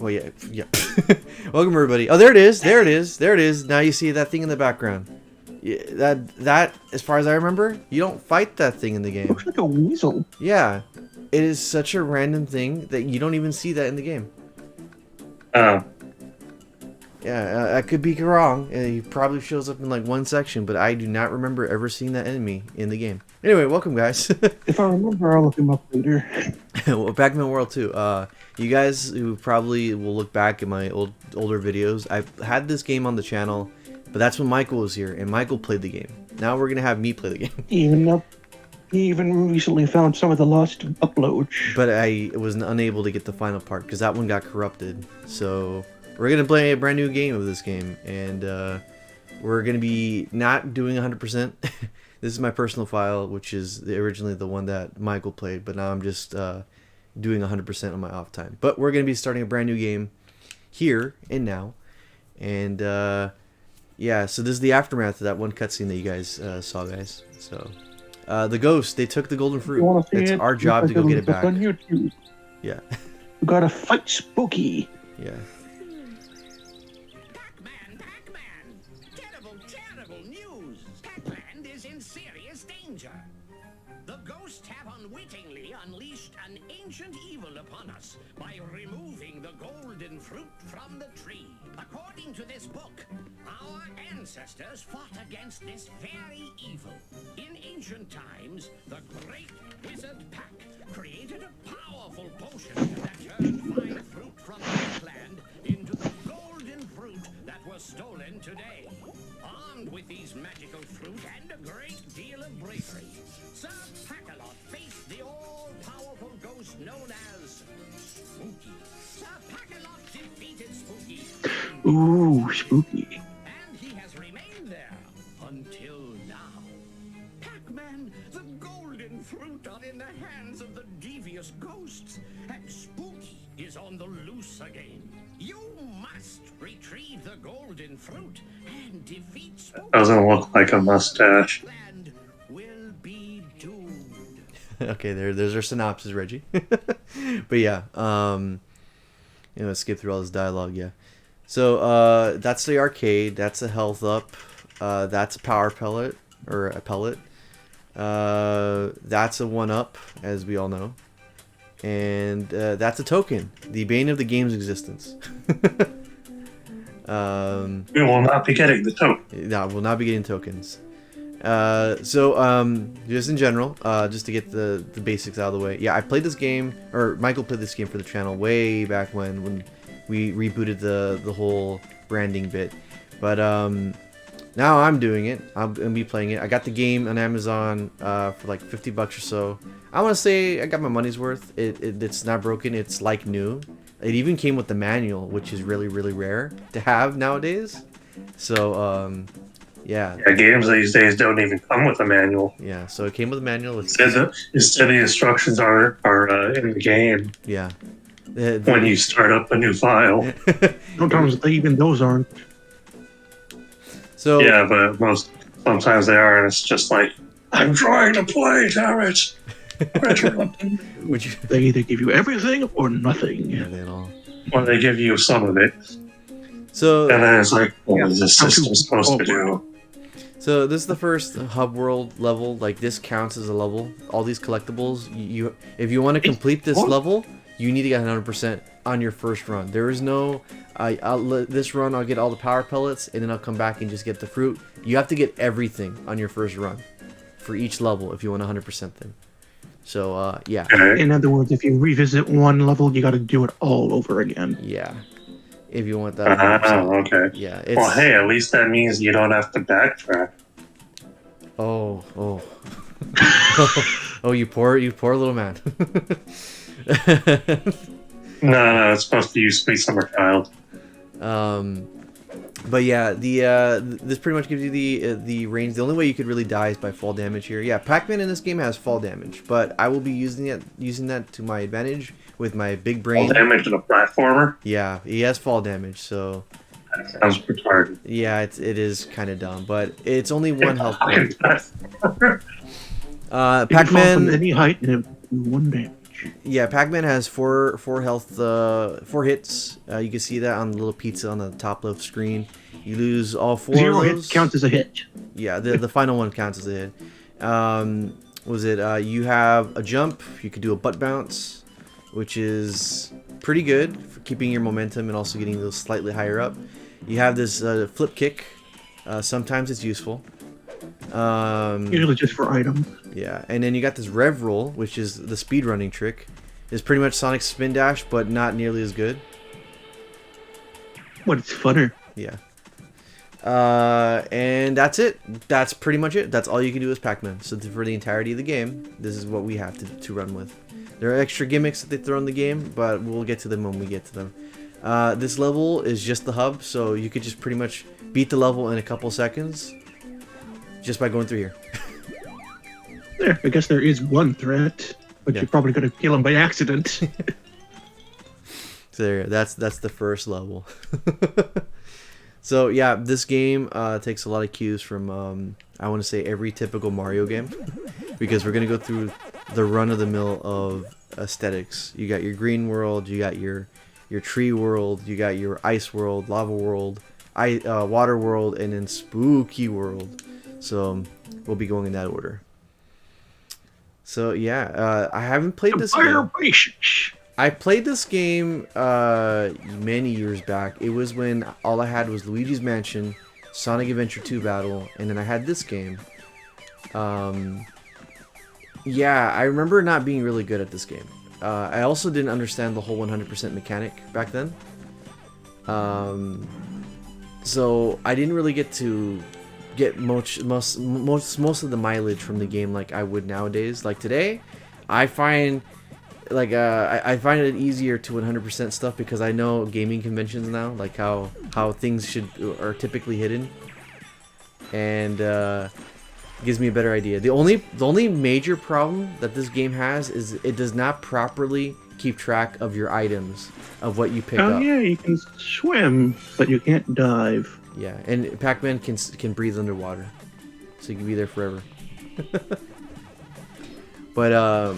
Well, yeah, yeah. Welcome everybody. Oh, there it is. There it is. There it is. Now you see that thing in the background. Yeah, that, as far as I remember, you don't fight that thing in the game. Looks like a weasel. Yeah, it is such a random thing that you don't even see that in the game. Oh. Yeah, I could be wrong. He probably shows up in like one section, but I do not remember ever seeing that enemy in the game. Anyway, welcome guys. If I remember, I'll look him up later. Well, Pac-Man World 2. You guys who probably will look back at my older videos, I've had this game on the channel, but that's when Michael was here, and Michael played the game. Now we're gonna have me play the game. He even recently found some of the lost uploads. But I was unable to get the final part because that one got corrupted. So we're gonna play a brand new game of this game, and we're gonna be not doing 100%. This is my personal file, which is originally the one that Michael played, but now I'm just doing 100% on my off time. But we're gonna be starting a brand new game here and now, and yeah. So this is the aftermath of that one cutscene that you guys saw, guys. So. The ghost, they took the golden fruit. It's our job to go get it back. On YouTube. Yeah. We gotta fight Spooky. Yeah. Pac-Man! Terrible, terrible news! Pac-Man is in serious danger. The ghosts have unwittingly unleashed an ancient evil upon us by removing the golden fruit from the tree. According to this book, our ancestors fought against this very evil. In ancient times, the great wizard Pac created a powerful potion that turned fine fruit from the land into the golden fruit that was stolen today. Armed with these magical fruit and a great deal of bravery, Sir Pac-Man faced the all-powerful ghost known as Spooky. Sir Pac-Man defeated Spooky. Ooh, Spooky. And he has remained there until now. Pac-Man, the golden fruit are in the hands of the devious ghosts, and Spooky is on the loose again. You must retrieve the golden fruit and defeat Spooky. Doesn't look like a mustache. Land will be doomed. Okay, there's our synopsis, Reggie. But yeah, you know, skip through all this dialogue. Yeah. So that's the arcade. That's a health up. That's a power pellet or a pellet. That's a 1-up, as we all know, and that's a token, the bane of the game's existence. We will not be getting the token. No, we'll not be getting tokens. So just in general, just to get the basics out of the way. Yeah, I played this game, or Michael played this game for the channel way back when we rebooted the whole branding bit. But now I'm doing it. I'm gonna be playing it. I got the game on Amazon for like $50 or so. I want to say I got my money's worth. It's not broken. It's like new. It even came with the manual, which is really rare to have nowadays. So yeah. Yeah, games these days don't even come with a manual. Yeah, so it came with a manual. Instead, the instructions are in the game. Yeah. When you start up a new file. Sometimes even those aren't. So yeah, but sometimes they are, and it's just like, I'm trying to play, damn it. would you? They either give you everything or nothing. Yeah, they all. Or they give you some of it. So and then it's like, what is this system supposed to do? So this is the first hub world level. Like, this counts as a level. All these collectibles, if you want to complete this level, you need to get 100% on your first run. There is no, this run I'll get all the power pellets and then I'll come back and just get the fruit. You have to get everything on your first run for each level if you want 100% them. So yeah. In other words, if you revisit one level, you got to do it all over again. Yeah. If you want that. Oh, okay. Yeah. Well, hey, at least that means you don't have to backtrack. Oh. Oh, you poor little man. No, it's supposed to use Sweet Summer Child. But yeah, this pretty much gives you the range. The only way you could really die is by fall damage here. Yeah, Pac-Man in this game has fall damage, but I will be using that to my advantage with my big brain. Fall damage in a platformer? Yeah, he has fall damage, so that sounds retarded. Yeah, it is kind of dumb, but it's only one health point. Pac-Man. Pac-Man. From any height and it will do 1 damage. Yeah, Pac-Man has four health, 4 hits. You can see that on the little pizza on the top left screen. You lose all 4 0 of hits those. counts as a hit. Yeah, the final one counts as a hit. You have a jump. You could do a butt bounce, which is pretty good for keeping your momentum and also getting those slightly higher up. You have this flip kick. Sometimes it's useful. Usually just for items. Yeah, and then you got this rev roll, which is the speed running trick. It's pretty much Sonic's spin dash, but not nearly as good. But it's funner. Yeah. And that's it. That's pretty much it. That's all you can do as Pac-Man. So for the entirety of the game, this is what we have to run with. There are extra gimmicks that they throw in the game, but we'll get to them when we get to them. This level is just the hub, so you could just pretty much beat the level in a couple seconds just by going through here. There, I guess there is one threat, but Yeah. you're probably going to kill him by accident. So there, that's the first level. So yeah, this game takes a lot of cues from I want to say every typical Mario game, because we're gonna go through the run-of-the-mill of aesthetics. You got your green world, you got your tree world, you got your ice world, lava world, water world, and then spooky world. So we'll be going in that order. So yeah, I haven't played this game. I played this game many years back. It was when all I had was Luigi's Mansion, Sonic Adventure 2 Battle, and then I had this game. Yeah, I remember not being really good at this game. I also didn't understand the whole 100% mechanic back then. So I didn't really get to get most of the mileage from the game like I would nowadays. Like today, I find I find it easier to 100% stuff because I know gaming conventions now, like how things are typically hidden, and gives me a better idea. The only major problem that this game has is it does not properly keep track of your items, of what you pick up. Oh yeah, you can swim, but you can't dive. Yeah, and Pac-Man can breathe underwater, so you can be there forever. But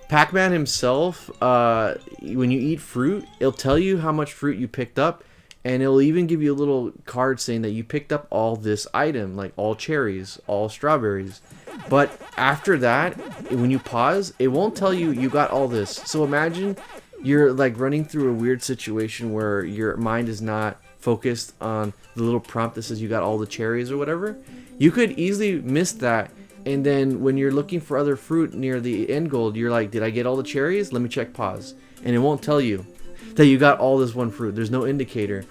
Pac-Man himself, when you eat fruit, it'll tell you how much fruit you picked up, and it'll even give you a little card saying that you picked up all this item, like all cherries, all strawberries. But after that, when you pause, it won't tell you you got all this. So imagine you're like running through a weird situation where your mind is not focused on the little prompt that says you got all the cherries or whatever. You could easily miss that. And then when you're looking for other fruit near the end goal, you're like, did I get all the cherries? Let me check pause. And it won't tell you that you got all this one fruit. There's no indicator.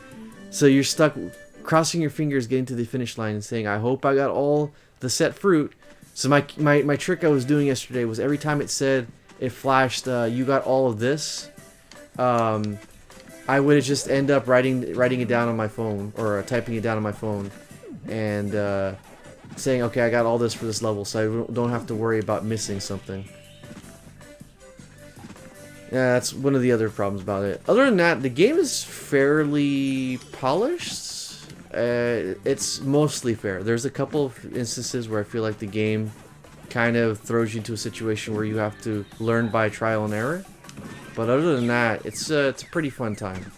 So you're stuck crossing your fingers getting to the finish line and saying, I hope I got all the set fruit. So my trick I was doing yesterday was every time it said, it flashed, you got all of this, I would just end up writing it down on my phone, or typing it down on my phone, and saying, okay, I got all this for this level, so I don't have to worry about missing something. Yeah, that's one of the other problems about it. Other than that, the game is fairly polished. It's mostly fair. There's a couple of instances where I feel like the game kind of throws you into a situation where you have to learn by trial and error. But other than that, it's a pretty fun time.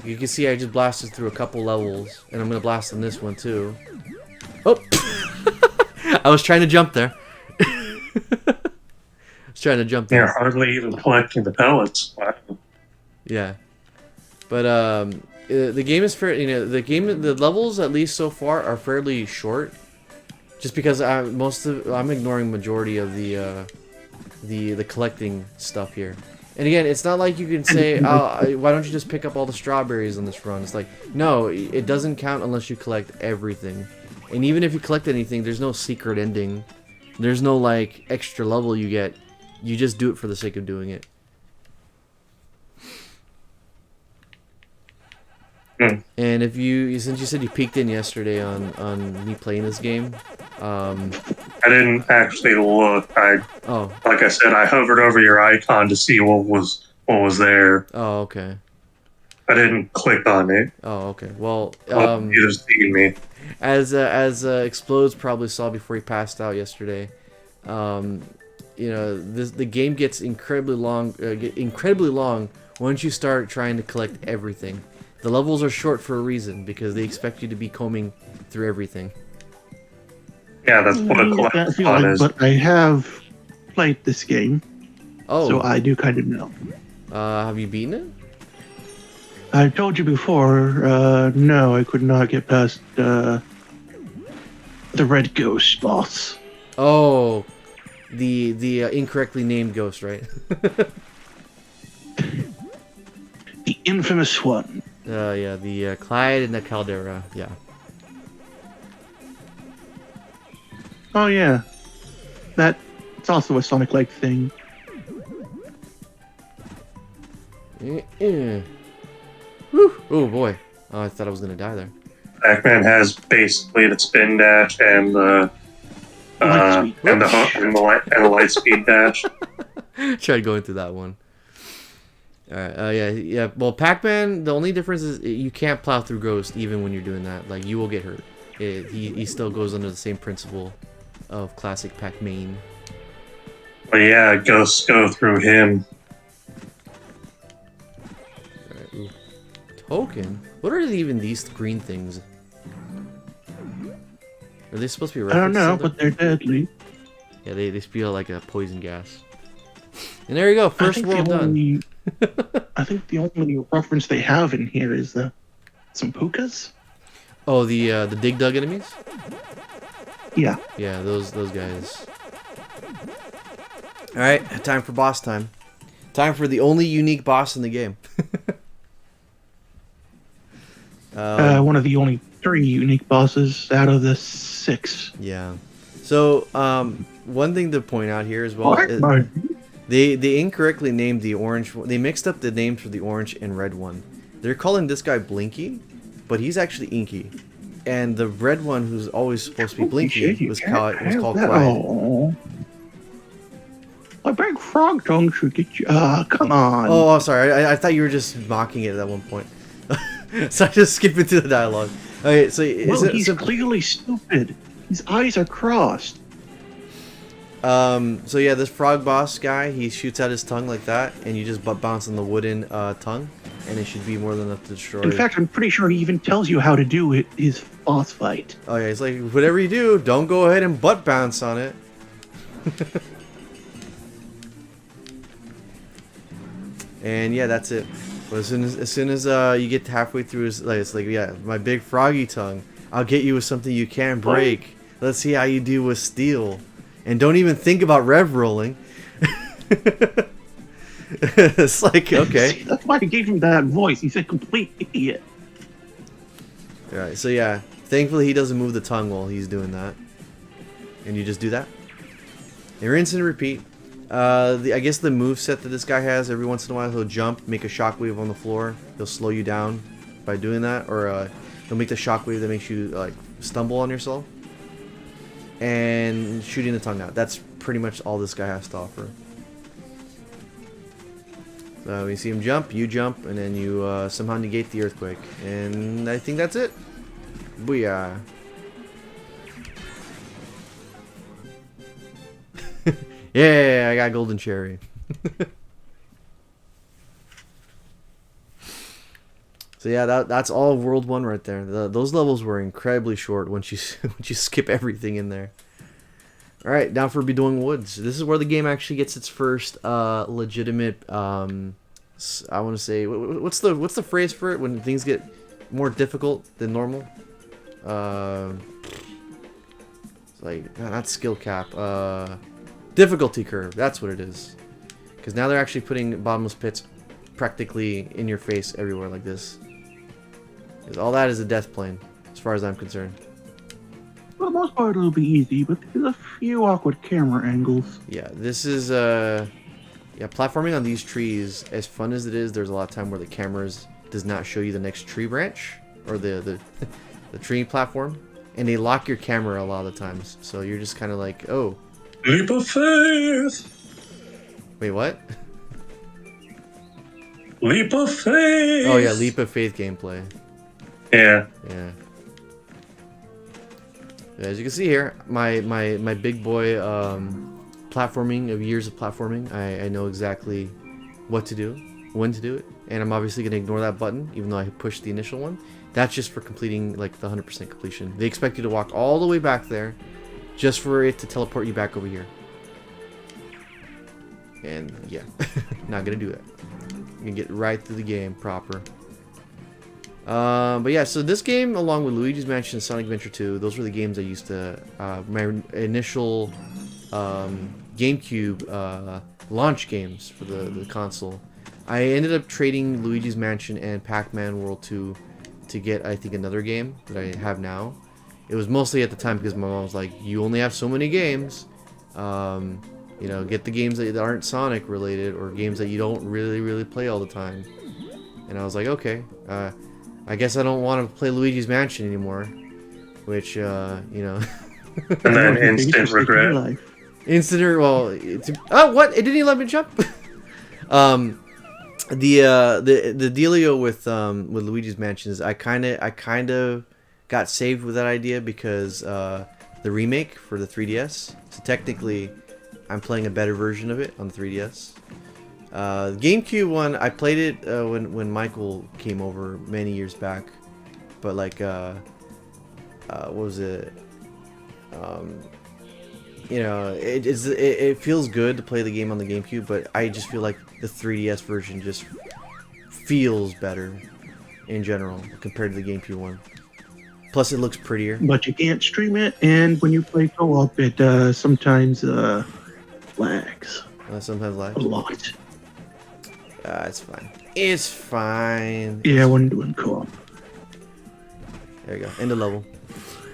You can see I just blasted through a couple levels, and I'm going to blast on this one too. Oh! I was trying to jump there. You're hardly even collecting the pellets. Wow. Yeah. But the game is fair. The levels at least so far are fairly short. Just because I'm ignoring majority of the collecting stuff here. And again, it's not like you can say, oh, why don't you just pick up all the strawberries on this run? It's like, no, it doesn't count unless you collect everything. And even if you collect anything, there's no secret ending. There's no, like, extra level you get. You just do it for the sake of doing it. Mm. And since you said you peeked in yesterday on me playing this game, I didn't actually look. Oh. Like I said, I hovered over your icon to see what was there. Oh, okay. I didn't click on it. Oh, okay. Well, You just seen me. as Explodes probably saw before he passed out yesterday, you know, the game gets incredibly long once you start trying to collect everything. The levels are short for a reason because they expect you to be combing through everything. Yeah, that's what a collectathon is. But I have played this game, Oh, so I do kind of know. have you beaten it? I told you before, no, I could not get past the red ghost boss. Oh, the incorrectly named ghost, right? The infamous one. Yeah, the Clyde and the Caldera. Yeah. Oh yeah, it's also a Sonic-like thing. Whew. Oh boy, oh, I thought I was gonna die there. Pac-Man has basically the spin dash and the light speed dash. Tried going through that one. Alright, yeah. Well, Pac-Man, the only difference is you can't plow through Ghost even when you're doing that. Like, you will get hurt. He still goes under the same principle of classic Pac-Man. But yeah, ghosts go through him. Alright, ooh. Token? What are even these green things? Are they supposed to be I don't know, something? but they're deadly. Yeah, they spew out like a poison gas. And there you go, first world done. I think the only reference they have in here is some pukas. Oh, the dig dug enemies? Yeah. Yeah, those guys. Alright, time for boss time. Time for the only unique boss in the game. One of the only 3 unique bosses out of the 6. Yeah. So, one thing to point out here as well, they incorrectly named the orange. They mixed up the names for the orange and red one. They're calling this guy Blinky, but he's actually Inky. And the red one, who's always supposed to be Blinky, was called Clyde. Oh. A big frog tongue should get you. Come on. Oh, sorry. I thought you were just mocking it at one point. So I just skipped into the dialogue. Okay, so he's clearly stupid. His eyes are crossed. So yeah, this frog boss guy, he shoots out his tongue like that, and you just butt bounce on the wooden tongue, and it should be more than enough to destroy. In fact, I'm pretty sure he even tells you how to do it. His boss fight. Oh yeah, it's like whatever you do, don't go ahead and butt bounce on it. And yeah, that's it. But as soon as you get halfway through, it's like yeah, my big froggy tongue. I'll get you with something you can't break. Let's see how you do with steel. And don't even think about rev rolling. It's like, okay. See, that's why I gave him that voice. He's a complete idiot. Alright, so yeah. Thankfully he doesn't move the tongue while he's doing that. And you just do that. And rinse and repeat. I guess the move set that this guy has, every once in a while he'll jump, make a shockwave on the floor. He'll slow you down by doing that. Or he'll make the shockwave that makes you like stumble on yourself. And shooting the tongue out. That's pretty much all this guy has to offer. So you see him jump, you jump, and then you somehow negate the earthquake. And I think that's it. Booyah. Yeah, I got golden cherry. So yeah, that's all of World 1 right there. Those levels were incredibly short once you skip everything in there. All right, now for Bedouin Woods. This is where the game actually gets its first legitimate. I want to say, what's the phrase for it when things get more difficult than normal? It's like not skill cap. Difficulty curve. That's what it is. Because now they're actually putting bottomless pits practically in your face everywhere like this. Because all that is a death plane, as far as I'm concerned. For the most part, it'll be easy, but there's a few awkward camera angles. Yeah, this is yeah, platforming on these trees, as fun as it is, there's a lot of time where the cameras does not show you the next tree branch or the tree platform, and they lock your camera a lot of the times. So you're just kind of like, oh, leap of faith. Wait, what? Leap of faith. Oh yeah, leap of faith gameplay. Yeah. Yeah. As you can see here, my big boy platforming, of years of platforming. I know exactly what to do, when to do it, and I'm obviously going to ignore that button, even though I pushed the initial one. That's just for completing like the 100% completion. They expect you to walk all the way back there, just for it to teleport you back over here. And yeah, not gonna do that. You can get right through the game proper. But yeah, so this game, along with Luigi's Mansion and Sonic Adventure 2, those were the games I used to, my initial GameCube launch games for the console. I ended up trading Luigi's Mansion and Pac-Man World 2 to get, I think, another game that I have now. It was mostly at the time because my mom was like, you only have so many games. You know, get the games that aren't Sonic related or games that you don't really play all the time. And I was like, okay. I guess I don't want to play Luigi's Mansion anymore. Which, you know... And then instant regret. Instant, well... oh, what? It didn't even let me jump? The dealio with Luigi's Mansion is I kind of got saved with that idea because the remake for the 3DS. So technically, I'm playing a better version of it on the 3DS. The GameCube one, I played it when Michael came over many years back, but like what was it? You know, it feels good to play the game on the GameCube, but I just feel like the 3DS version just feels better in general compared to the GameCube one. Plus, it looks prettier. But you can't stream it, and when you play co-op, it sometimes lags. Sometimes lags. A lot. It's fine. It's fine. Yeah, when doing co-op. There you go. End of level.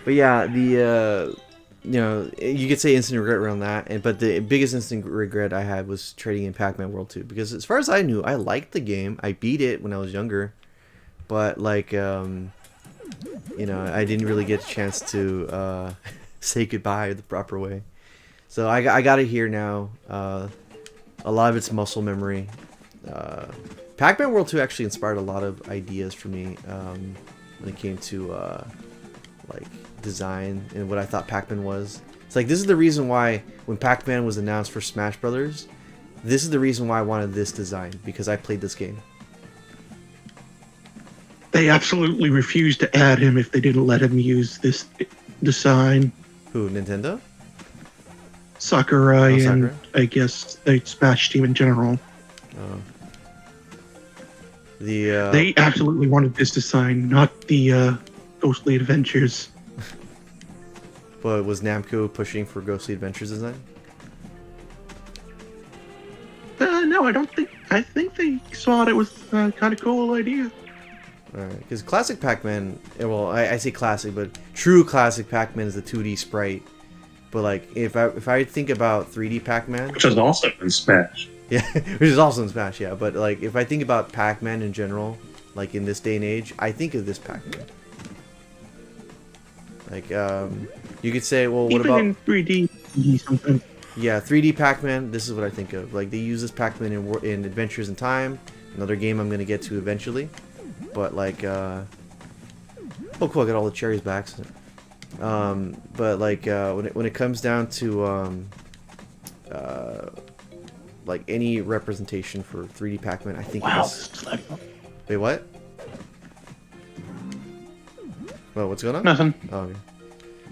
But yeah, the you know, you could say instant regret around that, but the biggest instant regret I had was trading in Pac-Man World 2, because as far as I knew, I liked the game. I beat it when I was younger, but like you know, I didn't really get a chance to say goodbye the proper way. So I got it here now. A lot of it's muscle memory. Pac-Man World 2 actually inspired a lot of ideas for me when it came to like design and what I thought Pac-Man was. It's like, this is the reason why when Pac-Man was announced for Smash Brothers, this is the reason why I wanted this design, because I played this game. They absolutely refused to add him if they didn't let him use this design. Who, Nintendo? Sakurai, Sakurai? and I guess the Smash team in general. Oh. They absolutely wanted this design, not the Ghostly Adventures. But was Namco pushing for Ghostly Adventures design? No, I don't think. I think they thought it was a kind of cool idea. Alright, because classic Pac-Man, well, I say classic, but true classic Pac-Man is the 2D sprite. But like, if I think about 3D Pac-Man, Which is also in Smash. yeah, which is also in Smash, yeah. But like, if I think about Pac-Man in general, like in this day and age, I think of this Pac-Man. Like, you could say, well, what Even about in 3D sometimes? Yeah, 3D Pac-Man, this is what I think of. Like, they use this Pac-Man in Adventures in Time, another game I'm going to get to eventually. But, like, oh, cool, I got all the cherries back. But, like, when it comes down to, like, any representation for 3D Pac-Man, I think Wow. it's... Wait, what? Well, what's going on? Nothing. Oh, okay.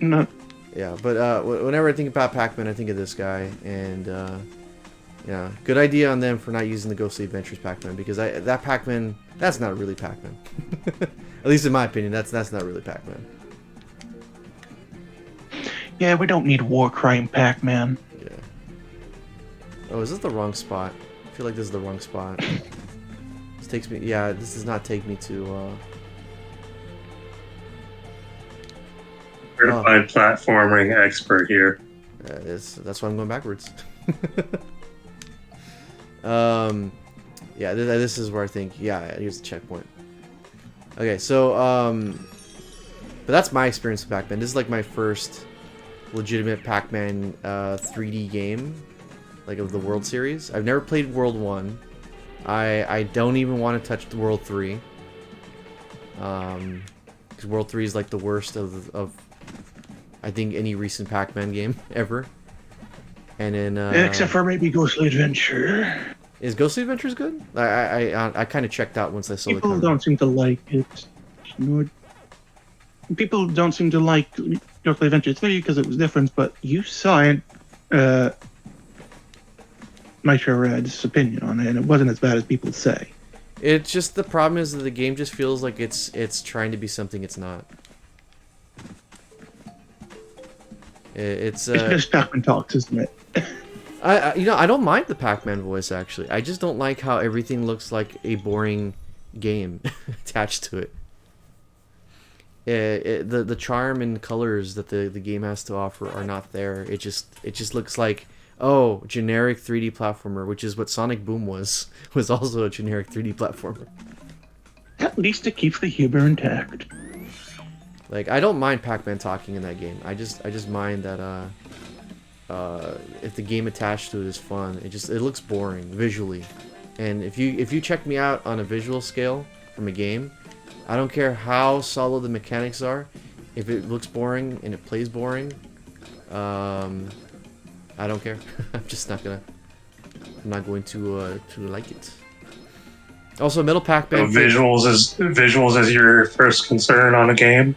No. Yeah, but whenever I think about Pac-Man, I think of this guy, and yeah, good idea on them for not using the Ghostly Adventures Pac-Man, because that Pac-Man, that's not really Pac-Man. At least in my opinion, that's not really Pac-Man. Yeah, we don't need war crime Pac-Man. Yeah. Oh, is this the wrong spot? I feel like this is the wrong spot. This takes me. Yeah, this does not take me to. Certified platforming expert here. That's why I'm going backwards. Yeah, this is where I think, yeah, here's the checkpoint. Okay, so, but that's my experience with Pac-Man. This is like my first legitimate Pac-Man 3D game, like of the World Series. I've never played World 1. I don't even want to touch the World 3. Because World 3 is like the worst of I think any recent Pac-Man game ever. And then Except for maybe Ghostly Adventure. is Ghostly Adventures good? I kind of checked out once I saw the People cover. don't seem to like it. People don't seem to like Ghostly Adventure 3 because it was different, but you saw it, Nitro Red's opinion on it, and it wasn't as bad as people say. It's just the problem is that the game just feels like it's trying to be something it's not. It's just Pac-Man talks, isn't it? I don't mind the Pac-Man voice actually. I just don't like how everything looks like a boring game attached to it. The charm and colors that the game has to offer are not there. It just looks like, oh, generic 3D platformer, which is what Sonic Boom was also a generic 3D platformer. At least it keeps the humor intact. Like, I don't mind Pac-Man talking in that game. I just mind that if the game attached to it is fun, it looks boring visually. And if you check me out on a visual scale from a game, I don't care how solid the mechanics are. If it looks boring and it plays boring, I don't care. I'm not going to like it. Also, Metal Pac-Man. So visuals is your first concern on a game.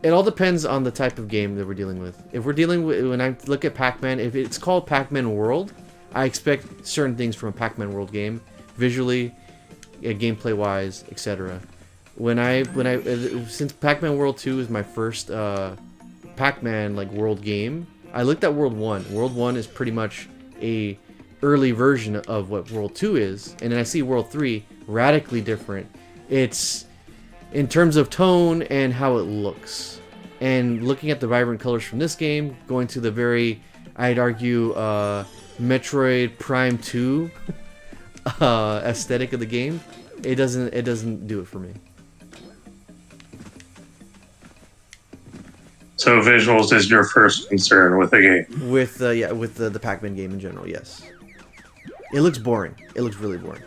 It all depends on the type of game that we're dealing with. If we're dealing with, when I look at Pac-Man, if it's called Pac-Man World, I expect certain things from a Pac-Man World game, visually, gameplay-wise, etc. Since Pac-Man World 2 is my first Pac-Man like world game, I looked at World 1. World 1 is pretty much a early version of what World 2 is, and then I see World 3 radically different. It's in terms of tone and how it looks. And looking at the vibrant colors from this game, going to the very, I'd argue, Metroid Prime 2 aesthetic of the game, it doesn't do it for me. So visuals is your first concern with a game. With the Pac-Man game in general, yes. It looks boring. It looks really boring.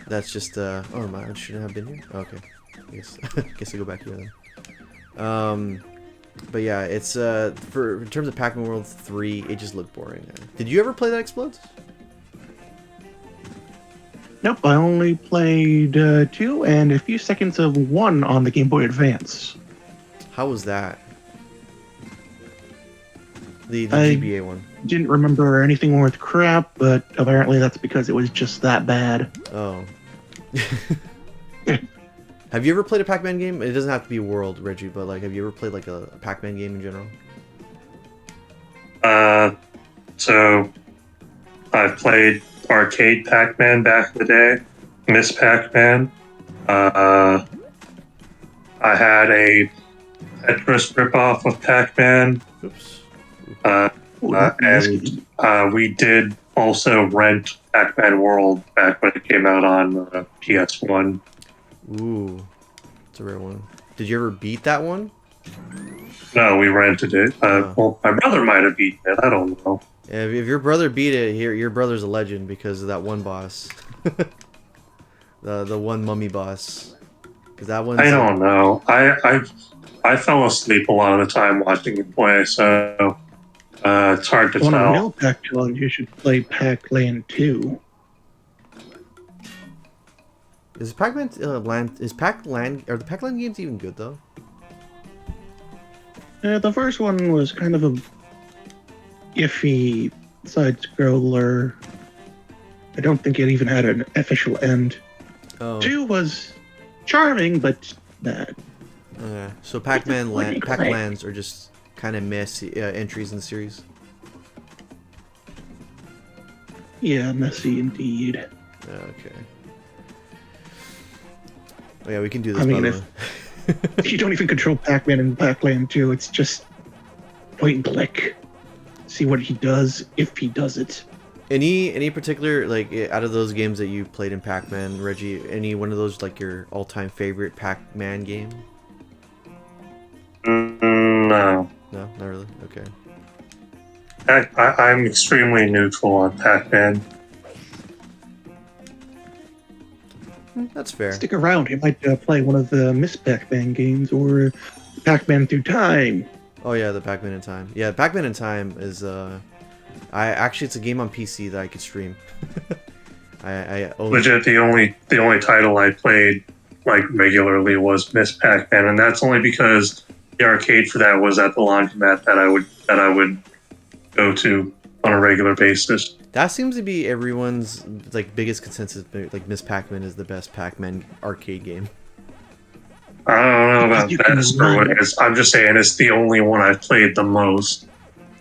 That's just oh my, I shouldn't have been here. Okay, guess I go back here then. But yeah, it's in terms of Pac-Man World 3, it just looked boring. Did you ever play that Explodes? Nope, I only played 2 and a few seconds of 1 on the Game Boy Advance. How was that? The GBA one. Didn't remember anything worth crap, but apparently that's because it was just that bad. Oh. Have you ever played a Pac-Man game? It doesn't have to be World, Reggie, but like, have you ever played like a Pac-Man game in general? So I've played arcade Pac-Man back in the day, Miss Pac-Man. I had a Tetris ripoff of Pac-Man. Oops. And we did also rent Pac-Man World back when it came out on PS1. Ooh, it's a rare one. Did you ever beat that one? No, we rented it. Well, my brother might have beaten it. I don't know. Yeah, if your brother beat it, your brother's a legend because of that one boss. the one mummy boss. Because that one. I don't know. I fell asleep a lot of the time watching him play, so it's hard to On a tell. real Pac-Man, you should play Pac-Land 2. Is Pac-Man Land? Is Pac-Land? Are the Pac-Land games even good though? The first one was kind of a iffy side-scroller. I don't think it even had an official end. Oh. 2 was charming, but bad. Okay. So Pac-Lands are just kind of messy entries in the series. Yeah, messy indeed. Okay. Oh yeah, we can do this. I mean, by the way. if you don't even control Pac-Man in Pac-Land 2, it's just point and click. See what he does, if he does it. Any particular, like, out of those games that you played in Pac-Man, Reggie, any one of those like your all-time favorite Pac-Man game? No. No, not really. Okay. I'm extremely neutral on Pac-Man. That's fair. Stick around, you might play one of the Miss Pac-Man games, or Pac-Man through time. Oh yeah, the Pac-Man in Time. Yeah, Pac-Man in Time is it's a game on PC that I could stream. I own. Legit, the only title I played like regularly was Miss Pac-Man, and that's only because the arcade for that was at the laundromat that I would go to on a regular basis. That seems to be everyone's like biggest consensus. Like Miss Pac-Man is the best Pac-Man arcade game. I don't know about You can best or what run. it is. I'm just saying it's the only one I've played the most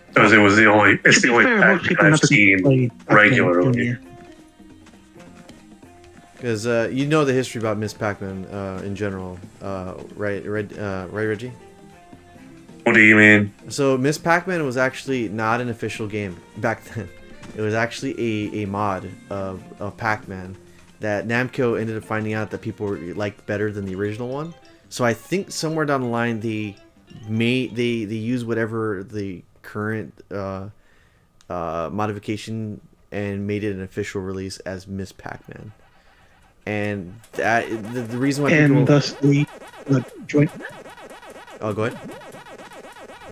because it's the only To be fair, most Pac-Man people I've never seen played Pac-Man regularly. Junior. Because you know the history about Miss Pac-Man in general, right, Reggie? What do you mean? So Miss Pac-Man was actually not an official game back then. It was actually a mod of Pac-Man that Namco ended up finding out that people liked better than the original one. So I think somewhere down the line they used whatever the current modification and made it an official release as Miss Pac-Man. And that the reason why people... And thus the joint. Oh, go ahead.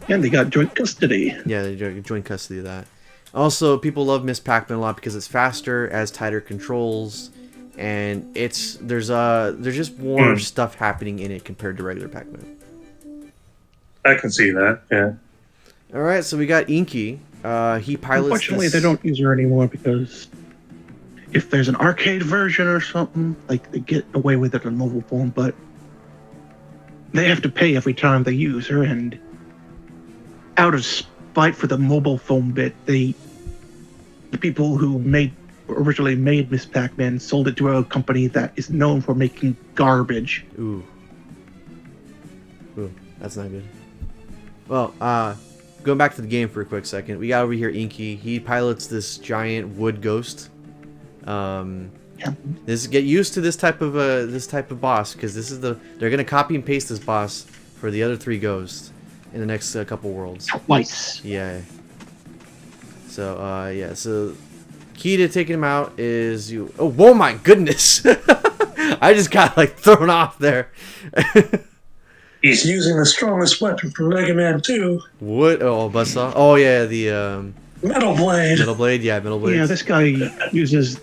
And they got joint custody. Yeah, they joint custody of that. Also, people love Miss Pac-Man a lot because it's faster, has tighter controls, and there's just more stuff happening in it compared to regular Pac-Man. I can see that. Yeah. All right, so we got Inky. He pilots. Unfortunately, they don't use her anymore because if there's an arcade version or something, like they get away with it on mobile phone, but they have to pay every time they use her, and out of spite for the mobile phone bit, the people who originally made Miss Pac-Man sold it to a company that is known for making garbage. Ooh, that's not good. Well, going back to the game for a quick second, we got over here Inky. He pilots this giant wood ghost. Get used to this type of boss because they're gonna copy and paste this boss for the other 3 ghosts in the next couple worlds. Twice. Yeah. So so key to taking him out is you. Oh, whoa, my goodness! I just got like thrown off there. He's using the strongest weapon from Mega Man 2. What? Oh, buzzsaw. Oh yeah, the Metal Blade. metal blade. Yeah, metal blade. Yeah, this guy uses,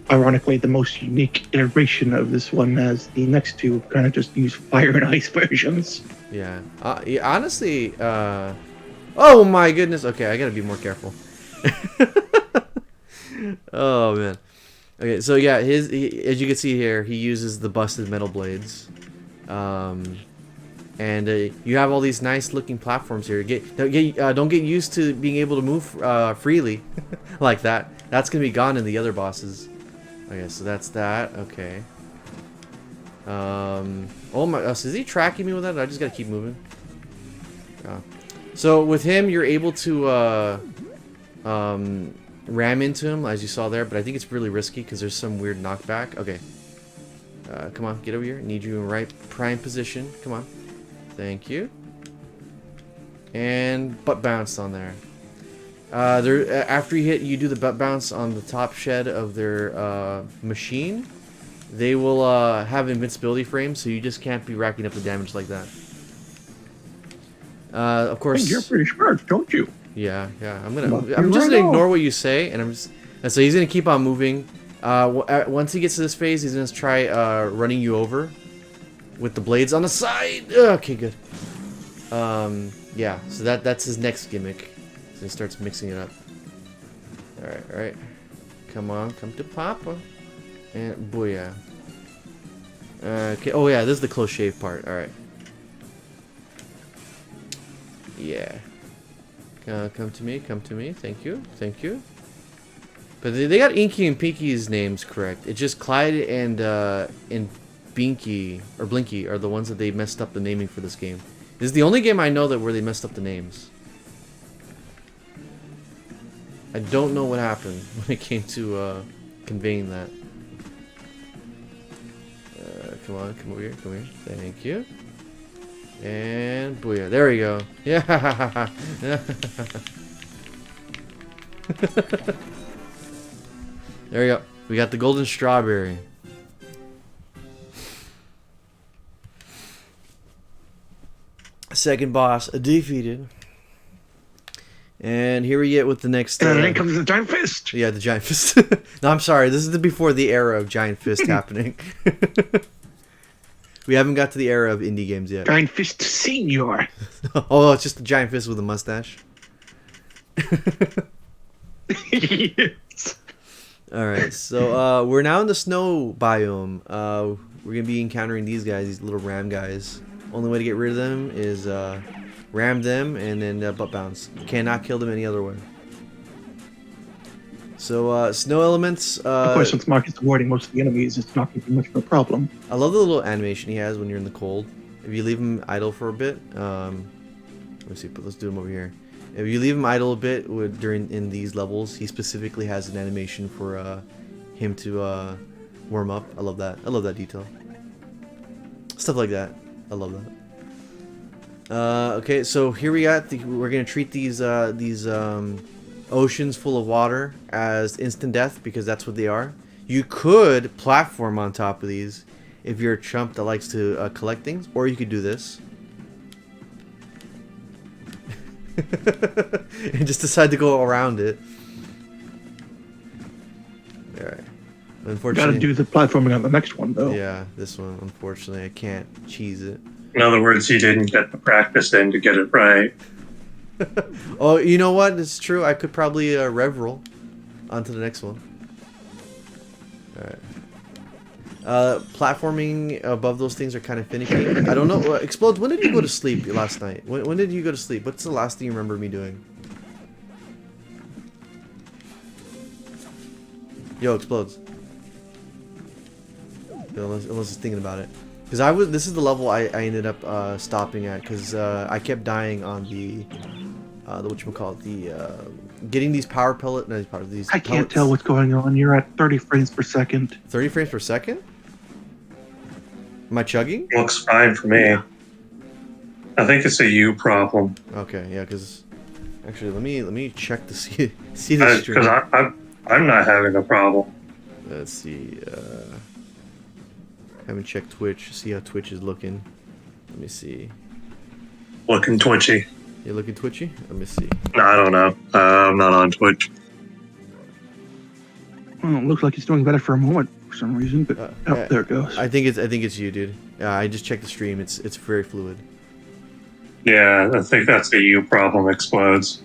ironically, the most unique iteration of this one, as the next 2 kind of just use fire and ice versions. Yeah. Honestly, oh my goodness. Okay, I gotta be more careful. Oh man. Okay, so yeah, as you can see here, he uses the busted metal blades. And you have all these nice looking platforms here. Don't get used to being able to move freely like that. That's gonna be gone in the other bosses. Okay, so that's that. Okay. Oh my, so is he tracking me with that? I just gotta keep moving. Oh. So with him, you're able to ram into him, as you saw there, but I think it's really risky because there's some weird knockback. Okay. Come on, get over here. Need you in right prime position. Come on. Thank you. And butt bounce on there. After you do the butt bounce on the top shed of their machine, they will have invincibility frames, so you just can't be racking up the damage like that. Of course. Hey, you're pretty smart, don't you? Yeah. I'm just gonna ignore what you say, and so he's gonna keep on moving. Once he gets to this phase, he's gonna try running you over with the blades on the side. Okay, good. Yeah. So that's his next gimmick. So he starts mixing it up. All right. Come on, come to Papa. And booyah. Okay. Oh yeah, this is the close shave part. All right. Yeah. Come to me. Thank you. But they got Inky and Pinky's names correct. It's just Clyde and Binky or Blinky are the ones that they messed up the naming for this game. This is the only game I know where they messed up the names. I don't know what happened when it came to conveying that. Come over here. Thank you. And booyah. There we go. Yeah. There we go. We got the golden strawberry. Second boss defeated. And here we get with the next... And then comes the giant fist. Yeah, the giant fist. No, I'm sorry. This is before the era of giant fist happening. We haven't got to the era of indie games yet. Giant fist senior. Oh, it's just a giant fist with a mustache. Yes. Alright, so we're now in the snow biome. We're going to be encountering these guys, these little ram guys. Only way to get rid of them is ram them and then butt bounce. You cannot kill them any other way. So, snow elements... Of course, since Mark is avoiding most of the enemies, it's not going to be much of a problem. I love the little animation he has when you're in the cold. If you leave him idle for a bit... let's see, let's do him over here. If you leave him idle a bit in these levels, he specifically has an animation for him to warm up. I love that. I love that detail. Stuff like that. I love that. Okay, so here we got we're gonna treat these oceans full of water as instant death because that's what they are. You could platform on top of these if you're a chump that likes to collect things, or you could do this. And just decide to go around it. Alright. Unfortunately, Gotta do the platforming on the next one, though. yeah, this one, unfortunately, I can't cheese it. In other words, you didn't get the practice in to get it right. Oh, you know what? It's true. I could probably rev-roll onto the next one. Alright. Platforming above those things are kind of finicky. I don't know. Explodes, when did you go to sleep last night? When did you go to sleep? What's the last thing you remember me doing? Yo, Explodes. Yo, unless he's thinking about it. Because this is the level I ended up stopping at, because I kept dying on the whatchamacallit, getting these power pellet, no, these I can't pellets. tell what's going on. You're at 30 frames per second. 30 frames per second? Am I chugging? Looks fine for me. I think it's a you problem. Okay, yeah, because actually, let me check to see the stream. Because I'm not having a problem. Let's see. Haven't checked Twitch. See how Twitch is looking. Let me see. Looking twitchy. You looking twitchy? Let me see. No, I don't know. I'm not on Twitch. Well, it looks like he's doing better for a moment for some reason, but there it goes. I think it's you, dude. I just checked the stream. It's very fluid. Yeah, I think that's a you problem. Explodes.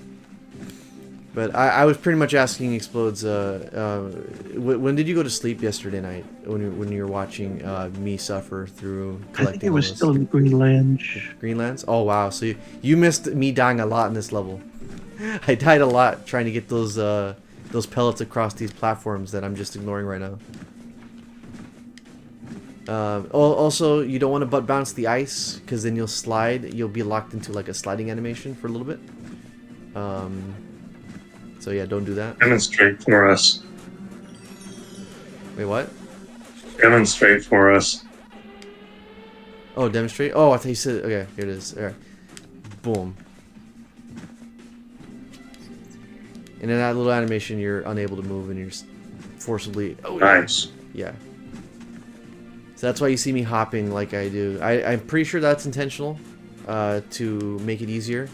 But I was pretty much asking Explodes. When did you go to sleep yesterday night? When you were watching me suffer through collecting? I think it was still in Greenland. Greenlands? Oh wow! So you missed me dying a lot in this level. I died a lot trying to get those pellets across these platforms that I'm just ignoring right now. Also, you don't want to butt bounce the ice because then you'll slide. You'll be locked into like a sliding animation for a little bit. So yeah, don't do that. Demonstrate for us. Wait, what? Demonstrate for us. Oh, demonstrate? Oh, I thought you said... Okay, here it is. Alright. Boom. And in that little animation, you're unable to move and you're just forcibly... Oh, Nice. yeah. So that's why you see me hopping like I do. I'm pretty sure that's intentional to make it easier.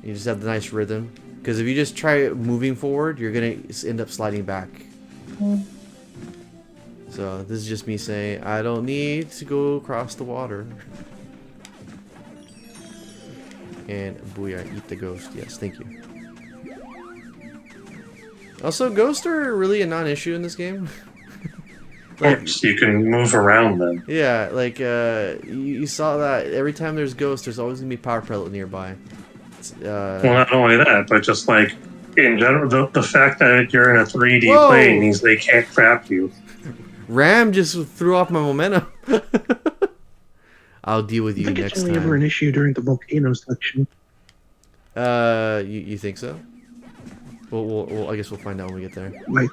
You just have the nice rhythm. Because if you just try moving forward, you're going to end up sliding back. So this is just me saying, I don't need to go across the water. And booyah, eat the ghost. Yes, thank you. Also, ghosts are really a non-issue in this game. Like, you can move around them. Yeah, like, you saw that every time there's ghosts, there's always going to be power pellet nearby. Well, not only that, but just like in general, the fact that you're in a 3D Whoa. plane means they can't trap you. Ram just threw off my momentum. I'll deal with I you think next it's only ever an time. issue during the volcano section. You think so? Well, I guess we'll find out when we get there. Like,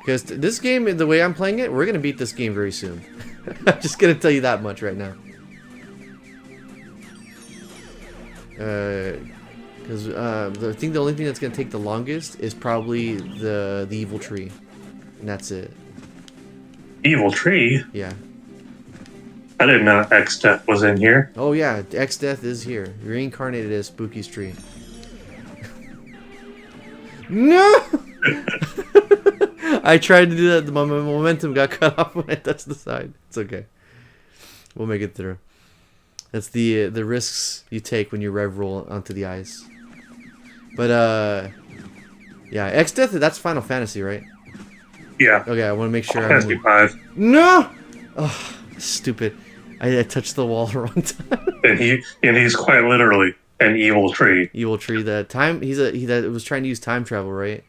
Because this game, the way I'm playing it, we're gonna beat this game very soon. I'm just gonna tell you that much right now. Because I think the only thing that's gonna take the longest is probably the evil tree, and that's it. Evil tree? Yeah. I didn't know X-Death was in here. Oh yeah, X-Death is here. Reincarnated as Spooky's tree. No! I tried to do that. My momentum got cut off when I touched the side. It's okay. We'll make it through. That's the risks you take when you rev roll onto the ice. But yeah, X-Death. That's Final Fantasy, right? Yeah. Okay, I want to make sure. Fantasy 5. No! Oh, stupid. I touched the wall the wrong time. And he's quite literally an evil tree. Evil tree. That time he that was trying to use time travel, right?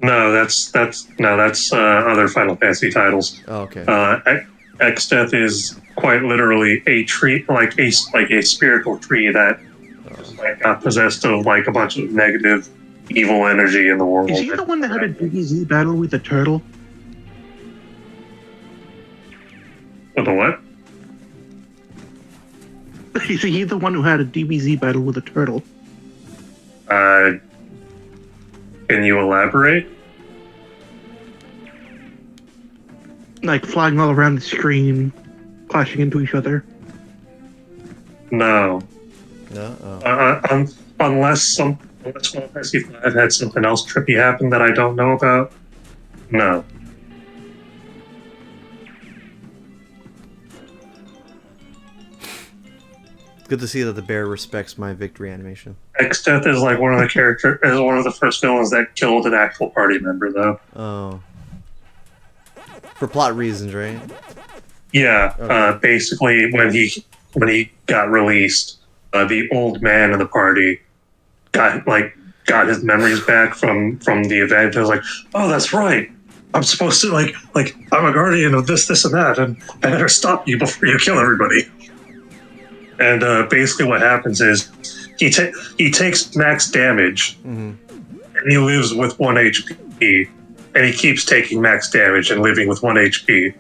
No, that's other Final Fantasy titles. Oh, okay. X-Death is quite literally a tree, like a spiritual tree that got possessed of like a bunch of negative, evil energy in the world. Is he the one that had a DBZ battle with a turtle? With a what? Is he the one who had a DBZ battle with a turtle? Can you elaborate? Like flying all around the screen, clashing into each other. No. No. Oh. Unless Final Fantasy V had something else trippy happen that I don't know about. No. Good to see that the bear respects my victory animation. X-Death is like one of the first villains that killed an actual party member, though. Oh. For plot reasons, right? Yeah. Okay. Basically, when he got released, the old man of the party got his memories back from the event. I was like, oh, that's right. I'm supposed to like I'm a guardian of this, and that, and I better stop you before you kill everybody. And basically, what happens is he takes max damage, and he lives with 1 HP, and he keeps taking max damage and living with 1 HP,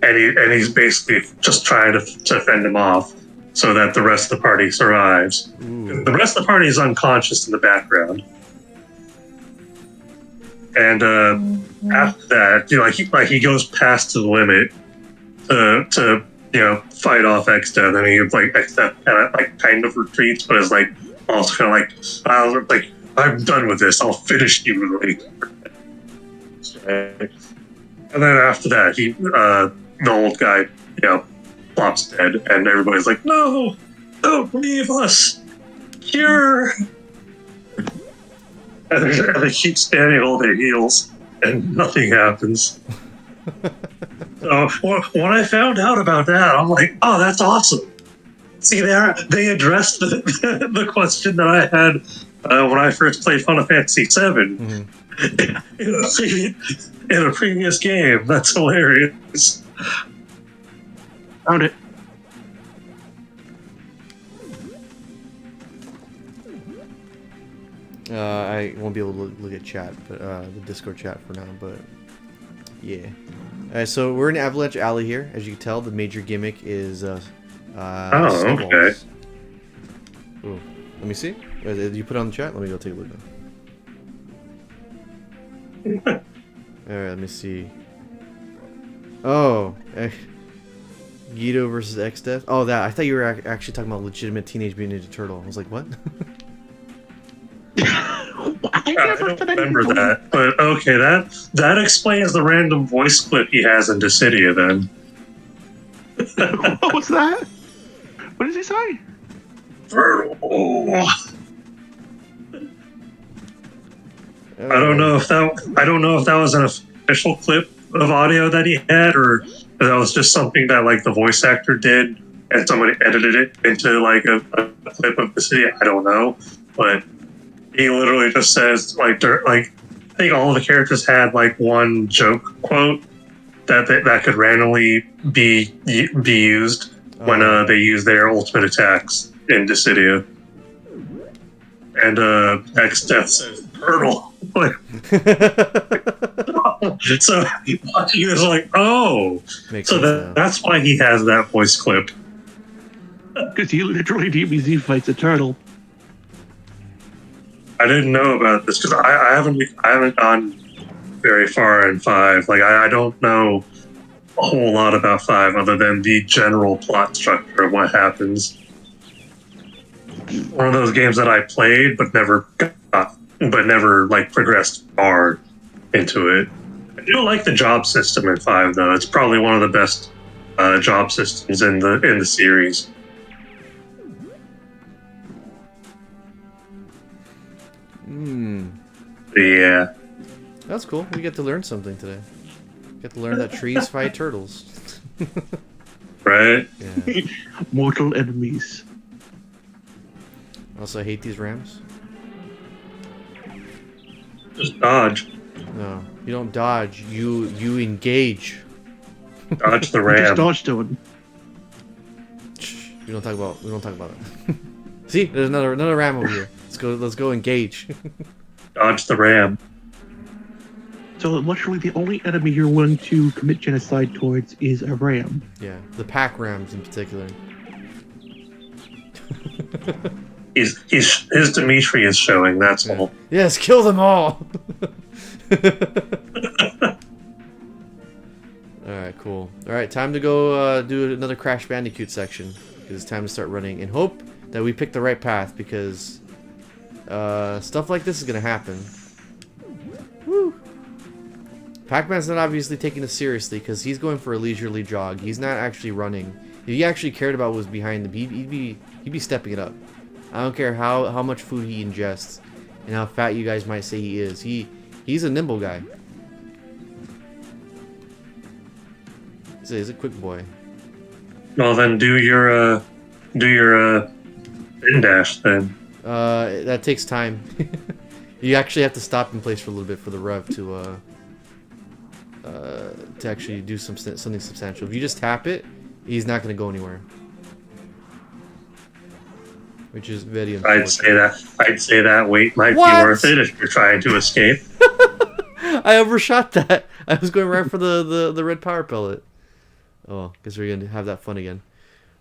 and he's basically just trying to fend him off so that the rest of the party survives. Ooh. The rest of the party is unconscious in the background, and after that, he goes past the limit to fight off X-Death, and he X-Death kind of retreats, but is also kind of I'm done with this. I'll finish you later. And then after that, the old guy, flops dead, and everybody's like, "No, don't leave us here." And they keep standing on their heels, and nothing happens. So when I found out about that, I'm like, "Oh, that's awesome!" See, they addressed the question that I had when I first played Final Fantasy VII in a previous game. That's hilarious. Found it. I won't be able to look at chat, but the Discord chat for now. But yeah. So we're in Avalanche Alley here. As you can tell, the major gimmick is snowballs. Okay. Ooh, let me see. Did you put it on the chat? Let me go take a look. All right, let me see. Oh, Guido versus X-Death. Oh, that I thought you were actually talking about legitimate Teenage Mutant Ninja Turtle. I was like, what? I don't remember that, but okay, that explains the random voice clip he has in Dissidia. Then What was that? What does he say? I don't know if that was an official clip of audio that he had, or if that was just something that the voice actor did and somebody edited it into a clip of Dissidia. I don't know, but he literally just says I think all of the characters had one joke quote that could randomly be used when they use their ultimate attacks in Dissidia. And X-Death says turtle. So he was like, oh, Makes so sense now. that's why he has that voice clip. Because he literally DBZ fights a turtle. I didn't know about this because I haven't gone very far in 5. I don't know a whole lot about 5 other than the general plot structure of what happens. One of those games that I played but never like progressed far into it. I do like the job system in 5 though. It's probably one of the best job systems in the series. Yeah. That's cool. We get to learn something today. Get to learn that trees fight turtles. Right? Yeah. Mortal enemies. Also, I hate these rams. Just dodge. No, you don't dodge. You engage. Dodge the We just ram. dodged one. Shh, we don't talk about it. See, there's another ram over here. Let's go engage. Dodge the ram. So literally the only enemy you're willing to commit genocide towards is a ram. Yeah, the pack rams in particular. His Dimitri is showing, that's all. Yes, kill them all. Alright, cool. Alright, time to go do another Crash Bandicoot section. Because it's time to start running. And hope that we pick the right path, because stuff like this is going to happen. Woo! Pac-Man's not obviously taking this seriously, because he's going for a leisurely jog. He's not actually running. If he actually cared about what was behind him, he'd be stepping it up. I don't care how much food he ingests and how fat you guys might say he is. He's a nimble guy. He's a quick boy. Well, then do your in dash then. That takes time. You actually have to stop in place for a little bit for the rev to actually do something substantial. If you just tap it, he's not going to go anywhere. Which is very unfortunate. I'd say that weight might be worth it if you're trying to escape. I overshot that. I was going right for the red power pellet. Oh, guess we're gonna have that fun again.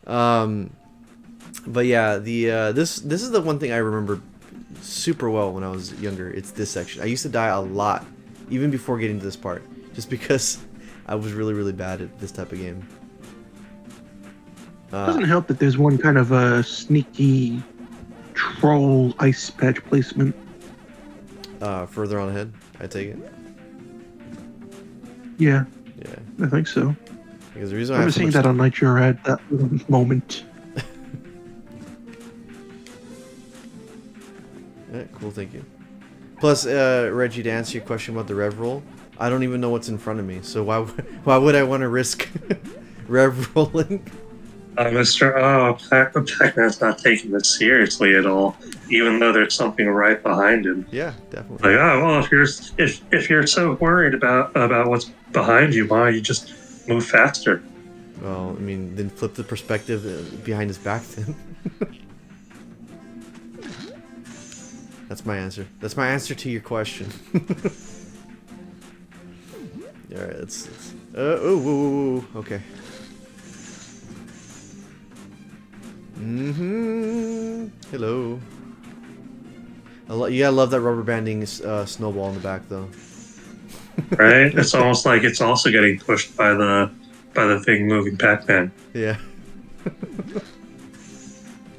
But yeah, this is the one thing I remember super well when I was younger. It's this section. I used to die a lot, even before getting to this part, just because I was really bad at this type of game. Doesn't help that there's one kind of a sneaky troll ice patch placement. Further on ahead, I take it. Yeah, Yeah, I think so. because the reason I I remember have so seeing much that on Nitro at that moment. Yeah, cool, thank you. Plus, Reggie, to answer your question about the rev roll, I don't even know what's in front of me, so why would I want to risk rev rolling? Pac-Man's not taking this seriously at all, even though there's something right behind him. Yeah, definitely. Like, well, if you're so worried about what's behind you, why don't you just move faster? Well, I mean, then flip the perspective behind his back then. That's my answer. That's my answer to your question. Alright, let's okay. Hello. You gotta love that rubber banding snowball in the back, though. Right? It's almost like it's also getting pushed by the thing moving Pac-Man. Yeah.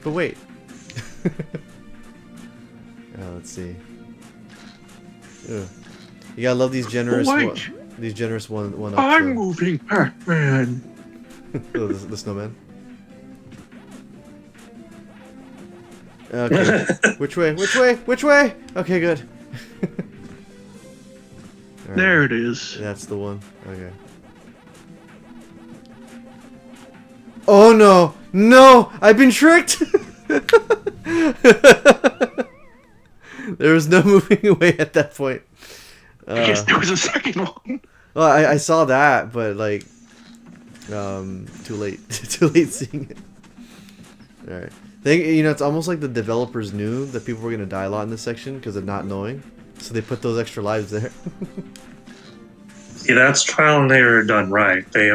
But wait. Let's see. Ugh. You gotta love these generous one up. I'm moving Pac-Man. Oh, the snowman. Okay. Which way? Okay, good. Alright. There it is. That's the one. Okay. Oh no! No! I've been tricked! There was no moving away at that point. I guess there was a second one. Well, I saw that, but like, too late. Too late seeing it. Alright. It's almost like the developers knew that people were going to die a lot in this section because of not knowing. So they put those extra lives there. See, that's trial and error done right. They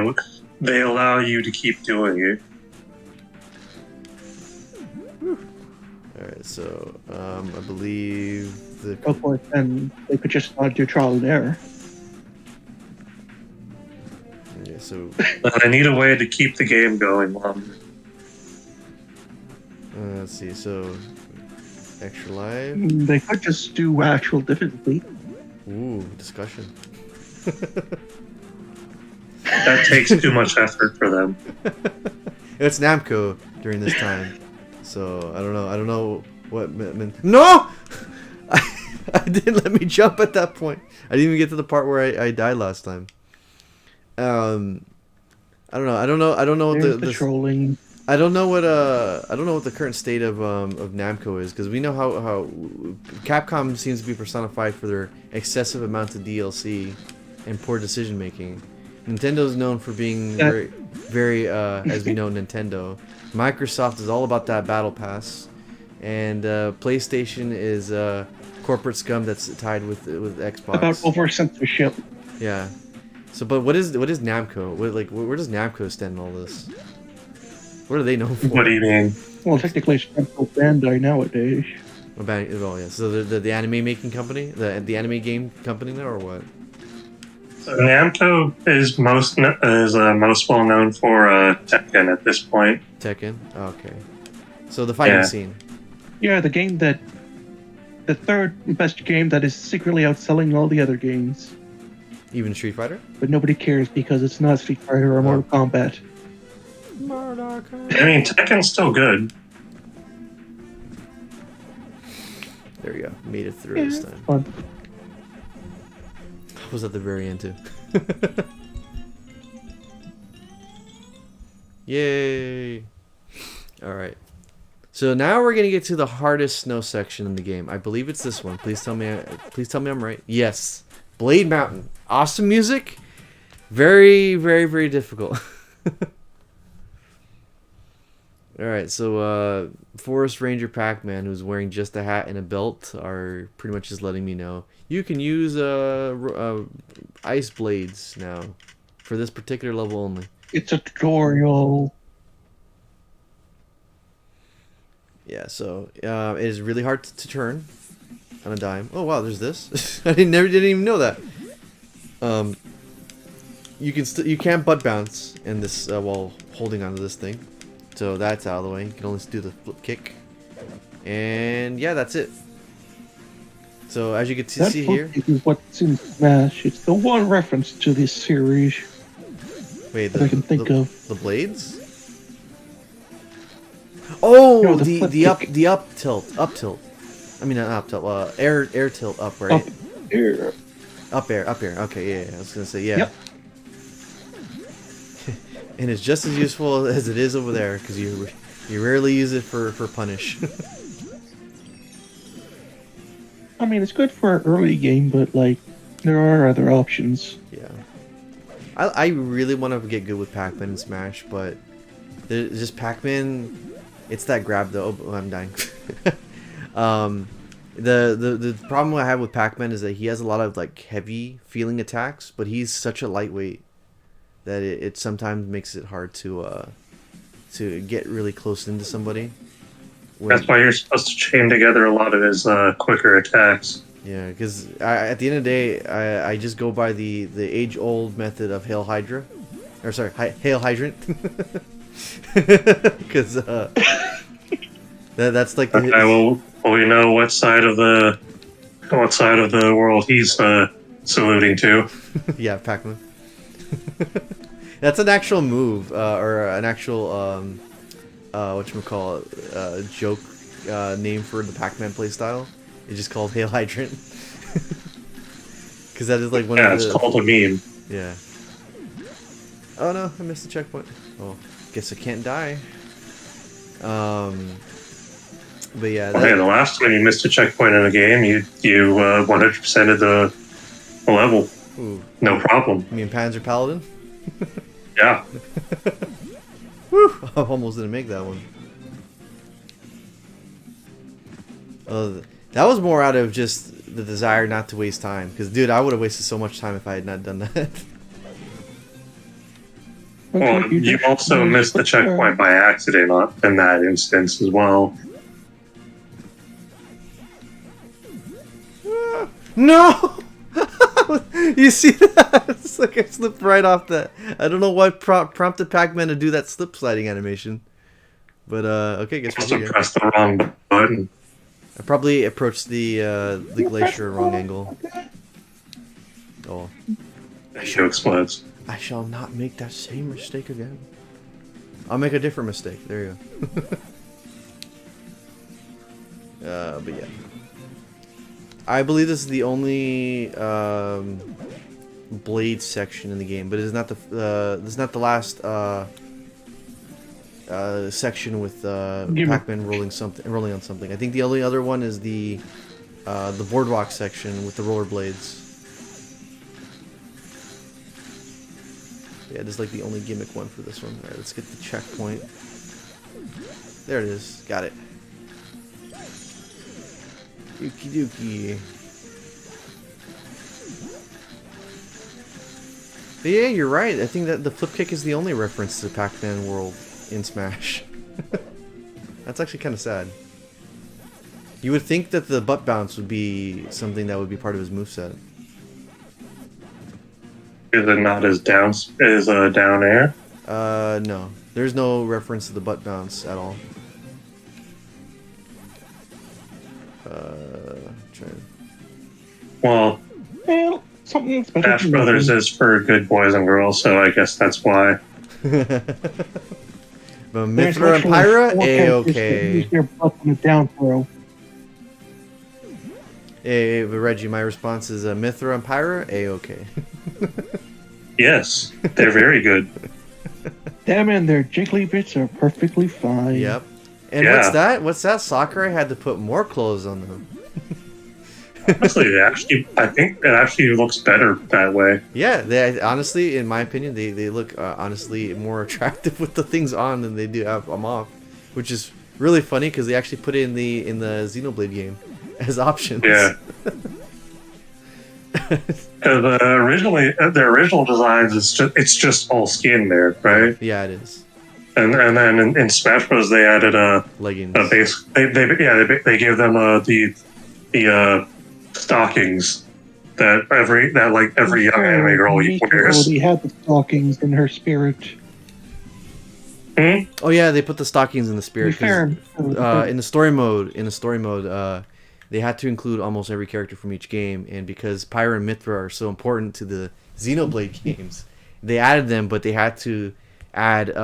allow you to keep doing it. Alright, so, I believe the... Of course, then they could just not do trial and error. Yeah. so But I need a way to keep the game going longer. let's see. So extra life. They could just do actual difficulty. Ooh, discussion. That takes too much effort for them. It's Namco during this time, so I don't know. I don't know what meant. No, I didn't let me jump at that point. I didn't even get to the part where I died last time. I don't know. I don't know. I don't know what There's the trolling. I don't know what the current state of Namco is, because we know how Capcom seems to be personified for their excessive amounts of DLC and poor decision making. Nintendo's known for being very as we know, Nintendo. Microsoft is all about that battle pass, and PlayStation is corporate scum that's tied with Xbox. About over censorship. Yeah. So, but what is Namco? Where does Namco stand in all this? What are they known for? What do you mean? Well, technically, it's Namco Bandai nowadays. Oh yeah. So the anime making company, the anime game company now, or what? So Namco is most well known for Tekken at this point. Tekken. Oh, okay. So the fighting scene. Yeah, the third best game that is secretly outselling all the other games. Even Street Fighter. But nobody cares because it's not Street Fighter or Mortal Kombat. I mean, Tekken's still good. There we go. Made it through this time. Fun. I was at the very end too. Yay! Alright. So now we're gonna get to the hardest snow section in the game. I believe it's this one. Please tell me I'm right. Yes. Blade Mountain. Awesome music. Very, very, very difficult. Alright, so Forest Ranger Pac-Man, who's wearing just a hat and a belt, are pretty much just letting me know you can use ice blades now for this particular level only. It's a tutorial. Yeah, so it is really hard to turn on a dime. Oh wow, there's this. I didn't even know that. You can't butt bounce in this while holding onto this thing. So that's out of the way. You can only do the flip kick. And yeah, that's it. So as you can see here. That is what's in Smash. It's the one reference to this series. Wait, that I can think of. The blades? Oh, No, the up tilt. I mean not up tilt. Air tilt up, right? Up air. Okay, yeah. I was gonna say yeah. Yep. And it's just as useful as it is over there, because you rarely use it for punish. I mean, it's good for an early game, but like, there are other options. Yeah. I really want to get good with Pac-Man and Smash, but there's just Pac-Man. It's that grab though. Oh, I'm dying. The problem I have with Pac-Man is that he has a lot of like heavy feeling attacks, but he's such a lightweight that it sometimes makes it hard to get really close into somebody. That's why you're supposed to chain together a lot of his quicker attacks. Yeah, because at the end of the day, I just go by the age-old method of Hail Hydra. Or sorry, Hail Hydrant. Because that's like the... Okay, well, we know what side of the world he's saluting to. Yeah, Pac-Man. That's an actual move, or an actual whatchamacallit, joke name for the Pac-Man playstyle. It's just called Hail Hydrant. Because that is like one of the... Yeah, it's called a meme. Yeah. Oh no, I missed the checkpoint. Oh, guess I can't die. But yeah. Well, hey, the last time you missed a checkpoint in a game, you 100%ed the level. Ooh. No problem. You mean Panzer Paladin? Yeah. Woo! I almost didn't make that one. That was more out of just the desire not to waste time. Because, dude, I would have wasted so much time if I had not done that. Well, you also missed the checkpoint by accident in that instance as well. No! You see that? It's like I slipped right off that. I don't know what prompted Pac-Man to do that slip sliding animation. But okay, guess Must we're have good. pressed the wrong button. I probably approached the glacier wrong angle. Oh. Issue explodes. I shall not make that same mistake again. I'll make a different mistake. There you go. But yeah. I believe this is the only blade section in the game, but it is not the this is not the last section with Pac-Man rolling on something. I think the only other one is the boardwalk section with the rollerblades. Yeah, this is like the only gimmick one for this one. Alright, let's get the checkpoint. There it is. Got it. Okie dokie. But yeah, you're right. I think that the flip kick is the only reference to the Pac-Man world in Smash. That's actually kind of sad. You would think that the butt bounce would be something that would be part of his moveset. Is it not as down air? No. There's no reference to the butt bounce at all. Well, something special. Smash Brothers is for good boys and girls, so I guess that's why. But Mithra and Pyra, A-okay. Your butt on a down throw. Hey, but Reggie, my response is Mithra and Pyra, A-okay. Yes, they're very good. Them and their jiggly bits are perfectly fine. Yep. And Yeah. What's that? Sakurai had to put more clothes on them. Honestly, I think it actually looks better that way. Yeah, they honestly, in my opinion, they look honestly more attractive with the things on than they do have them off, which is really funny because they actually put it in the Xenoblade game as options. Yeah. Originally, the original designs, it's just all skin there, right? Yeah, it is. And then in Smash Bros. They added Leggings. base. They gave them the stockings that every young anime girl Mika wears. already had the stockings in her spirit. Hmm? Oh yeah, they put the stockings in the spirit. To be fair, 'Cause, in the story mode, they had to include almost every character from each game, and because Pyra and Mithra are so important to the Xenoblade games, they added them, but they had to add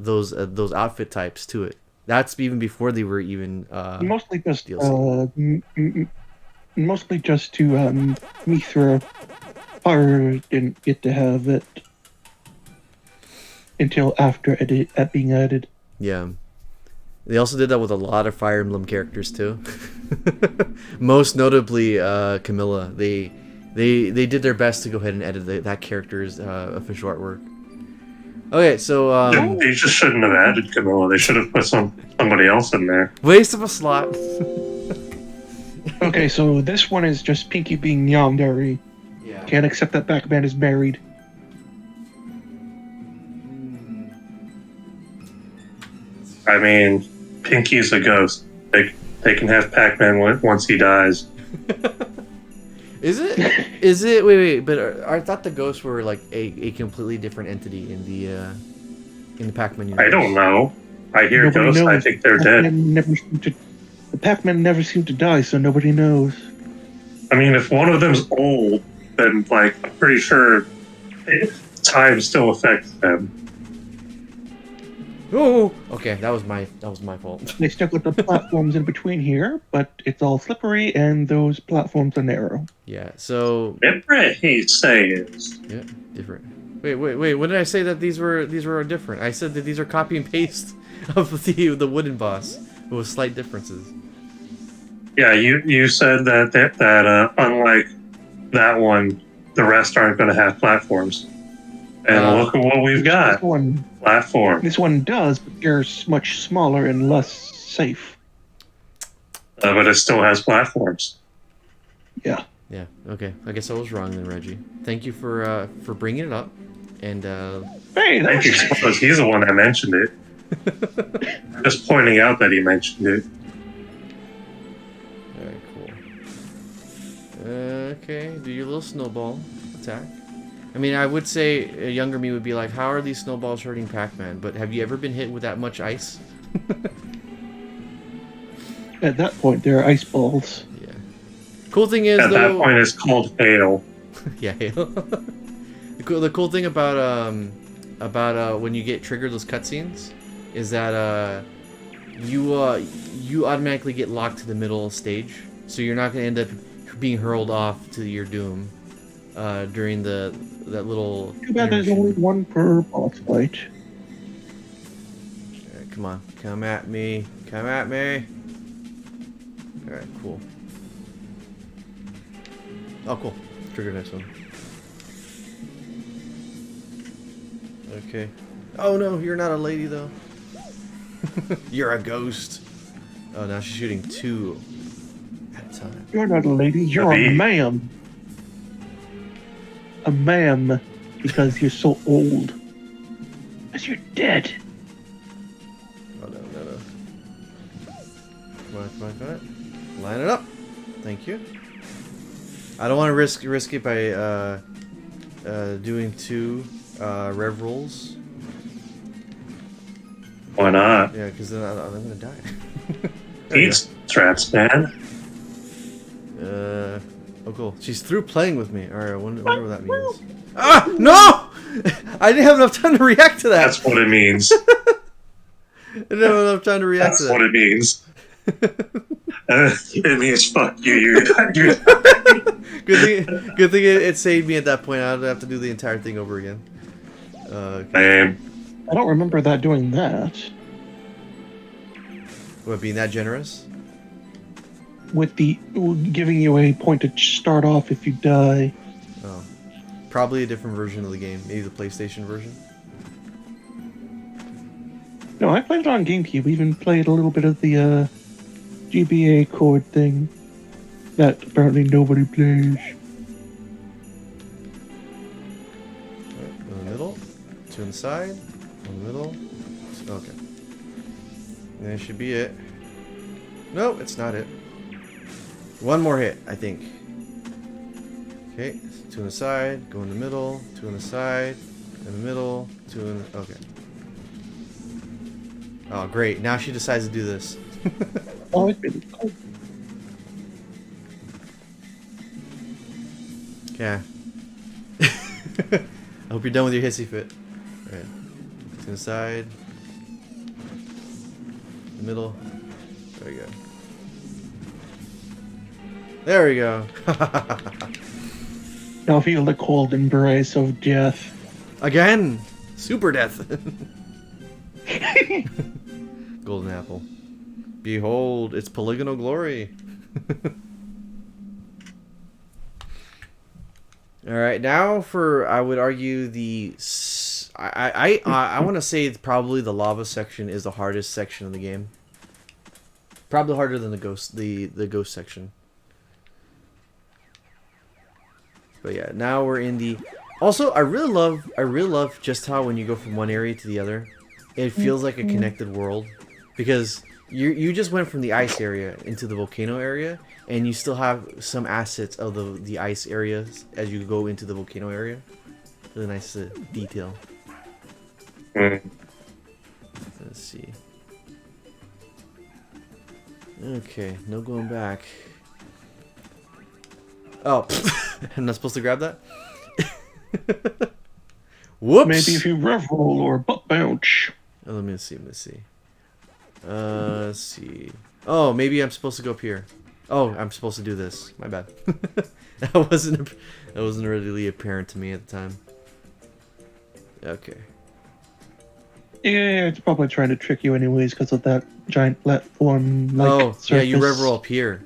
those outfit types to it. That's even before they were even mostly just DLC. mostly just to Mithra. Pyra didn't get to have it until after being added. Yeah. They also did that with a lot of Fire Emblem characters too. Most notably Camilla. They did their best to go ahead and edit that character's official artwork. Okay, so They just shouldn't have added Camilla. They should have put somebody else in there. waste of a slot. Okay, so this one is just Pinky being yandere. Yeah. Can't accept that Pac-Man is married. I mean, Pinky's a ghost. They can have Pac-Man once he dies. Is it? Is it? Wait. But I thought the ghosts were like a completely different entity in the Pac-Man universe. I don't know. I hear Nobody ghosts. I knows. think they're dead. The Pac-Man never seemed to die, so nobody knows. I mean, if one of them's old, then I'm pretty sure time still affects them. Oh, okay. That was my fault. They stuck with the platforms in between here, but it's all slippery and those platforms are narrow. Yeah. So. Remember he says. Yeah. Different. Wait. When did I say that these were different? I said that these are copy and paste of the wooden boss with slight differences. Yeah, you said that unlike that one, the rest aren't going to have platforms. And look at what we've got. Platform. This one does, but they're much smaller and less safe. But it still has platforms. Yeah. Yeah. Okay. I guess I was wrong then, Reggie. Thank you for bringing it up. And Hey, Thank you, because he's the one that mentioned it. Just pointing out that he mentioned it. Alright, cool. Okay, do your little snowball. attack. I mean, I would say a younger me would be like, how are these snowballs hurting Pac-Man? But have you ever been hit with that much ice? At that point, there are ice balls. Yeah. Cool thing is, At though... that point, it's called hail. Yeah, hail. The cool thing about when you get triggered those cutscenes is that you automatically get locked to the middle stage, so you're not gonna end up being hurled off to your doom during that little. Too bad there's only one per boss fight. Alright, come on, come at me, come at me. All right, cool. Oh, cool. Trigger next one. Okay. Oh no, you're not a lady though. You're a ghost. Oh, now she's shooting 2 at a time. You're not a lady, you're a ma'am. A ma'am, because you're so old. Because you're dead. Oh no. Come on. Line it up. Thank you. I don't want to risk it by doing 2 rev rolls. Why not? Yeah, because then I'm gonna die. Eat traps, man. Oh, cool. She's through playing with me. All right, I wonder what that means. Ah, no! I didn't have enough time to react to that. That's what it means. I didn't have enough time to react to That's that. what it means. It means fuck you. You're Good thing it saved me at that point. I don't have to do the entire thing over again. Lame. I don't remember that doing that. What, being that generous? With the giving you a point to start off if you die. Oh. Probably a different version of the game. Maybe the PlayStation version. No, I played it on GameCube. We even played a little bit of the GBA chord thing that apparently nobody plays. Alright, in the middle. 2 on the side. In the middle. Okay. And that should be it. No, it's not it. 1 more hit, I think. Okay, 2 on the side, go in the middle, 2 on the side, in the middle, 2 in the... Okay. Oh, great. Now she decides to do this. Oh, it's been cool. Yeah. I hope you're done with your hissy fit. Alright. 2 on the side. The middle. There we go. There we go. Now feel the cold embrace of death. Again! Super death! Golden apple. Behold, it's polygonal glory. Alright, now for, I would argue, the... I want to say probably the lava section is the hardest section of the game. Probably harder than the ghost section. But yeah, now we're in the... Also, I really love just how when you go from one area to the other, it feels like a connected world. Because you just went from the ice area into the volcano area, and you still have some assets of the ice areas as you go into the volcano area. Really nice detail. Let's see. Okay, no going back. Oh, I'm not supposed to grab that? Whoops! Maybe if you rev roll or butt bounce. Oh, let me see. Let's see. Oh, maybe I'm supposed to go up here. Oh, I'm supposed to do this. My bad. That wasn't really apparent to me at the time. Okay. Yeah, it's probably trying to trick you anyways because of that giant platform. Oh, surface. yeah, you rev roll up here.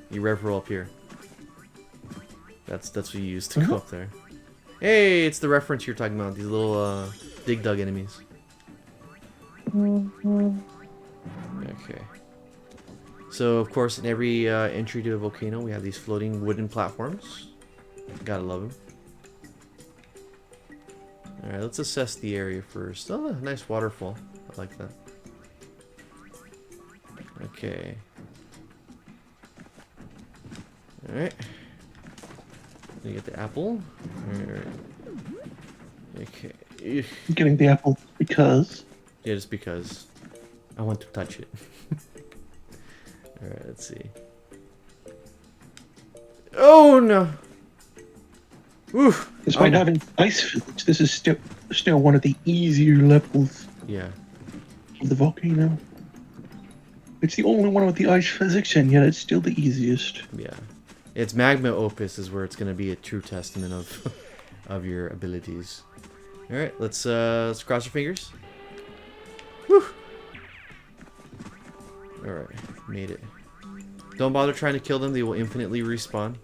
That's what you use to go up there. Hey, it's the reference you're talking about. These little dig dug enemies. Okay. So of course, in every entry to a volcano, we have these floating wooden platforms. Gotta love them. All right, let's assess the area first. Oh, nice waterfall. I like that. Okay. All right. You get the apple. Alright. Okay. Eugh. I'm getting the apple because Yeah, just because I want to touch it. Alright, let's see. Oh no! Oof! despite having ice physics, this is still one of the easier levels Yeah. of the volcano. It's the only one with the ice physics, and yet it's still the easiest. Yeah. It's Magma Opus is where it's gonna be a true testament of of your abilities. Alright, let's cross our fingers. Whew! Alright, made it. Don't bother trying to kill them, they will infinitely respawn.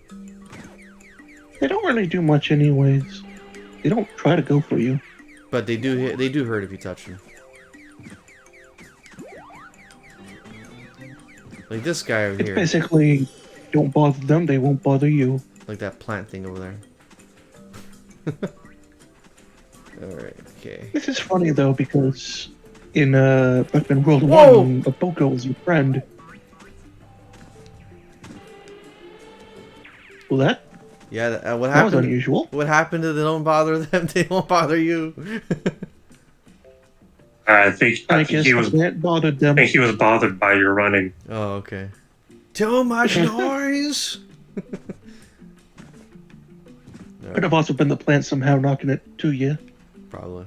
They don't really do much anyways. They don't try to go for you. But they do hurt if you touch them. Like this guy over It's here. basically, don't bother them, they won't bother you. Like that plant thing over there. Alright, okay. This is funny though, because in Pac-Man World Whoa! 1, a Boko was your friend. Well, that Yeah, what was happened? unusual. What happened to they don't bother them, they won't bother you. I think I guess he was. that bothered them. I think he was bothered by your running. Oh, okay. Too much noise! Could have also been the plant somehow knocking it to you. Probably.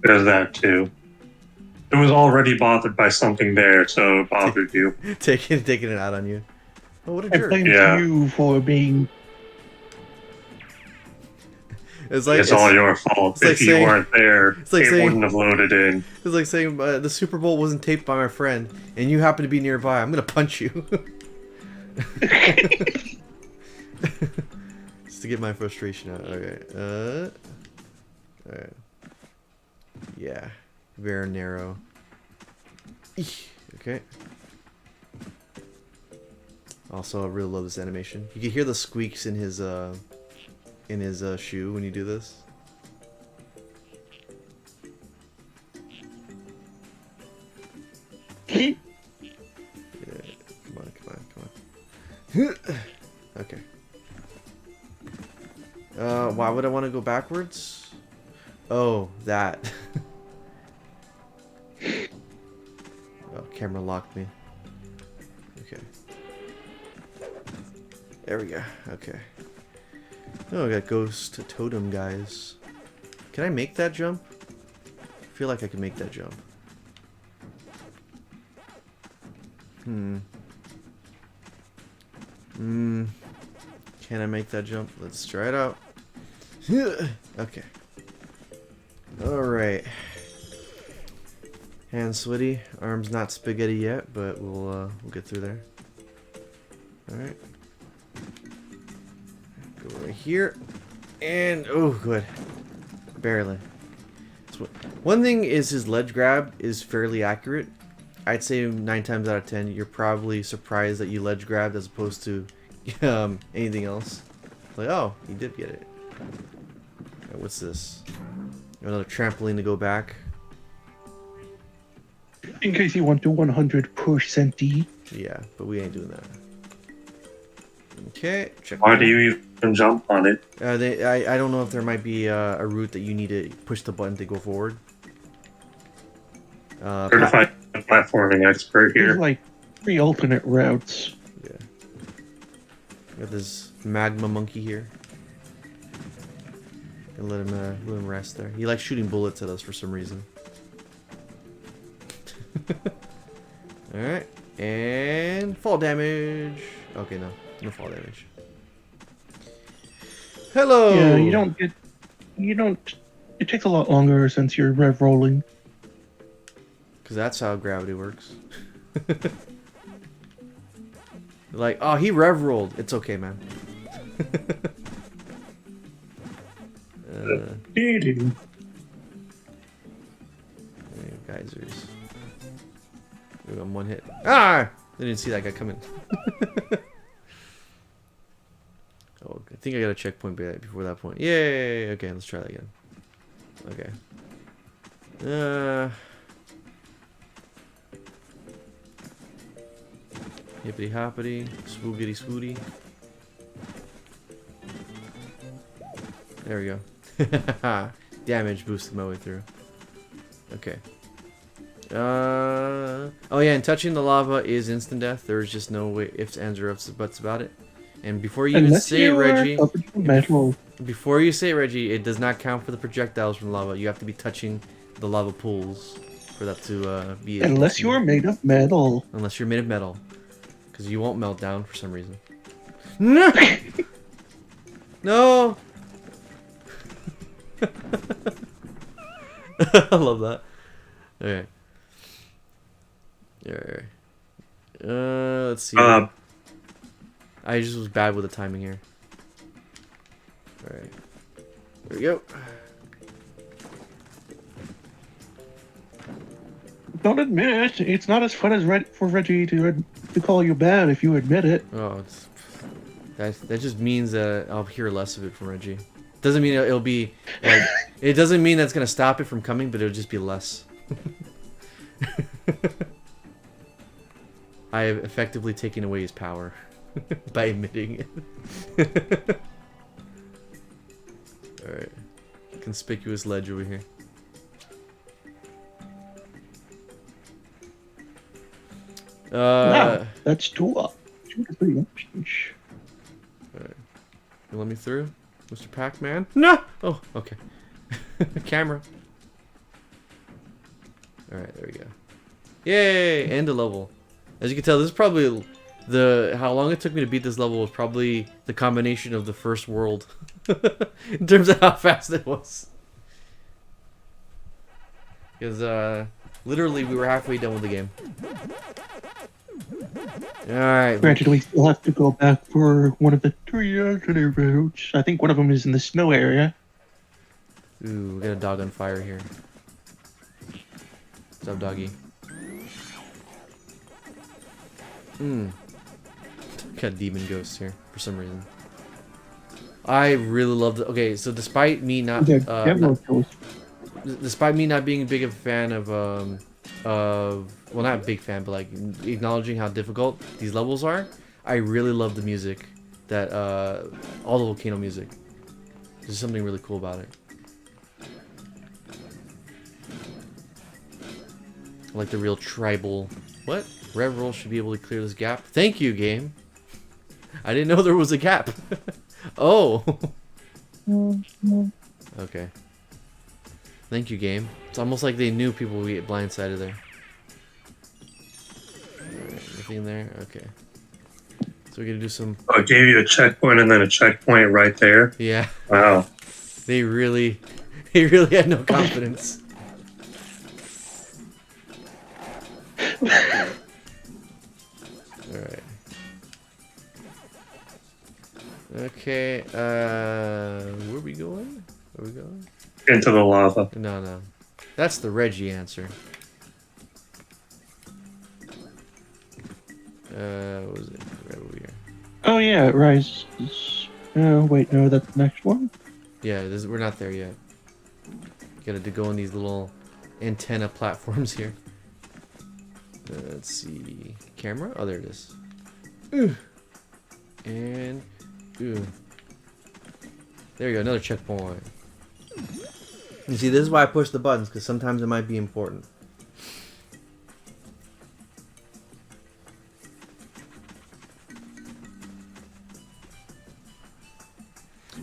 There's that too. It was already bothered by something there, so it bothered you. taking it out on you. Oh, what a I jerk. blame Yeah. you for being. It's like It's all your fault. it's like If you saying- weren't there, it's like it saying- wouldn't have loaded in. It's like saying the Super Bowl wasn't taped by my friend, and you happen to be nearby. I'm gonna punch you. Just to get my frustration out. Okay. Alright. Yeah. Very narrow. Eek. Okay. Also, I really love this animation. You can hear the squeaks in his shoe when you do this. Yeah, come on. Okay. Why would I want to go backwards? Oh, that. Oh, camera locked me. Okay. There we go. Okay. Oh, I got ghost totem guys. Can I make that jump? I feel like I can make that jump. Can I make that jump? Let's try it out. Okay. Alright. Hands sweaty. Arms not spaghetti yet, but we'll get through there. Alright. Go right here. And, oh, good. Barely. So, one thing is his ledge grab is fairly accurate. I'd say 9 times out of 10, you're probably surprised that you ledge grabbed as opposed to anything else. Like, oh, he did get it. Alright, what's this? Another trampoline to go back. In case you want to 100%. Yeah, but we ain't doing that. Okay, check. Why do you even jump on it? I don't know if there might be a route that you need to push the button to go forward. Certified platforming expert There's here. like 3 alternate routes. Yeah. Got this magma monkey here. And let him rest there. He likes shooting bullets at us for some reason. Alright. And fall damage. Okay, no fall damage. Hello! Yeah, you don't. It takes a lot longer since you're rev rolling. Because that's how gravity works. Like, oh, he rev rolled. It's okay, man. Geysers. We got 1 hit. Ah! I didn't see that guy coming. Oh, I think I got a checkpoint before that point. Yay! Okay, let's try that again. Okay. Hippity hoppity, spoogity spooty. There we go. Damage boosted my way through. Okay. Oh yeah, and touching the lava is instant death. There's just no way ifs, ands, or buts about it. And before you even say it, Reggie, before you say it, Reggie, it does not count for the projectiles from lava. You have to be touching the lava pools for that to be. Unless you're made of metal. Unless you're made of metal, because you won't melt down for some reason. No. No. I love that. Okay. Alright. Let's see. I just was bad with the timing here. Alright. There we go. Don't admit it. It's not as fun as for Reggie to call you bad if you admit it. Oh, that just means that I'll hear less of it from Reggie. Doesn't mean it'll be like, it doesn't mean that's gonna stop it from coming, but it'll just be less. I have effectively taken away his power by admitting it. Alright. Conspicuous ledge over here. Wow, that's two to three options. Alright. You let me through? Mr. Pac-Man? No! Oh, okay. Camera. Alright, there we go. Yay! End of level. As you can tell, this is probably how long it took me to beat this level was probably the combination of the first world. In terms of how fast it was. Because, literally, we were halfway done with the game. Alright. Granted, we still have to go back for one of the three alternate routes. I think one of them is in the snow area. Ooh, we got a dog on fire here. What's up, doggy? Got demon ghosts here for some reason. I really love the. Okay, so despite me not being a big of a fan of well, not a big fan, but like acknowledging how difficult these levels are, I really love the music that all the volcano music. There's something really cool about it. I like the real tribal. What? Rev roll should be able to clear this gap. Thank you, game. I didn't know there was a gap. Oh. Okay. Thank you, game. It's almost like they knew people would get blindsided there. Alright, anything there? Okay. So we're gonna do some. Oh, it gave you a checkpoint and then a checkpoint right there. Yeah. Wow. They really had no confidence. Alright. Okay, where are we going? Where are we going? Into the lava. No. That's the Reggie answer. What was it? Right over here. Oh yeah, it rises. Oh wait, no, that's the next one. Yeah, we're not there yet. Gotta go on these little antenna platforms here. Let's see. Camera? Oh, there it is. Ooh. And ooh. There you go, another checkpoint. You see, this is why I push the buttons, because sometimes it might be important.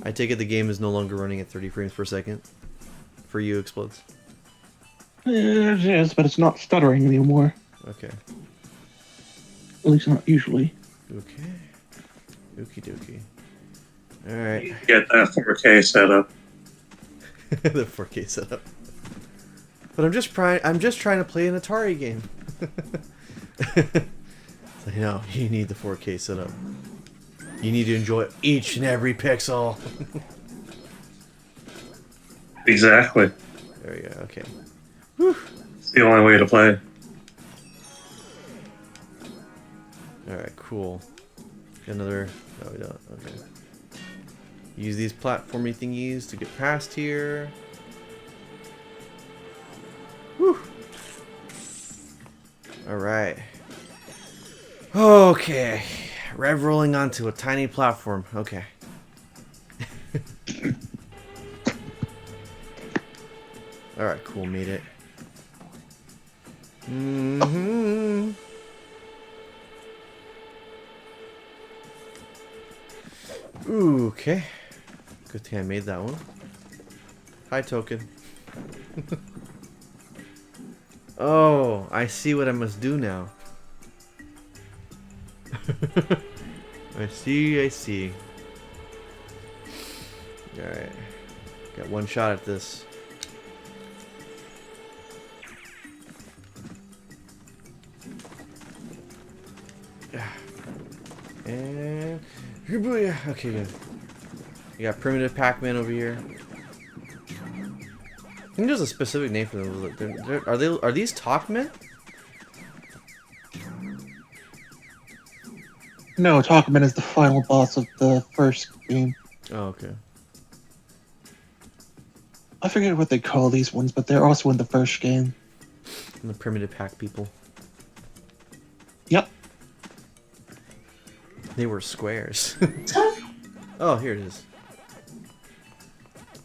I take it the game is no longer running at 30 frames per second. For you, Explodes. It is, but it's not stuttering anymore. Okay. At least not usually. Okay. Okie dokie. Alright. Get that 4K setup. The 4K setup. But I'm just trying to play an Atari game. So, you know, you need the 4K setup. You need to enjoy each and every pixel. Exactly. There we go, okay. Whew. It's the only way to play. Alright, cool. Got another. No, we don't. Okay. Use these platformy thingies to get past here. Whew. Alright. Okay. Rev rolling onto a tiny platform. Okay. Alright, cool, made it. Mm-hmm. Ooh, okay. Good thing I made that one. Hi, token. Oh, I see what I must do now. I see. Alright. Got one shot at this. And... okay, good. You got primitive Pac-Man over here. I think there's a specific name for them. Are these Talkmen? No, Pac-Man is the final boss of the first game. Oh, okay. I forget what they call these ones, but they're also in the first game. And the primitive Pac people. Yep. They were squares. Oh, here it is.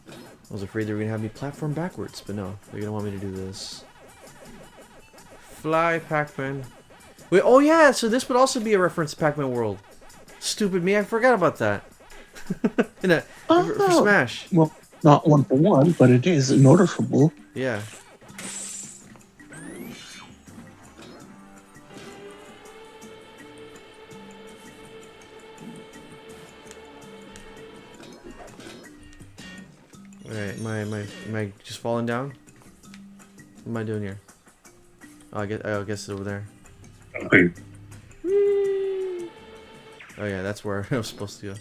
I was afraid they were gonna have me platform backwards, but no, they're gonna want me to do this. Fly, Pac-Man. Wait, oh yeah, so this would also be a reference to Pac-Man World. Stupid me, I forgot about that. For Smash. Well, not one for one, but it is noticeable. Yeah. Alright, am I just falling down? What am I doing here? Oh, I guess it's over there. Okay. Oh yeah, that's where I was supposed to go.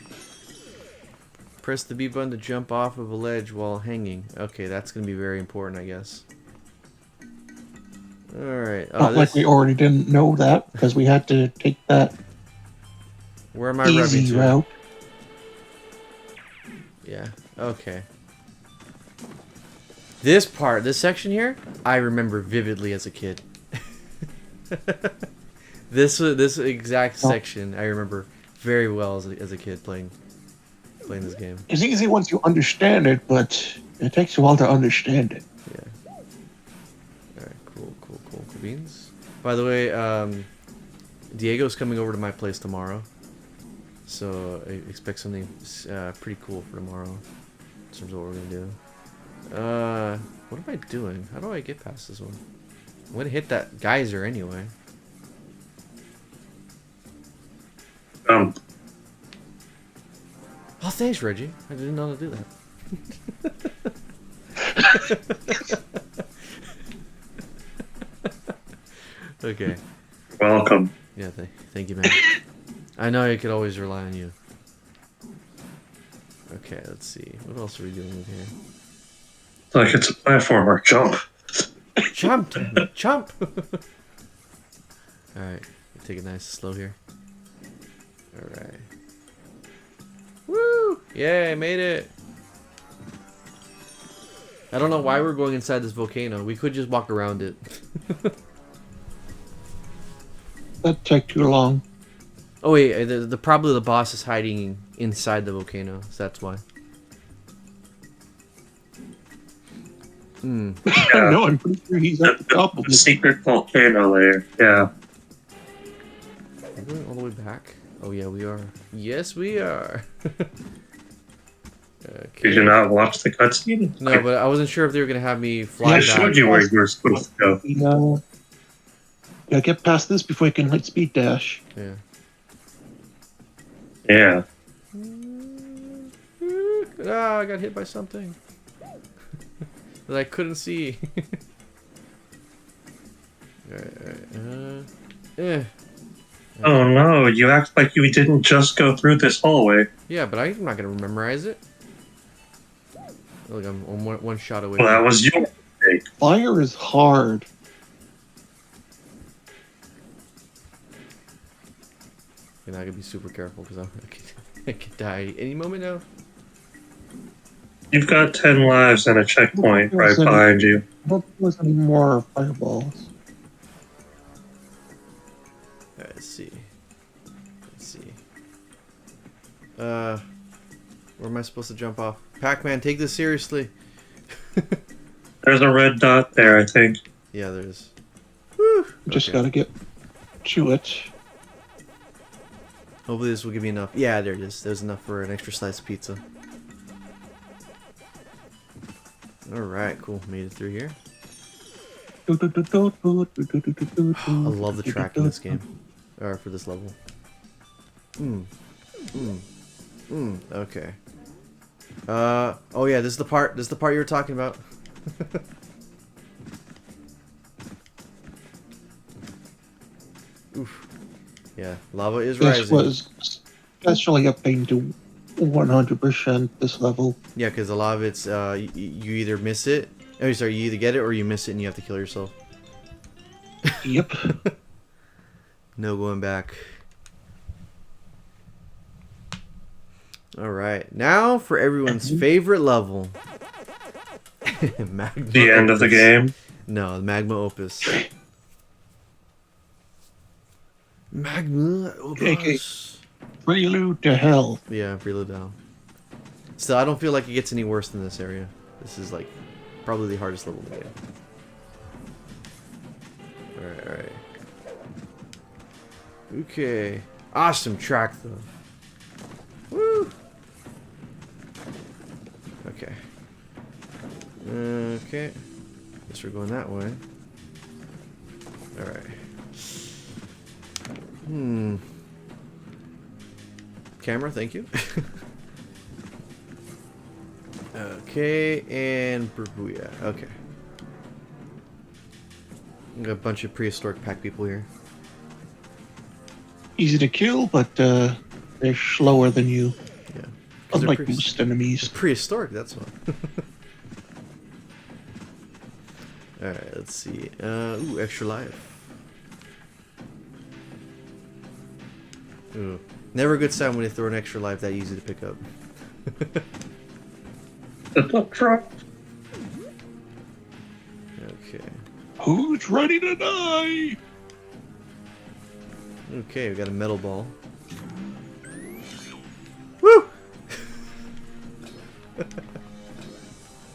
Press the B button to jump off of a ledge while hanging. Okay, that's gonna be very important, I guess. Alright. Not like we already didn't know that, because we had to take that where am I rubbing easy to? route. Yeah, okay. This part, this section here, I remember vividly as a kid. This exact section, I remember very well as a kid playing this game. It's easy once you understand it, but it takes a while to understand it. Yeah. Alright, cool beans. By the way, Diego's coming over to my place tomorrow. So I expect something pretty cool for tomorrow in terms of what we're gonna do. What am I doing? How do I get past this one? I'm gonna hit that geyser anyway. Oh, thanks, Reggie. I didn't know how to do that. Okay. Welcome. Yeah, thank you, man. I know I could always rely on you. Okay, let's see. What else are we doing with here? Like it's a platformer. Jump. Jump! Jump! Alright, take it nice and slow here. Alright. Woo! Yay, I made it! I don't know why we're going inside this volcano. We could just walk around it. That'd take too long. Oh wait, probably the boss is hiding inside the volcano, so that's why. Hmm. Yeah. No, I'm pretty sure he's at the top of The it. secret volcano layer. Yeah. We're going all the way back? Oh yeah, we are. Yes, we are. Okay. Did you not watch the cutscene? No, but I wasn't sure if they were gonna have me fly I back. showed you where you were supposed to go. No. Gotta get past this before you can like speed dash. Yeah. Yeah. Ah, I got hit by something that I couldn't see. Alright. Oh no, you act like you didn't just go through this hallway. Yeah, but I'm not gonna memorize it. Look, I'm one shot away. Well, that was your mistake. Fire is hard. And I gotta be super careful because I could die any moment now. You've got 10 lives and a checkpoint right behind you. I don't think there's any more fireballs. Let's see. Where am I supposed to jump off? Pac-Man, take this seriously. There's a red dot there, I think. Yeah, there is. Woo! Just Okay. gotta get to it. Hopefully this will give me enough. Yeah, there it is. There's enough for an extra slice of pizza. Alright, cool. Made it through here. I love the track in this game. Or for this level. Okay. Oh yeah, this is the part you were talking about. Oof. Yeah, lava is This rising. was especially updating to 100% this level. Yeah, because a lot of it's you either miss it. Oh, sorry, you either get it or you miss it and you have to kill yourself. Yep. No going back. Alright, now for everyone's favorite level. Magma The end of the Opus. game. No, the Magma Opus. Magma Opus. Prelude to hell. Yeah, prelude down. Still, I don't feel like it gets any worse than this area. This is like probably the hardest level in the game. Alright, alright. Okay. Awesome track though. Woo! Okay. Okay. Guess we're going that way. Alright. Camera, thank you. Okay, and Booyah. Okay. Got a bunch of prehistoric pack people here. Easy to kill, but they're slower than you. Yeah. 'Cause they're Unlike most enemies. prehistoric, that's what. Alright, let's see. Ooh, extra life. Ooh. Never a good sign when they throw an extra life that easy to pick up. The truck. Okay. Who's ready to die? Okay, we got a metal ball. Woo!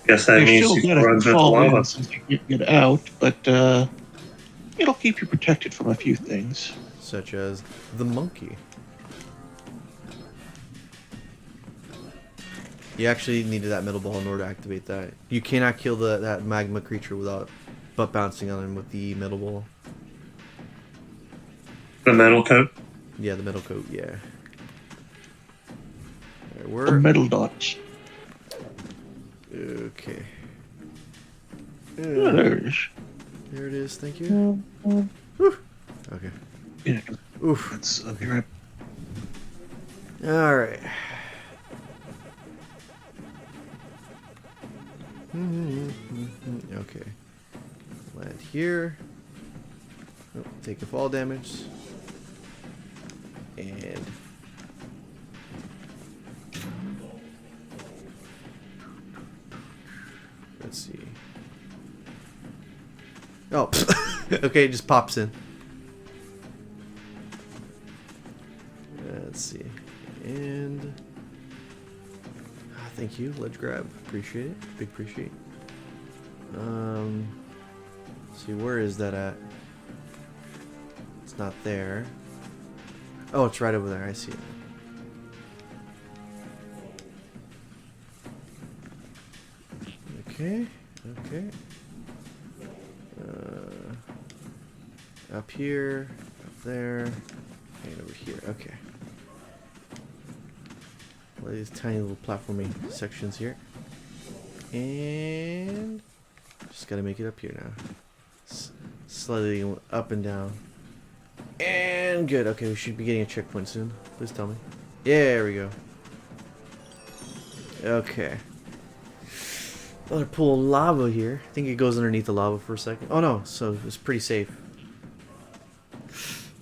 Guess that You're means still you gonna run into fall lava. in since you can't get out, but it'll keep you protected from a few things. Such as the monkey. You actually needed that metal ball in order to activate that. You cannot kill that magma creature without butt bouncing on him with the metal ball. The metal coat. Yeah, the metal coat, yeah. Alright, The we're... metal dots. Okay. Oh, there it is. There it is, thank you. Woo. Okay. Yeah, Oof. that's okay. Right. Alright. Okay. Land here. Oh, take a fall damage. And let's see. Oh, okay, it just pops in. Let's see. And thank you, ledge grab. Appreciate it. Big appreciate. Let's see, where is that at? It's not there. Oh, it's right over there. I see it. Okay. Okay. Up here, up there, and over here. Okay. Well, these tiny little platforming sections here. And just gotta make it up here now. Slightly up and down. And good. Okay, we should be getting a checkpoint soon. Please tell me. Yeah, there we go. Okay. Another pool of lava here. I think it goes underneath the lava for a second. Oh no, so it's pretty safe.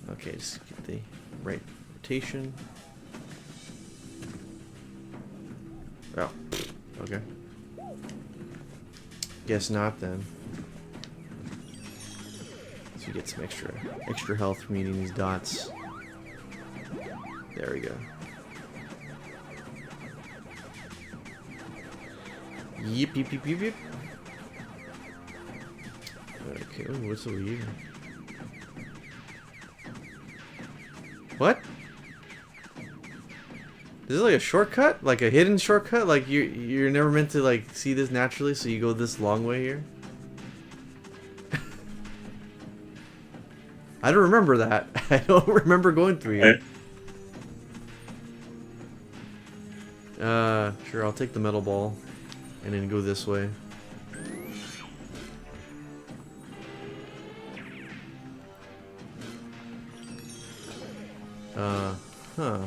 Okay, just get the right rotation. Oh, okay. Guess not then. So you get some extra health from eating these dots. There we go. Yep, yep, yep, yep, yep. Okay, ooh, what's over here? What? This is like a shortcut? Like a hidden shortcut? Like you're never meant to like see this naturally, so you go this long way here? I don't remember that. I don't remember going through here. Sure, I'll take the metal ball and then go this way. Huh.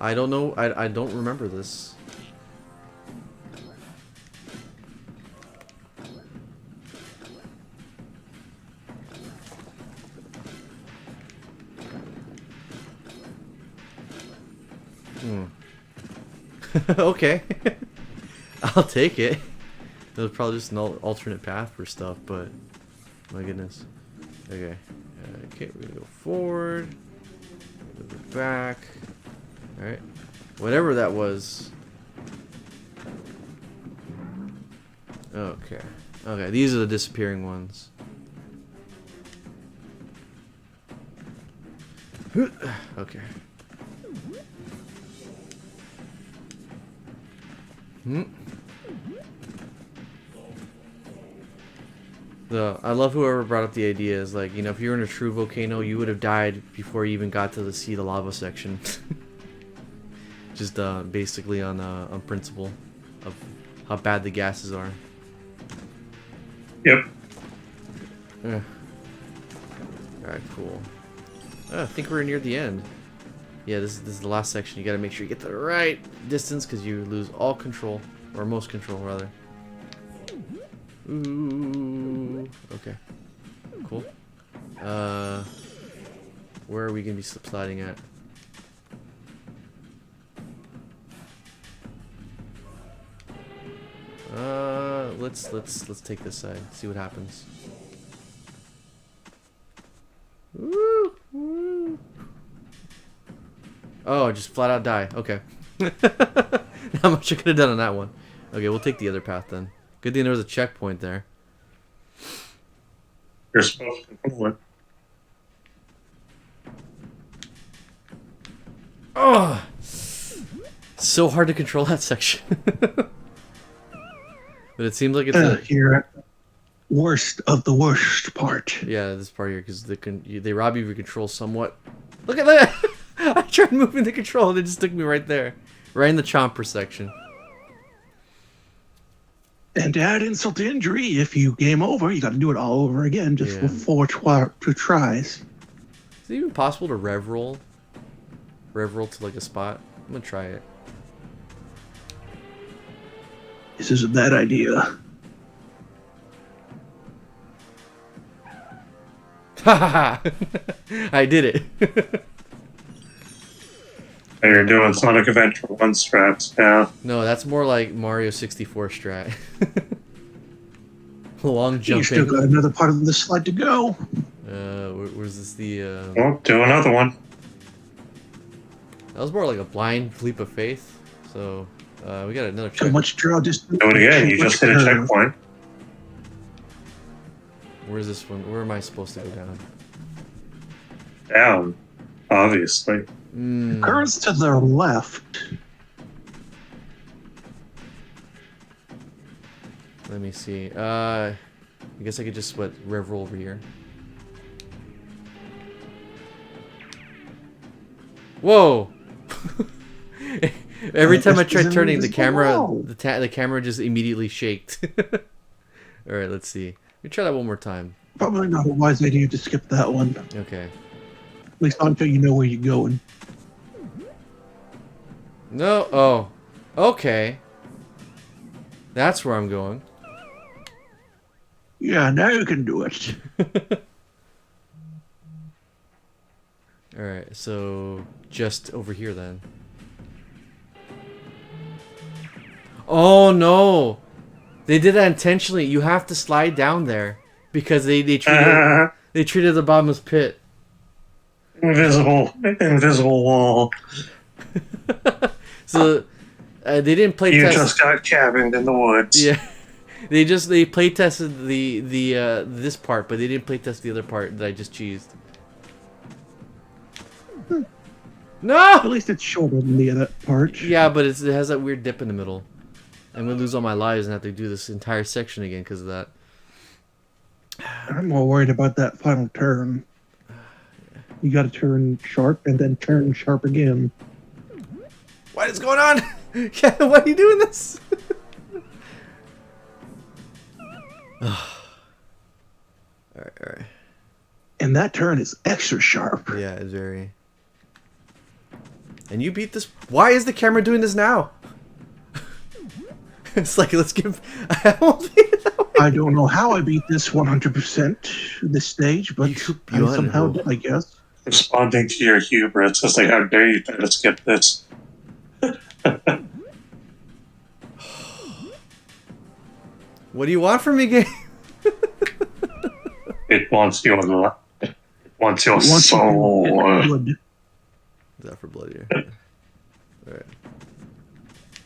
I don't know. I don't remember this. Okay. I'll take it. It was probably just an alternate path for stuff, but my goodness. Okay. Okay, we're gonna go forward. Go back. Alright. Whatever that was. Okay. Okay, these are the disappearing ones. Okay. I love whoever brought up the idea is like, you know, if you were in a true volcano, you would have died before you even got to see the lava section. Just basically on principle of how bad the gases are. Yep. Alright, cool. I think we're near the end. Yeah, this is the last section. You gotta make sure you get the right distance because you lose all control. Or most control, rather. Ooh. Okay. Cool. Where are we gonna be slip sliding at? Let's take this side. See what happens. Woo! Woo! Oh, just flat out die. Okay. Not much I could have done on that one. Okay, we'll take the other path then. Good thing there was a checkpoint there. You're supposed to control it. Oh! So hard to control that section. But it seems like it's you're at the worst of the worst part. Yeah, this part here, because they rob you of your control somewhat. Look at that! I tried moving the control and it just took me right there. Right in the chomper section. And to add insult to injury, if you game over, you got to do it all over again, just for two tries. Is it even possible to rev roll? Rev roll to like a spot? I'm gonna try it. This is a bad idea. Ha I did it. And you're doing Sonic Adventure 1 strats now. No, that's more like Mario 64 strat. Long jumping. You still got another part of the slide to go. Where's this the... Well, do another one. That was more like a blind leap of faith. So, we got another check. So much draw distance. Do it again. You just hit a checkpoint. Where's this one? Where am I supposed to go down? Down, obviously. Curves to the left. Let me see. I guess I could just rev roll over here. Alright. Every time I tried turning, the camera, the camera just immediately shaked. All right, let's see. Let me try that one more time. Probably not a wise idea to skip that one. Okay. At least until you know where you're going. No. Oh. Okay. That's where I'm going. Yeah, now you can do it. All right. So just over here then. Oh no! They did that intentionally. You have to slide down there because they treated the bottomless pit. Invisible wall. So They didn't play You test. just got cabined in the woods. Yeah, they play tested the this part, but they didn't play test the other part that I just cheesed. At No. least it's shorter than the other part. Yeah, but it has that weird dip in the middle. I'm gonna lose all my lives and have to do this entire section again because of that. I'm more worried about that final turn. You gotta turn sharp and then turn sharp again. What is going on? Yeah, why are you doing this? Alright. And that turn is extra sharp. Yeah, it's very. And you beat this. Why is the camera doing this now? It's like, let's give. I don't know how I beat this 100% this stage, but You I somehow did, I guess. Responding to your hubris, it's like, how dare you try to skip this? What do you want from me, game? It wants your life. It wants your Once you soul. get good, Is that for bloodier? Alright.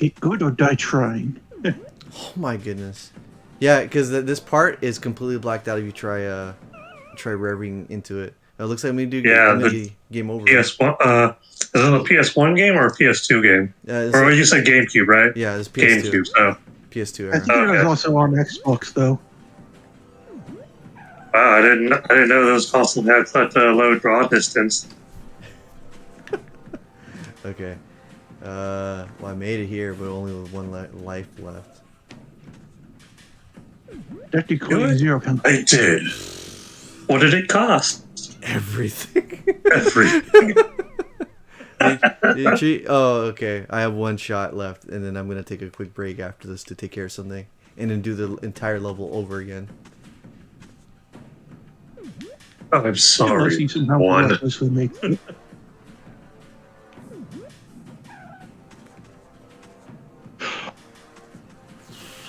get good or die trying. Oh my goodness. Yeah, because this part is completely blacked out if you try revving into it. It looks like we do game over. PS1, is it a PS1 game or a PS2 game? Or you said GameCube, right? Yeah, it's PS2. GameCube. Oh. PS2 I era. think it was also on Xbox, though. Wow, I didn't know those consoles had such a low draw distance. Okay. Well, I made it here, but only with one life left. Technically, zero comes. I did. What did it cost? Everything. Everything. Oh, okay. I have one shot left, and then I'm gonna take a quick break after this to take care of something, and then do the entire level over again. Oh, I'm sorry. One.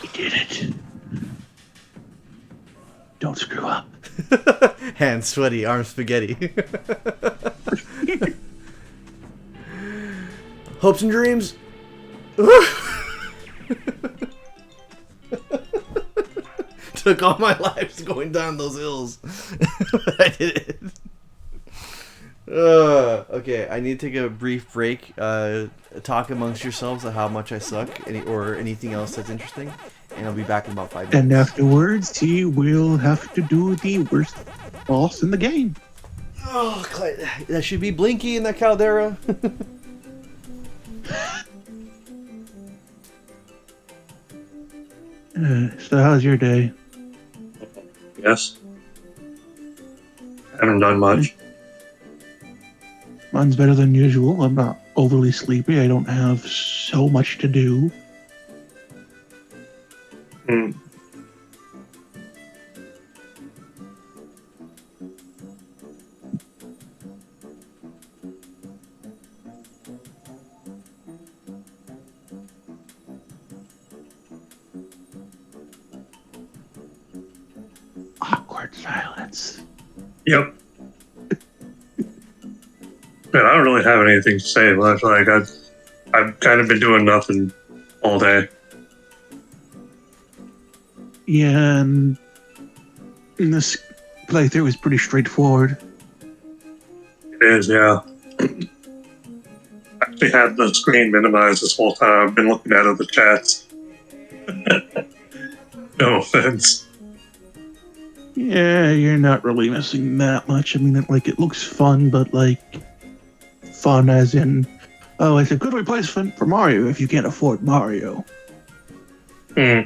We did it. Don't screw up. Hands sweaty, arms spaghetti. Hopes and dreams. Took all my lives going down those hills. I did it. Okay, I need to take a brief break. Talk amongst yourselves of how much I suck, or anything else that's interesting, and I'll be back in about 5 minutes. And afterwards, he will have to do the worst boss in the game. Oh, that should be Blinky in that caldera. So how's your day? Yes. Haven't done much. Mine's better than usual. I'm not overly sleepy. I don't have so much to do. Hmm. Awkward silence. Yep. Man, I don't really have anything to say much. Like I've kind of been doing nothing all day. Yeah, and this playthrough is pretty straightforward. It is, yeah. I actually had the screen minimized this whole time. I've been looking at other chats. No offense. Yeah, you're not really missing that much. I mean, it looks fun, but fun as in, oh, it's a good replacement for Mario if you can't afford Mario. Hmm.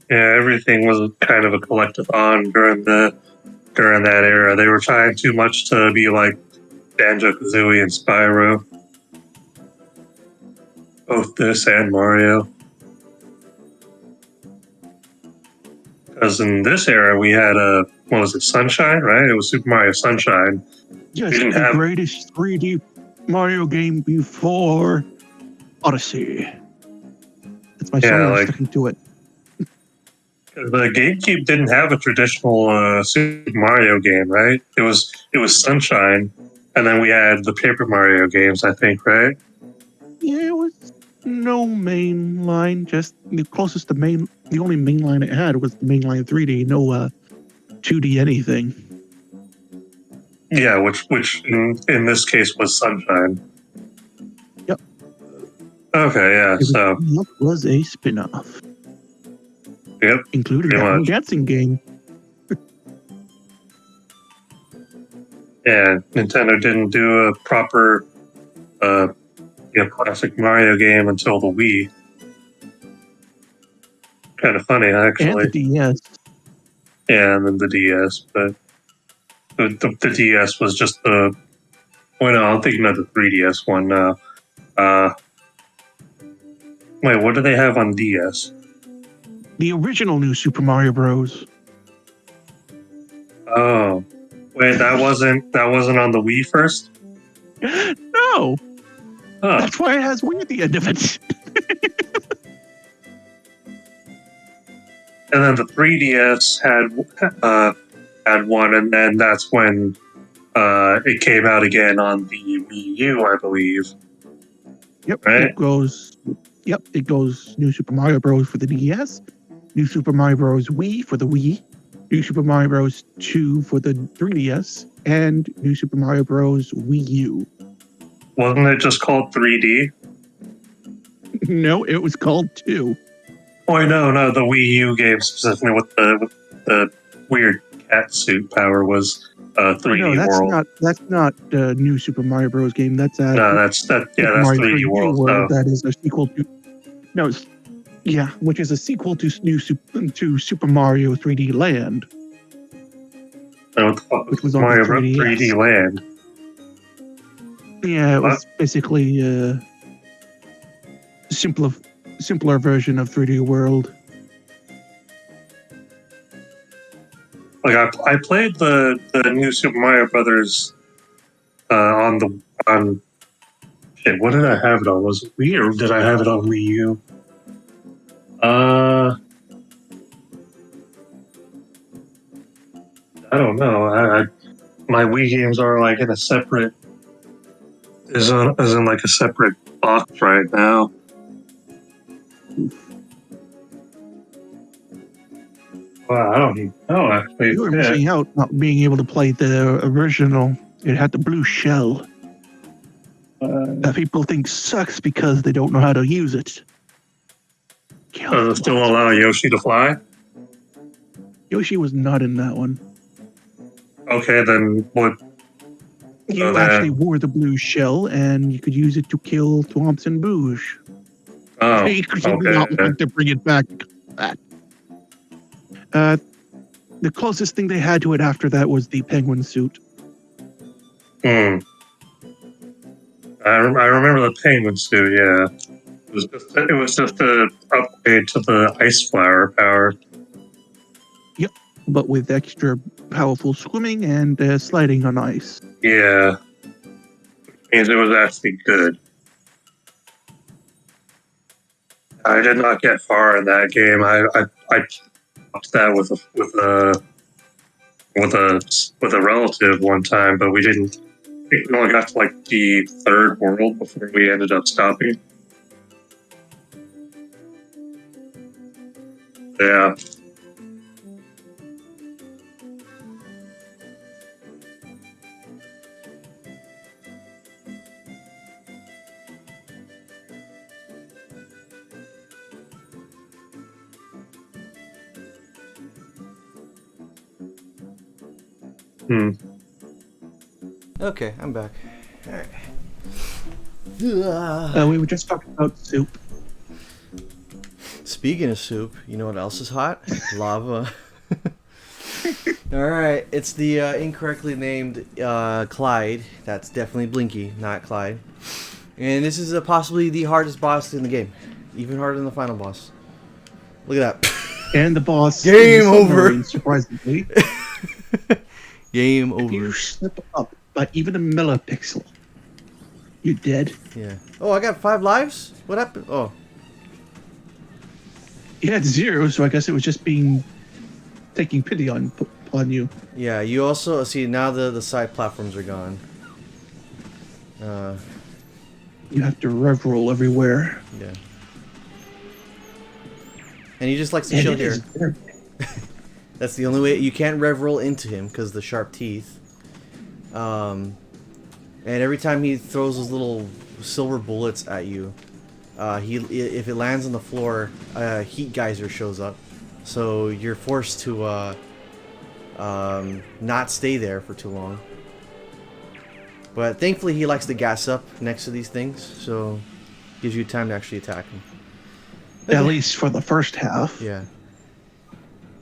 Yeah, everything was kind of a collective on during that era. They were trying too much to be like Banjo-Kazooie and Spyro. Both this and Mario. Because in this era, we had what was it, Sunshine, right? It was Super Mario Sunshine. Yes, the greatest 3D Mario game before Odyssey. That's my song. I'm sticking to it. The GameCube didn't have a traditional Super Mario game, right? It was Sunshine, And then we had the Paper Mario games, I think, right? Yeah, it was no main line. Just the closest to main. The only main line it had was the mainline 3D. No 2D anything. Yeah, which in this case was Sunshine. Yep. Okay, yeah. So What was a spin-off? yep, Including pretty that much. dancing game. Yeah, Nintendo didn't do a proper classic Mario game until the Wii. Kind of funny, And the actually. DS. Yeah, and then the DS, but the DS was just the. Well, no, I'm thinking of the 3DS one now. Wait, what do they have on DS? The original New Super Mario Bros. Oh, wait, that wasn't on the Wii first. No! Oh, That's why it has Wii at the end of it. and then the 3DS had one, and then that's when it came out again on the Wii U, I believe. Yep, Right? it goes New Super Mario Bros. For the DS, New Super Mario Bros. Wii for the Wii, New Super Mario Bros. 2 for the 3DS, and New Super Mario Bros. Wii U. Wasn't it just called 3D? No, it was called 2. Oh no, the Wii U game specifically with the weird cat suit power was 3D No, World. that's not New Super Mario Bros. Game. That's No, that's Super 3D World. So. That is a sequel to. No, yeah, which is a sequel to Super Mario 3D Land. What the fuck Which was on Mario the 3DS. 3D Land? Yeah, it was basically a simpler version of 3D World. Like I played the new Super Mario Brothers on shit. What did I have it on? Was it Wii or did I have it on Wii U? I don't know. My Wii games are like in a separate is in like a separate box right now. Wow, I don't even know actually. You were missing out not being able to play the original. It had the blue shell that people think sucks because they don't know how to use it. Does it still allow Yoshi to fly? Yoshi was not in that one. Okay, then what? You actually wore the blue shell, and you could use it to kill Thwomps and Booge. Oh, They did not want to bring it back. The closest thing they had to it after that was the penguin suit. I remember the penguin suit. Yeah, it was just a upgrade to the ice flower power. Yep, but with extra powerful swimming and sliding on ice. Yeah, means it was actually good. I did not get far in that game. I topped that with a relative one time, but we didn't. We only got to like the third world before we ended up stopping. Yeah. Okay, I'm back. All right. We were just talking about soup. Speaking of soup, you know what else is hot? Lava. Alright, it's the incorrectly named Clyde. That's definitely Blinky, not Clyde. And this is possibly the hardest boss in the game. Even harder than the final boss. Look at that. And the boss. Game over. Surprisingly. Game If over. you slip up by even a millipixel, you're dead. Yeah. Oh, I got 5 lives? What happened? Oh. You had 0, so I guess it was just taking pity on you. Yeah, you also see now the side platforms are gone. You have to rev roll everywhere. Yeah. And he just likes to And chill it here. is very- That's the only way. You can't rev roll into him because the sharp teeth. And every time he throws those little silver bullets at you, if it lands on the floor, a heat geyser shows up. So you're forced to not stay there for too long. But thankfully he likes to gas up next to these things, so gives you time to actually attack him. At least for the first half. Yeah.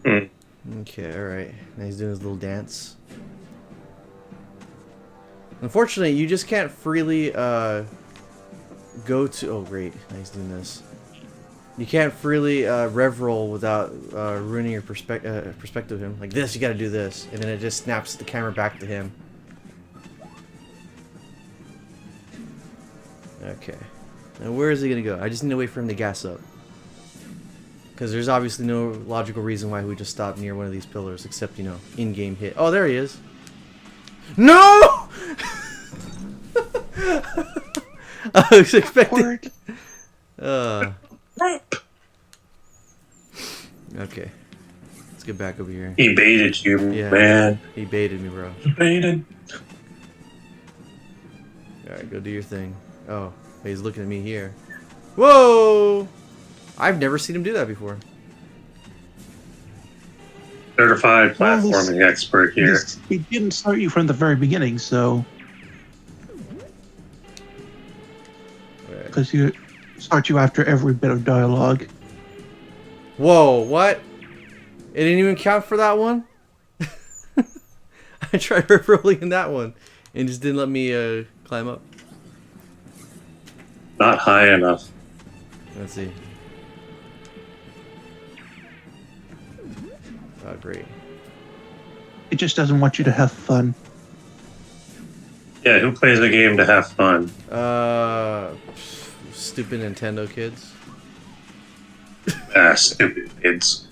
Hmm. Okay, alright. Now he's doing his little dance. Unfortunately, you just can't freely go to... Oh, great. Now he's doing this. You can't freely rev roll without ruining your perspective of him. Like this, you gotta do this. And then it just snaps the camera back to him. Okay. Now where is he gonna go? I just need to wait for him to gas up. Because there's obviously no logical reason why he would just stop near one of these pillars, except, you know, in-game hit. Oh, there he is. No! I was expecting... Okay. Let's get back over here. He baited you, Yeah. man. He baited me, bro. He baited. Alright, go do your thing. Oh, he's looking at me here. Whoa! I've never seen him do that before. Certified Well, platforming expert here. He didn't start you from the very beginning, so Alright. because you start you after every bit of dialogue. Whoa, what? It didn't even count for that one? I tried rolling in that one and just didn't let me climb up. Not high enough. Let's see. Oh, great. It just doesn't want you to have fun. Yeah, who plays a game to have fun? Stupid Nintendo kids. Ah, stupid kids.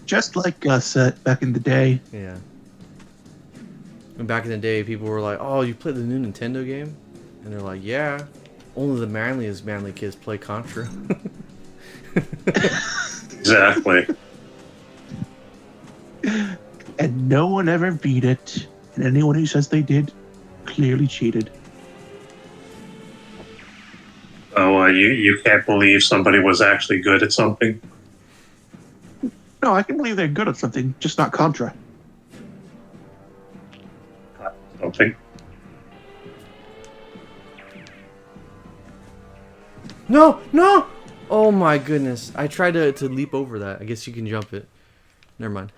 Just like us back in the day. Yeah. And back in the day, people were like, "Oh, you played the new Nintendo game?" And they're like, "Yeah." Only the manliest manly kids play Contra. Exactly. And no one ever beat it. And anyone who says they did clearly cheated. Oh, you can't believe somebody was actually good at something? No, I can believe they're good at something, just not Contra. Something. No, no! Oh my goodness. I tried to leap over that. I guess you can jump it. Never mind.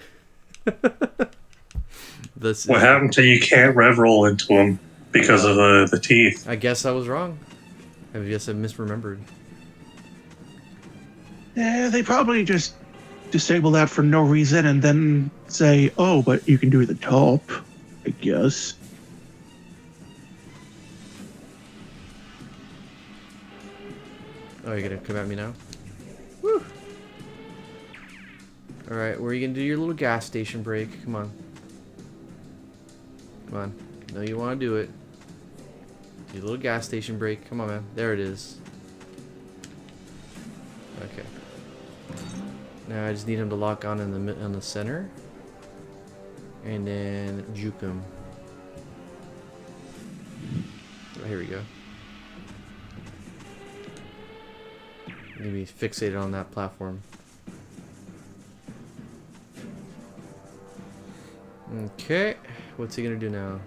What happened to you can't rev roll into them because of the teeth? I guess I was wrong. I guess I misremembered. Yeah, they probably just disable that for no reason and then say, oh, but you can do the top, I guess. Oh, you're gonna come at me now? Woo! Alright, where are you gonna do your little gas station break? Come on. Come on. No, you wanna do it. Your little gas station break. Come on, man. There it is. Okay. Now I just need him to lock on in the center. And then juke him. Oh, here we go. Maybe fixated on that platform. Okay, what's he gonna do now?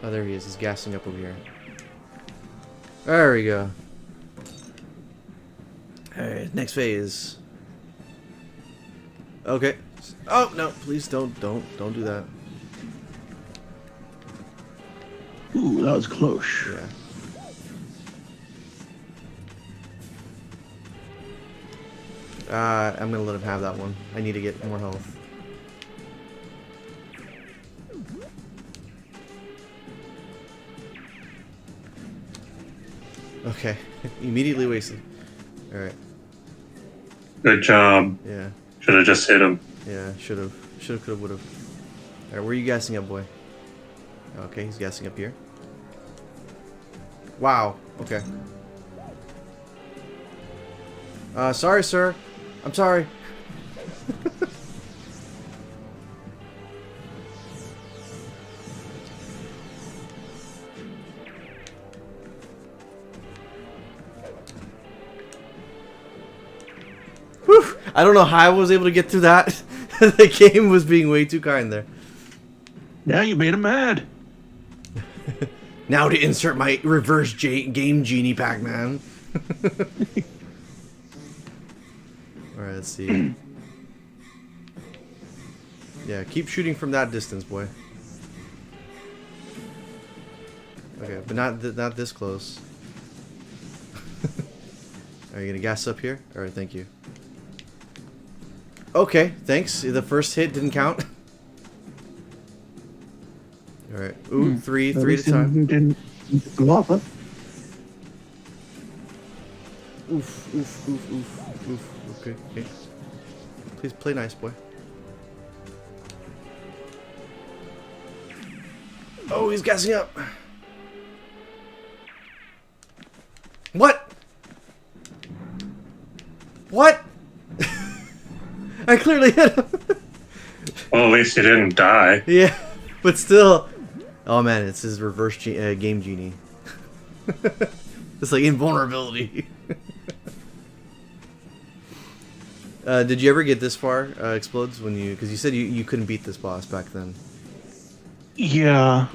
Oh, there he is. He's gassing up over here. There we go. Alright, next phase. Okay. Oh no! Please don't do that. Ooh, that was close. Yeah. I'm gonna let him have that one. I need to get more health. Okay. Immediately wasted. Alright. Good job. Yeah. Should have just hit him. Yeah, should've. Should've, could've, would've. Alright, where are you gassing up, boy? Okay, he's gassing up here. Wow. Okay. Sorry, sir. I'm sorry. Whew. I don't know how I was able to get through that. The game was being way too kind there. Now you made him mad. Now to insert my reverse game genie Pac-Man. Alright, let's see. Yeah, keep shooting from that distance, boy. Okay, but not this close. Are you gonna gas up here? Alright, thank you. Okay, thanks. The first hit didn't count. Alright. Ooh, three at a time. Didn't lava. Oof, oof, oof, oof, oof. Okay, okay. Please play nice, boy. Oh, he's gassing up. What? What? I clearly hit him. Well, at least he didn't die. Yeah, but still. Oh man, it's his reverse game genie. It's like invulnerability. Did you ever get this far, Explodes, when you... Because you said you couldn't beat this boss back then. Yeah.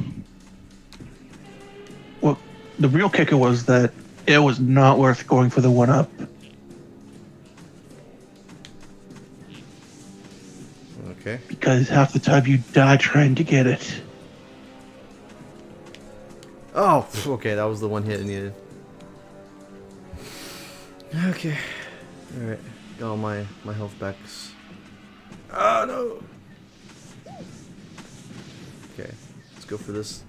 Well, the real kicker was that it was not worth going for the 1-up. Okay. Because half the time you die trying to get it. Oh, okay, that was the one hit I needed. Okay. Alright. Got all my health backs. Oh, no! Okay, let's go for this.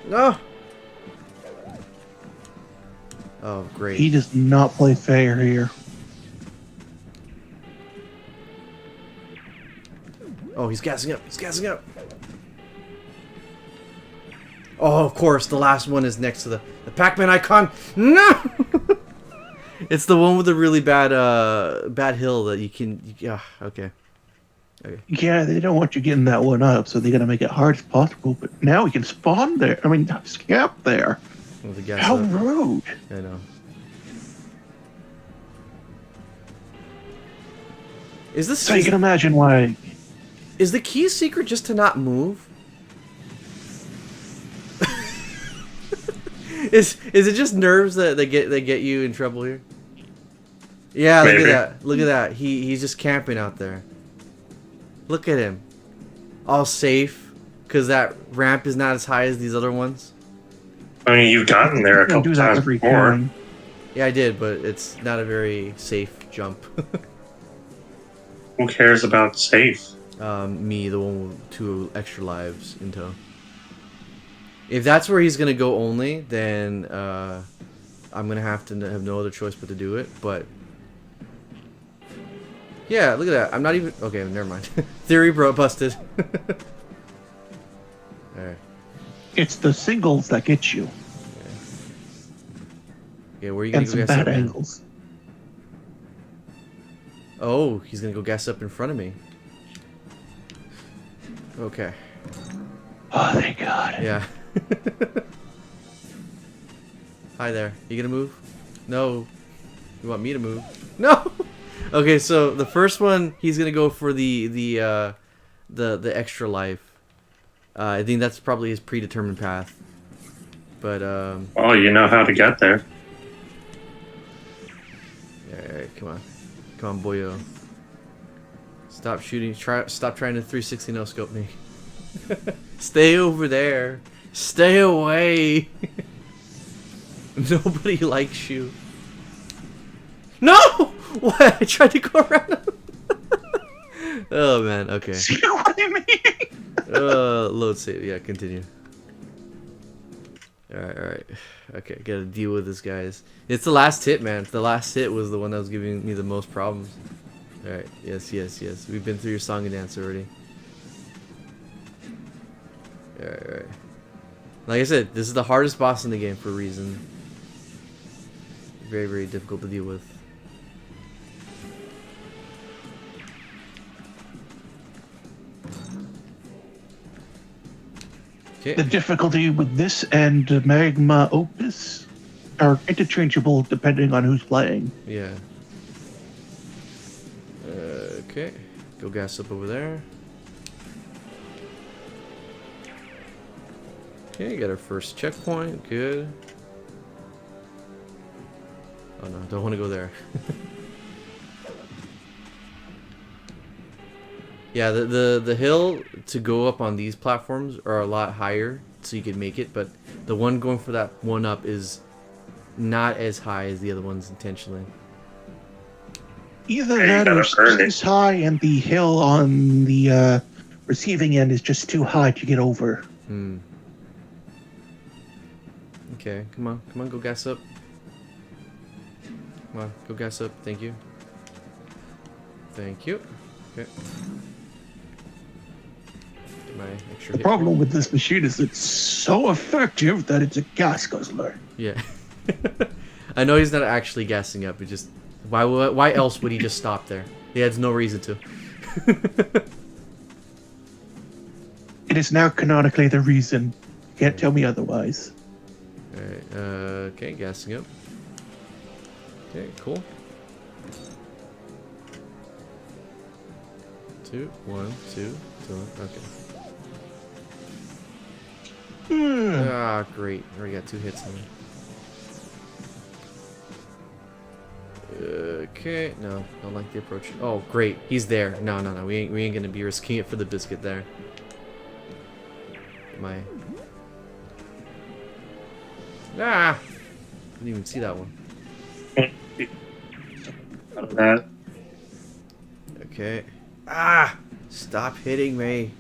No! Oh, great. He does not play fair here. Oh, he's gassing up. He's gassing up. Oh, of course. The last one is next to the Pac-Man icon. No! It's the one with the really bad bad hill that you can... Yeah, okay. Okay. Yeah, they don't want you getting that 1-up, so they gotta make it hard as possible. But now we can spawn there. I mean, scamp there. With the gas How up. rude. I know. Is this... So you can imagine why... Is the key secret just to not move? Is it just nerves that get you in trouble here? Yeah, Maybe. look at that. Look at that. He's just camping out there. Look at him. All safe because that ramp is not as high as these other ones. I mean, you've gotten there a You don't couple do that times every before. time. Yeah, I did, but it's not a very safe jump. Who cares about safe? Me, the one with 2 extra lives in tow. If that's where he's gonna go only, then I'm gonna have to have no other choice but to do it. But yeah, look at that. I'm not even okay. Never mind. Theory busted. All right. It's the singles that get you. Okay, where are you gonna And go some gas bad up? angles. Oh, he's gonna go gas up in front of me. Okay. Oh, thank God. Yeah. Hi there. You gonna move? No. You want me to move? No. Okay, so the first one he's gonna go for the extra life. I think that's probably his predetermined path. But Oh, you know how to get there. alright, come on, boyo. Stop shooting. Stop trying to 360 no scope me. Stay over there. Stay away. Nobody likes you. No! What? I tried to go around him. Oh man, okay. See what I mean? Load save. Yeah, continue. Alright. Okay, gotta deal with this, guys. It's the last hit, man. The last hit was the one that was giving me the most problems. Alright, yes, yes, yes. We've been through your song and dance already. Alright. Like I said, this is the hardest boss in the game for a reason. Very, very difficult to deal with. Okay. The difficulty with this and Magma Opus are interchangeable depending on who's playing. Yeah. Okay. Go gas up over there. Okay, got our first checkpoint. Good. Oh no, don't want to go there. Yeah, the hill to go up on these platforms are a lot higher, so you can make it, but the one going for that one up is not as high as the other ones intentionally. Either Yeah, you that or gotta earn it's high and the hill on the receiving end is just too high to get over. Hmm. Okay, come on, go gas up. Come on, go gas up. Thank you. Thank you. Okay. Get my extra The hit problem point. with this machine is it's so effective that it's a gas guzzler. Yeah. I know he's not actually gassing up. It just why else would he just stop there? He has no reason to. It is now canonically the reason. You can't tell me otherwise. Alright, okay, gassing up. Okay, cool. 2, 1, 2, 2, okay. Ah, great. Already got 2 hits on me. Okay, no, don't like the approach. Oh, great, he's there. No, we ain't gonna be risking it for the biscuit there. My didn't even see that one. That. Okay. Ah! Stop hitting me.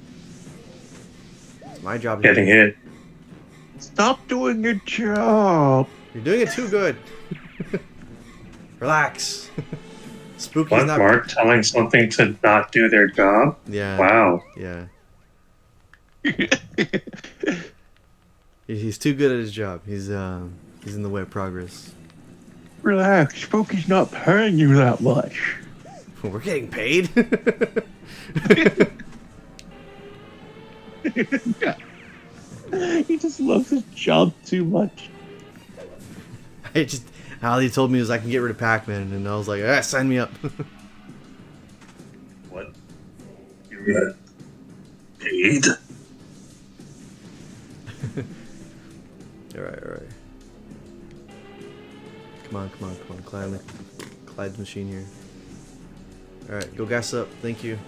It's my job to Getting hit. Stop doing your job. You're doing it too good. Relax. Spooky's What, not. Mark telling something to not do their job? Yeah. Wow. Yeah. He's too good at his job. He's in the way of progress. Relax, Spooky's not paying you that much. We're getting paid. He just loves his job too much. All he told me was I can get rid of Pac-Man, and I was like, sign me up. What? You got paid? Alright. Come on. Clyde's machine here. Alright, go gas up. Thank you.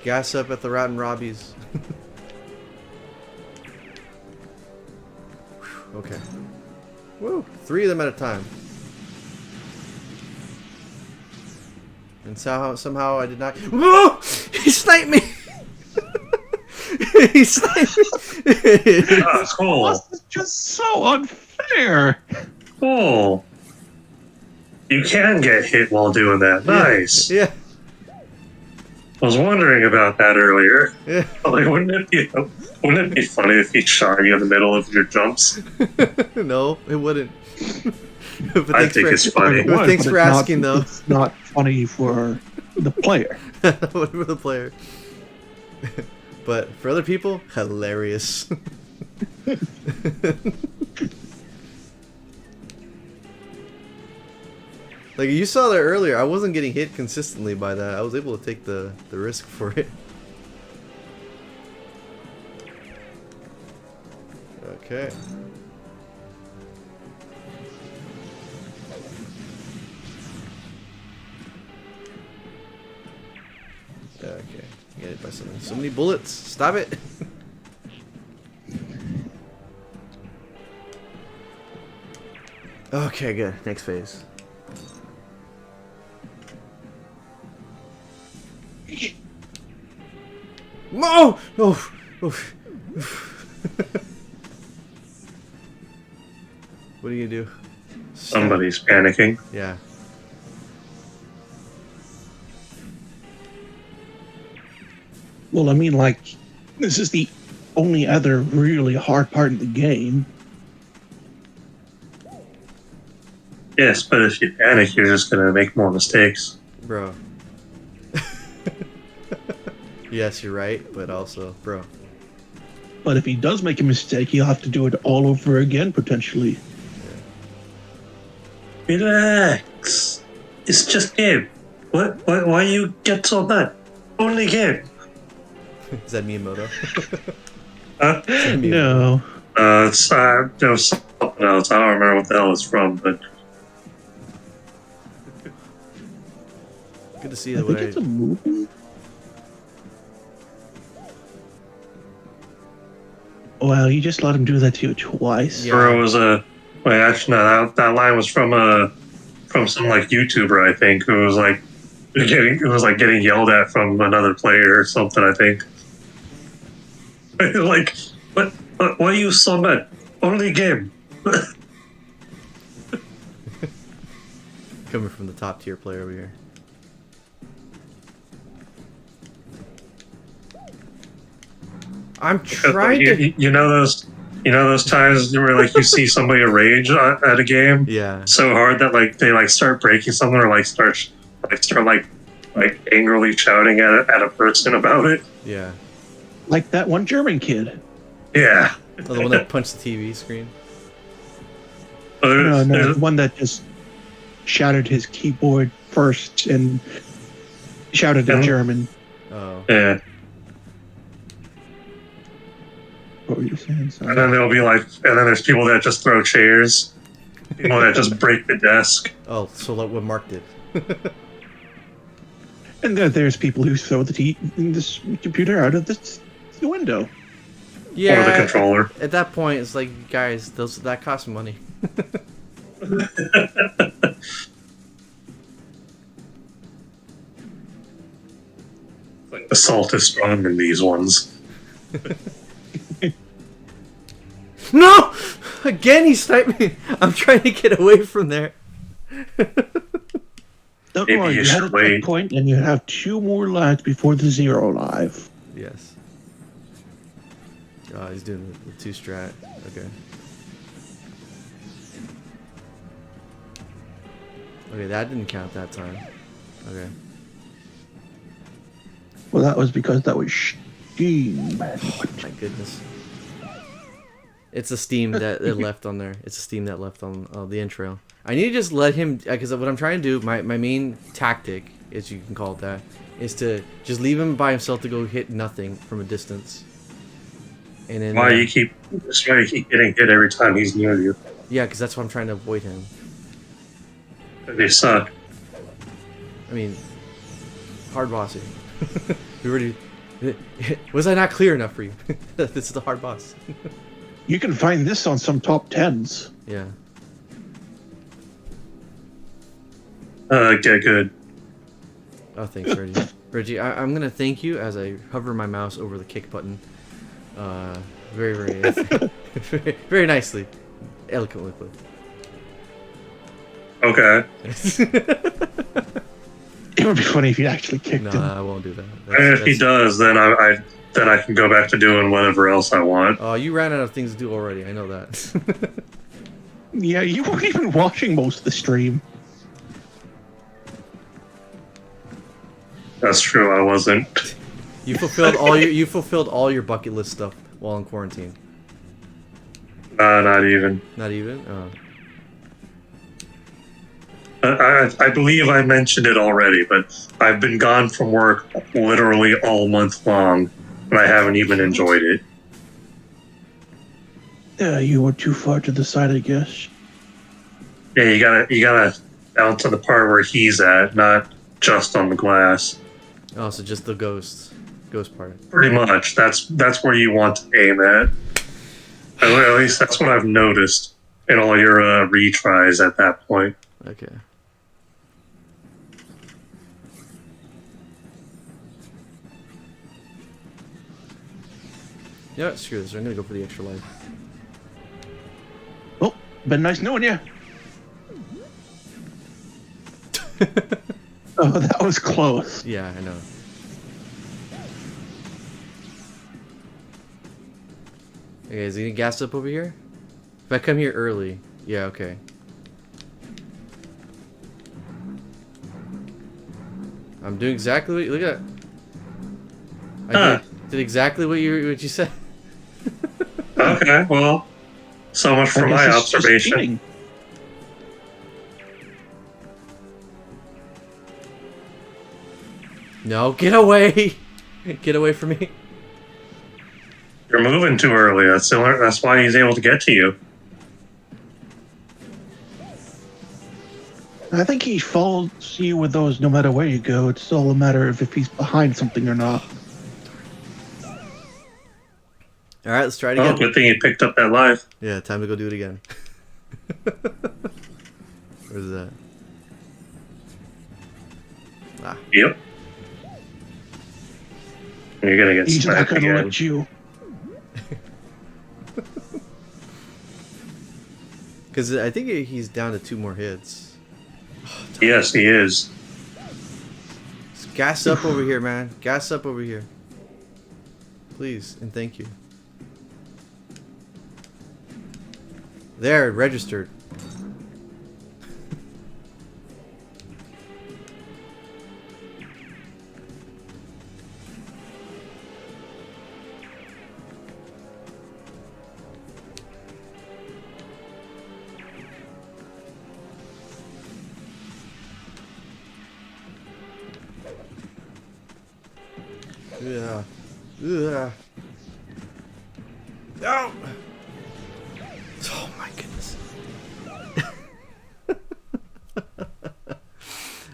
Gas up at the Rotten Robbies. Okay. Woo! 3 of them at a time. And somehow I did not. Whoa! He sniped me! He sniped me! Oh, cool. This is just so unfair. Cool. You can get hit while doing that. Nice. Yeah. I was wondering about that earlier. Yeah. Like, wouldn't it be funny if he shot you in the middle of your jumps? No, it wouldn't. But I think it's funny. But thanks for asking, though. It's not funny for the player. For the player. But for other people, hilarious. Like you saw there earlier, I wasn't getting hit consistently by that. I was able to take the risk for it. Okay. Okay. Get hit by something. So many bullets. Stop it. Okay, good. Next phase. No! Oh! What are you gonna do? Somebody's panicking. Yeah. Well, I mean, like, this is the only other really hard part of the game. Yes, but if you panic, you're just gonna make more mistakes. Bro. Yes, you're right, but also, bro. But if he does make a mistake, he'll have to do it all over again, potentially. Relax. It's just game. What? Why you get so mad? Only game. Is that Miyamoto? Huh? Is that Miyamoto? No. There was something else. I don't remember what the hell it's from, but Good to see I that. think it's a movie. Well, you just let him do that to you twice. Yeah. or it was a. Wait, actually, no. That line was from some like YouTuber, I think, who was like getting yelled at from another player or something. I think. Like, what? Why are you so mad? Only game. Coming from the top tier player over here. I'm trying to. You know those times where like you see somebody rage at a game Yeah. so hard that like they like start breaking something or like start angrily shouting at a person about it. Yeah. Like that one German kid. Yeah. Oh, the one that punched the TV screen. No, the one that just shattered his keyboard first and shouted in German. Oh. Yeah. What were you saying? Sorry. And then there's people that just throw chairs. People that just break the desk. Oh, so like what Mark did. And there's people who throw this computer out of the window. Yeah. Or the controller. At that point, it's like, guys, that costs money. Like assault is strong in these ones. No! Again, he sniped me. I'm trying to get away from there. Don't Maybe worry, you you had a should wait. checkpoint and you have 2 more lives before the 0 live. Yes. Oh, he's doing the 2 strat. Okay. Okay, that didn't count that time. Okay. Well, that was because that was Steam. My goodness. It's a Steam that it left on there. It's a Steam that left on the intro. I need to just let him, because what I'm trying to do, my main tactic, as you can call it that, is to just leave him by himself to go hit nothing from a distance. And then Why you keep getting hit every time he's near you? yeah, because that's what I'm trying to avoid him. They suck. I mean, hard bossing. We already. Was I not clear enough for you? This is the hard boss. You can find this on some top 10s. Yeah. Okay, good. Oh, thanks, Reggie. Reggie, I'm gonna thank you as I hover my mouse over the kick button. Very, very, very nicely, eloquently put. Okay. It would be funny if you actually kicked No, him. I won't do that. And if he does, then I can go back to doing whatever else I want. Oh, you ran out of things to do already. I know that. Yeah, you weren't even watching most of the stream. That's true. I wasn't. You fulfilled all your bucket list stuff while in quarantine. Not even. Not even. Oh. I believe I mentioned it already, but I've been gone from work literally all month long, and I haven't even enjoyed it. Yeah, you were too far to the side, I guess. Yeah, you gotta down to the part where he's at, not just on the glass. Oh, so just the ghost part. Pretty much. That's where you want to aim at. At least that's what I've noticed in all your retries at that point. Okay. Yeah, screw this. I'm gonna go for the extra life. Oh, been nice knowing you. Oh, that was close. Yeah, I know. Okay, is he gonna gas up over here? If I come here early, yeah, okay. I'm doing exactly what look at. Did exactly what you said. Okay, well, so much for my observation. No, get away! Get away from me. You're moving too early. That's why he's able to get to you. I think he follows you with those no matter where you go. It's all a matter of if he's behind something or not. Alright, let's try it again. Oh, good thing he picked up that life. Yeah, time to go do it again. Where's that? Ah. Yep. You're gonna get He's not smacked gonna again. let you. Because I think he's down to 2 more hits. Oh, Yes, he is. Just gas up over here, man. Gas up over here. Please, and thank you. There, it registered. Yeah. Ugh. No! Oh my goodness.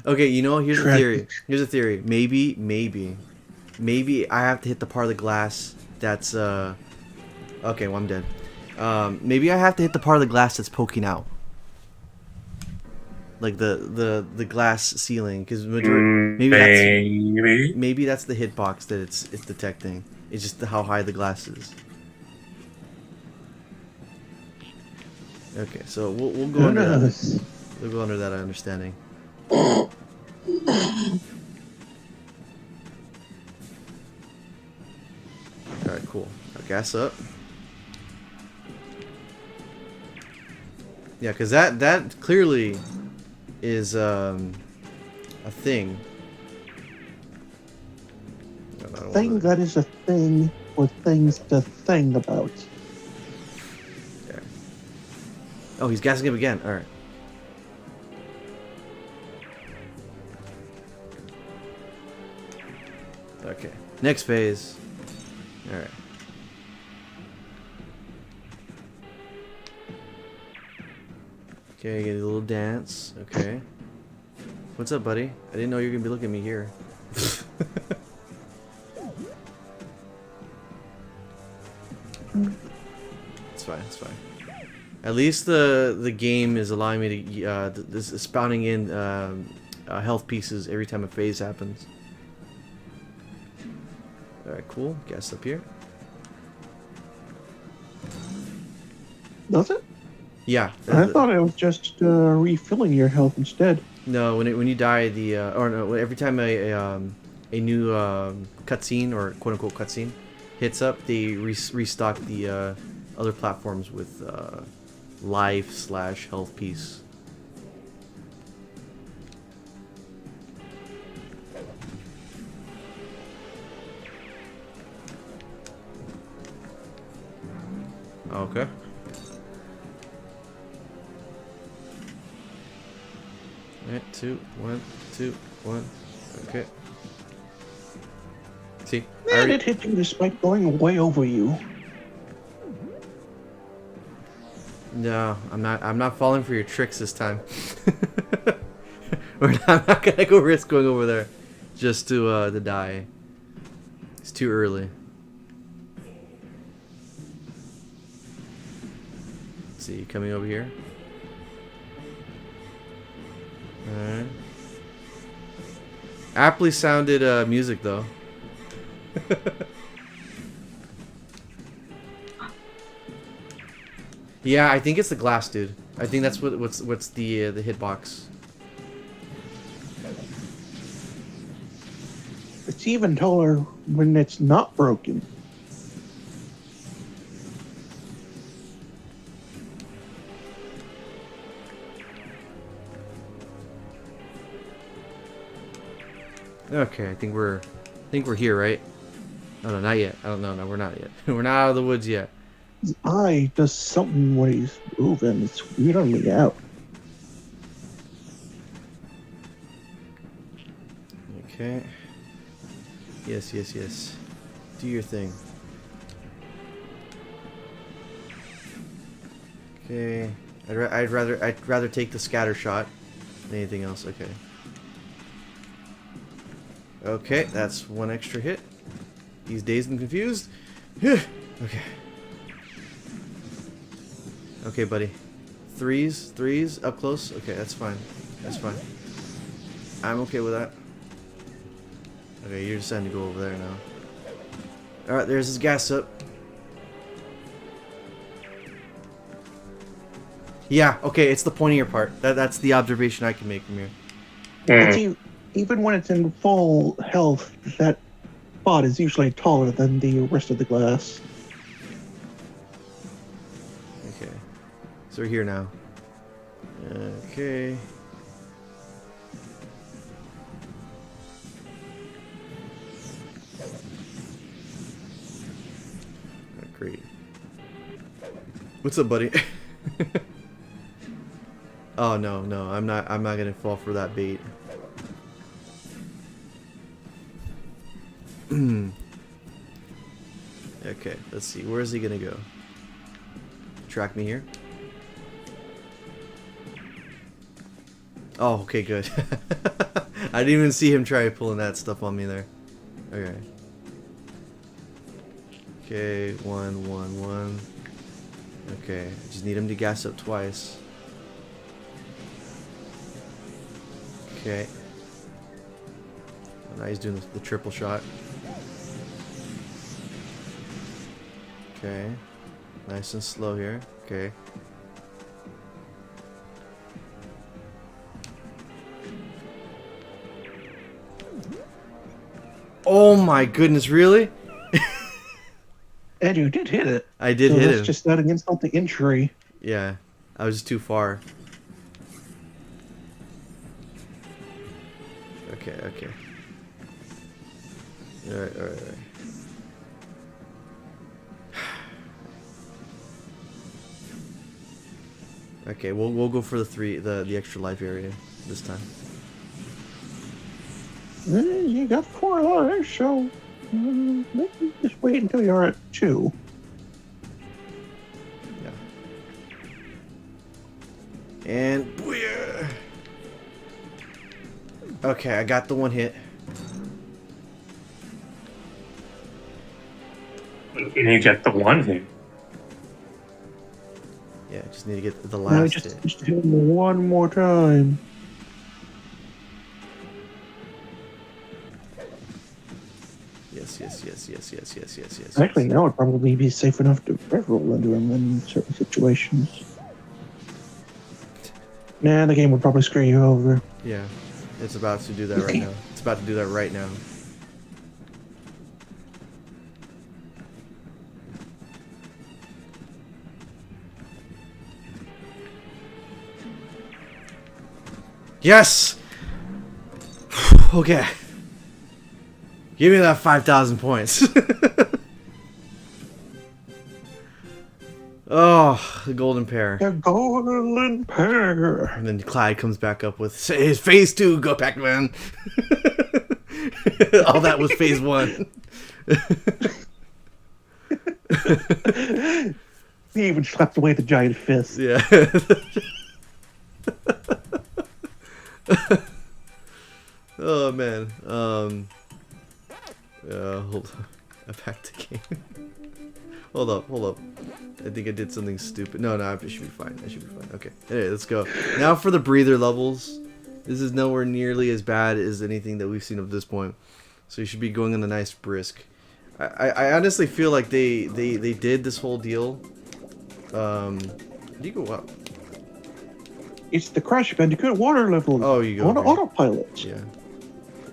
Okay, you know, here's a theory. Here's a theory. Maybe I have to hit the part of the glass that's okay, well, I'm dead. Maybe I have to hit the part of the glass that's poking out. Like the glass ceiling, because maybe that's the hitbox that it's detecting. It's just how high the glass is. Okay, so we'll go under that. We'll go under that understanding. All right, cool. Now gas up. Yeah, because that clearly is a thing. Thing that is a thing with things to think about. Okay. Oh, he's gassing up again. All right. Okay. Next phase. All right. Okay, get a little dance. Okay. What's up, buddy? I didn't know you were gonna be looking at me here. It's fine. It's fine. At least the game is allowing me to this is spawning in health pieces every time a phase happens. All right, cool. Gas up here. Does it? Yeah. I thought it was just refilling your health instead. No, when you die, or no, every time a new cutscene or quote unquote cutscene hits up, they restock the other platforms with life/health piece. Okay. Alright, 2, 1, 2, 1. Okay. See? Man, it hit you despite going way over you. No, I'm not falling for your tricks this time. I'm not gonna go risk going over there just to die. It's too early. Let's see, coming over here. Alright. Aptly sounded music though. Yeah, I think it's the glass, dude. I think that's what's the hitbox. It's even taller when it's not broken. Okay, I think we're here, right? Oh no, not yet. I don't know. No, we're not yet. We're not out of the woods yet. His eye does something when he's moving. It's weirding me out. Okay. Yes, yes, yes. Do your thing. Okay. I'd rather take the scatter shot than anything else. Okay. Okay, that's one extra hit. He's dazed and confused. Okay. Okay, buddy. Threes, up close. Okay, that's fine. That's fine. I'm okay with that. Okay, you're deciding to go over there now. Alright, there's his gas up. Yeah, okay, it's the pointier part. That's the observation I can make from here. Mm. Even when it's in full health, that spot is usually taller than the rest of the glass. Okay. So we're here now. Okay. Great. What's up, buddy? Oh no, I'm not gonna fall for that bait. Okay, let's see. Where is he gonna go? Track me here? Oh, okay, good. I didn't even see him try pulling that stuff on me there. Okay. Okay, one. Okay, I just need him to gas up twice. Okay. Oh, now he's doing the triple shot. Okay. Nice and slow here. Okay. Oh my goodness, really? And you did hit it. I did so hit that's him. just not against the injury. Yeah, I was just too far. Okay. Alright. Okay, we'll go for the extra life area this time. You got 4 lives, so maybe just wait until you're at 2. Yeah. And booyah! Okay, I got the one hit. And you get the one hit. Yeah, I just need to get the Now last just hit. hit him one more time. Yes. Actually, now would probably be safe enough to roll into him in certain situations. Nah, the game would probably screw you over. Yeah, it's about to do that right now. It's about to do that right now. Yes! Okay. Give me that 5,000 points. Oh, the golden pair. The golden pair. And then Clyde comes back up with his phase 2, go Pac-Man. All that was phase 1. He even slapped away the giant fist. Yeah. Oh man. Hold on. I backed the game. Hold up. I think I did something stupid. No, I should be fine. Okay. Anyway, let's go. Now for the breather levels. This is nowhere nearly as bad as anything that we've seen up to this point. So you should be going on a nice brisk. I honestly feel like they did this whole deal. How do you go up? It's the Crash Bandicoot water level. Oh, you go on here. autopilot. Yeah.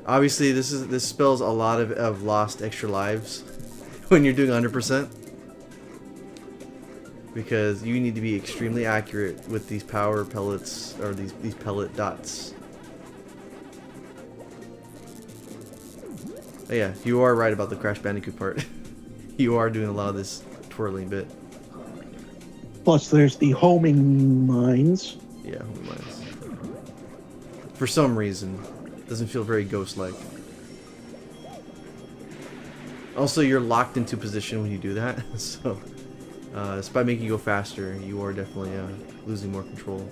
Obviously, this spells a lot of lost extra lives when you're doing 100%. Because you need to be extremely accurate with these power pellets, or these pellet dots. Oh, yeah, you are right about the Crash Bandicoot part. You are doing a lot of this twirling bit. Plus, there's the homing mines. Yeah, homing mines. For some reason, doesn't feel very ghost-like. Also, you're locked into position when you do that, so despite making you go faster, you are definitely losing more control.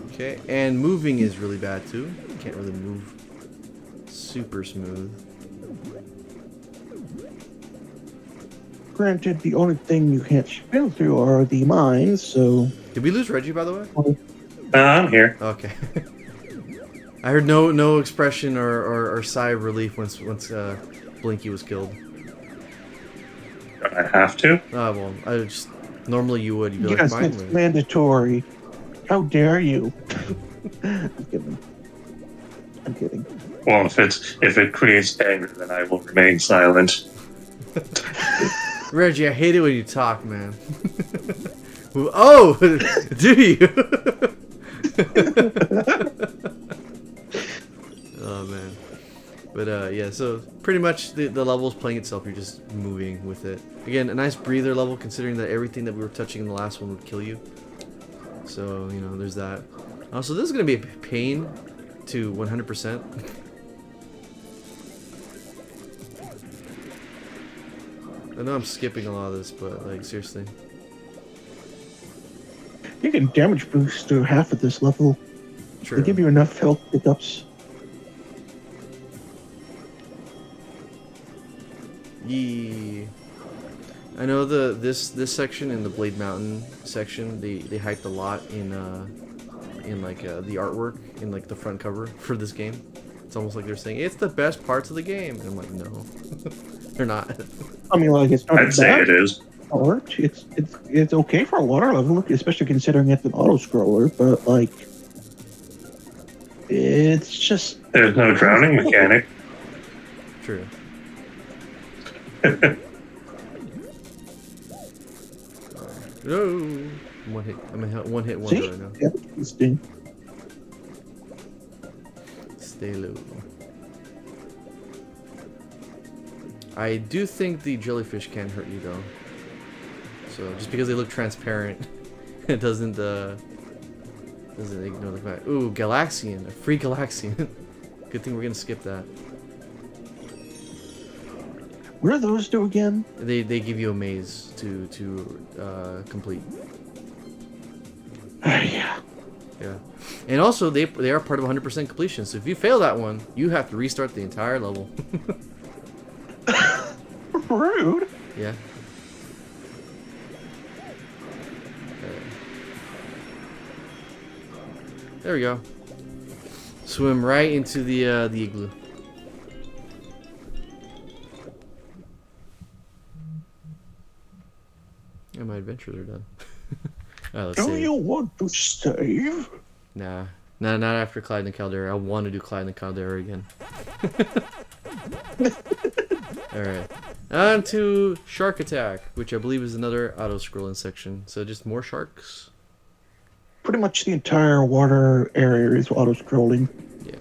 Okay, and moving is really bad too. You can't really move super smooth. Granted, the only thing you can't spin through are the mines, so... Did we lose Reggie, by the way? I'm here. Okay. I heard no expression or sigh of relief once Blinky was killed. I have to. Well, I just normally you would. You'd be Yes, like, it's mine. mandatory. How dare you? I'm kidding. I'm kidding. Well, if it creates anger, then I will remain silent. Reggie, I hate it when you talk, man. Oh, do you? Oh man. But yeah, so pretty much the level is playing itself. You're just moving with it. Again, a nice breather level considering that everything that we were touching in the last one would kill you. So, you know, there's that. Also, this is going to be a pain to 100%. I know I'm skipping a lot of this, but like seriously. You can damage boost to half of this level. True. They give you enough health pickups. Yee. I know this section in the Blade Mountain section they hyped a lot in like the artwork in like the front cover for this game. It's almost like they're saying it's the best parts of the game, and I'm like, no, they're not. I mean, like, it's not I'd say bad it is. art. It's okay for a water level, especially considering it's an auto scroller. But like, it's just There's no drowning mechanic. True. No. One hit. I'm a one hit wonder see, right now. yeah, interesting. Stay low. I do think the jellyfish can hurt you though. So just because they look transparent, it doesn't ignore the fact. Ooh, Galaxian, a free Galaxian. Good thing we're gonna skip that. What do those do again? They give you a maze to complete. Yeah. Yeah, and also they are part of 100% completion. So if you fail that one, you have to restart the entire level. Rude. Yeah. There we go. Swim right into the igloo. And my adventures are done. Alright, let's Do save. you want to save? Nah, not after Clyde and Caldera. I want to do Clyde and Caldera again. Alright. On to Shark Attack, which I believe is another auto-scrolling section. So just more sharks. Pretty much the entire water area is auto scrolling. Yeah.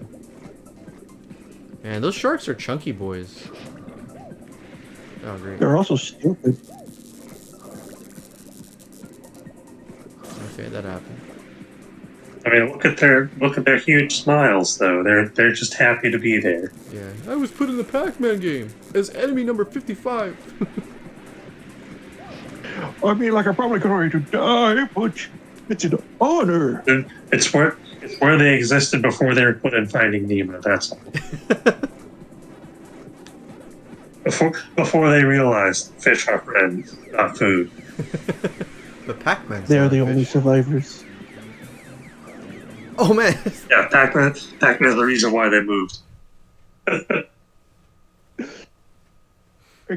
And those sharks are chunky boys. Oh, great. They're also stupid. Okay, that happened. I mean, look at their huge smiles, though. They're just happy to be there. Yeah. I was put in the Pac-Man game as enemy number 55. I mean, like, I'm probably going to die, but it's an honor. It's where they existed before they were put in Finding Nemo. That's all. Before they realized fish are friends, not food. But Pac-Man's They're not the a only fish. survivors. Oh man. Yeah, Pac-Man is the reason why they moved. I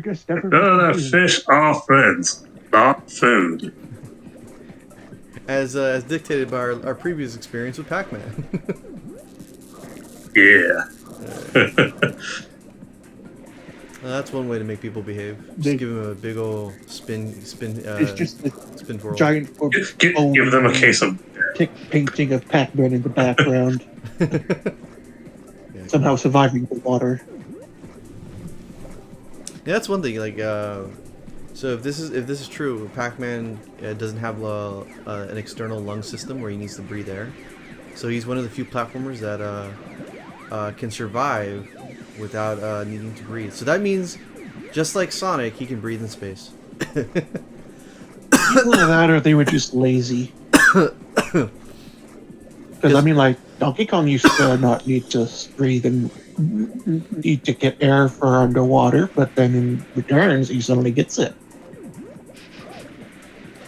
guess never. No, fish are friends, not food. As dictated by our previous experience with Pac-Man. Yeah. That's one way to make people behave. Just They- give them a big old spin. It's just a spin twirl. giant Give them a case of. tick painting of Pac-Man in the background. Yeah, somehow surviving the water. Yeah, that's one thing. Like, so if this is true, Pac-Man doesn't have an external lung system where he needs to breathe air. So he's one of the few platformers that can survive without needing to breathe. So that means, just like Sonic, he can breathe in space. Either that or they were just lazy. Because, I mean, like, Donkey Kong used to not need to breathe and need to get air for underwater, but then in returns, he suddenly gets it.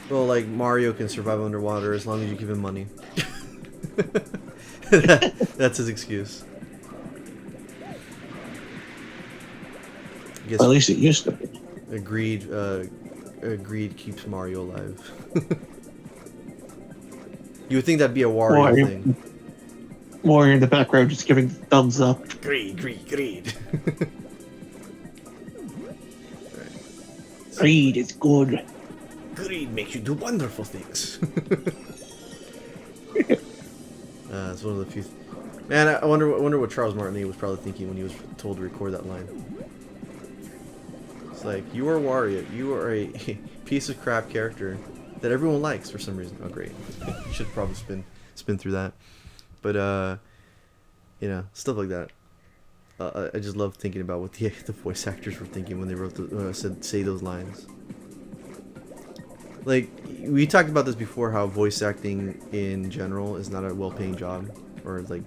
Well, like, Mario can survive underwater as long as you give him money. That's his excuse. I guess Well, at least it used to be. Greed keeps Mario alive. You would think that'd be a Wario thing. Warrior in the background just giving thumbs up. Greed. Greed is good. Greed makes you do wonderful things. It's one of the few. Man, I wonder what Charles Martinet was probably thinking when he was told to record that line. It's like, you are Wario. You are a piece of crap character that everyone likes for some reason. Oh, great. You should probably spin through that. But you know, stuff like that. I just love thinking about what the voice actors were thinking when they wrote say those lines. Like, we talked about this before, how voice acting in general is not a well-paying job, or like,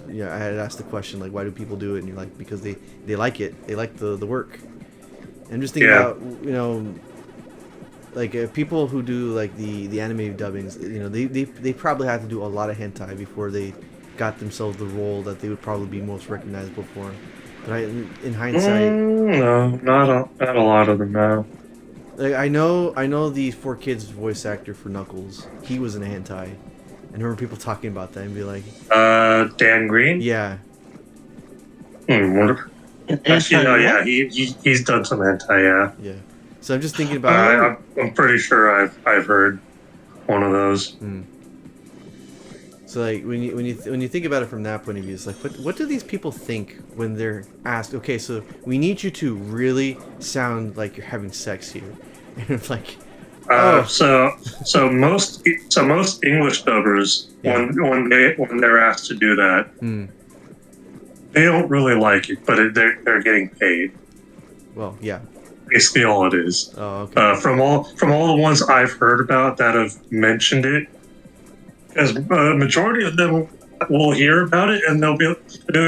yeah, I had asked the question, like, why do people do it? And you're like, because they like it, they like the work. And I'm just thinking about, you know, like people who do like the anime dubbings, you know, they probably had to do a lot of hentai before they got themselves the role that they would probably be most recognizable for. But in hindsight, no, not a lot of them now. like, I know the 4Kids voice actor for Knuckles. He was in a hentai. I remember people talking about that and be like, Dan Green? yeah. Wonder. Actually, no, yeah, he's done some hentai, yeah. Yeah. So I'm just thinking about. I'm pretty sure I've heard one of those. So like when you think about it from that point of view, it's like, what do these people think when they're asked? Okay, so we need you to really sound like you're having sex here, and it's like, so most English dubbers, when they're asked to do that, they don't really like it, but they're getting paid. Well, yeah. Basically, all it is. Oh, okay. From all the ones I've heard about that have mentioned it, because majority of them will hear about it and they'll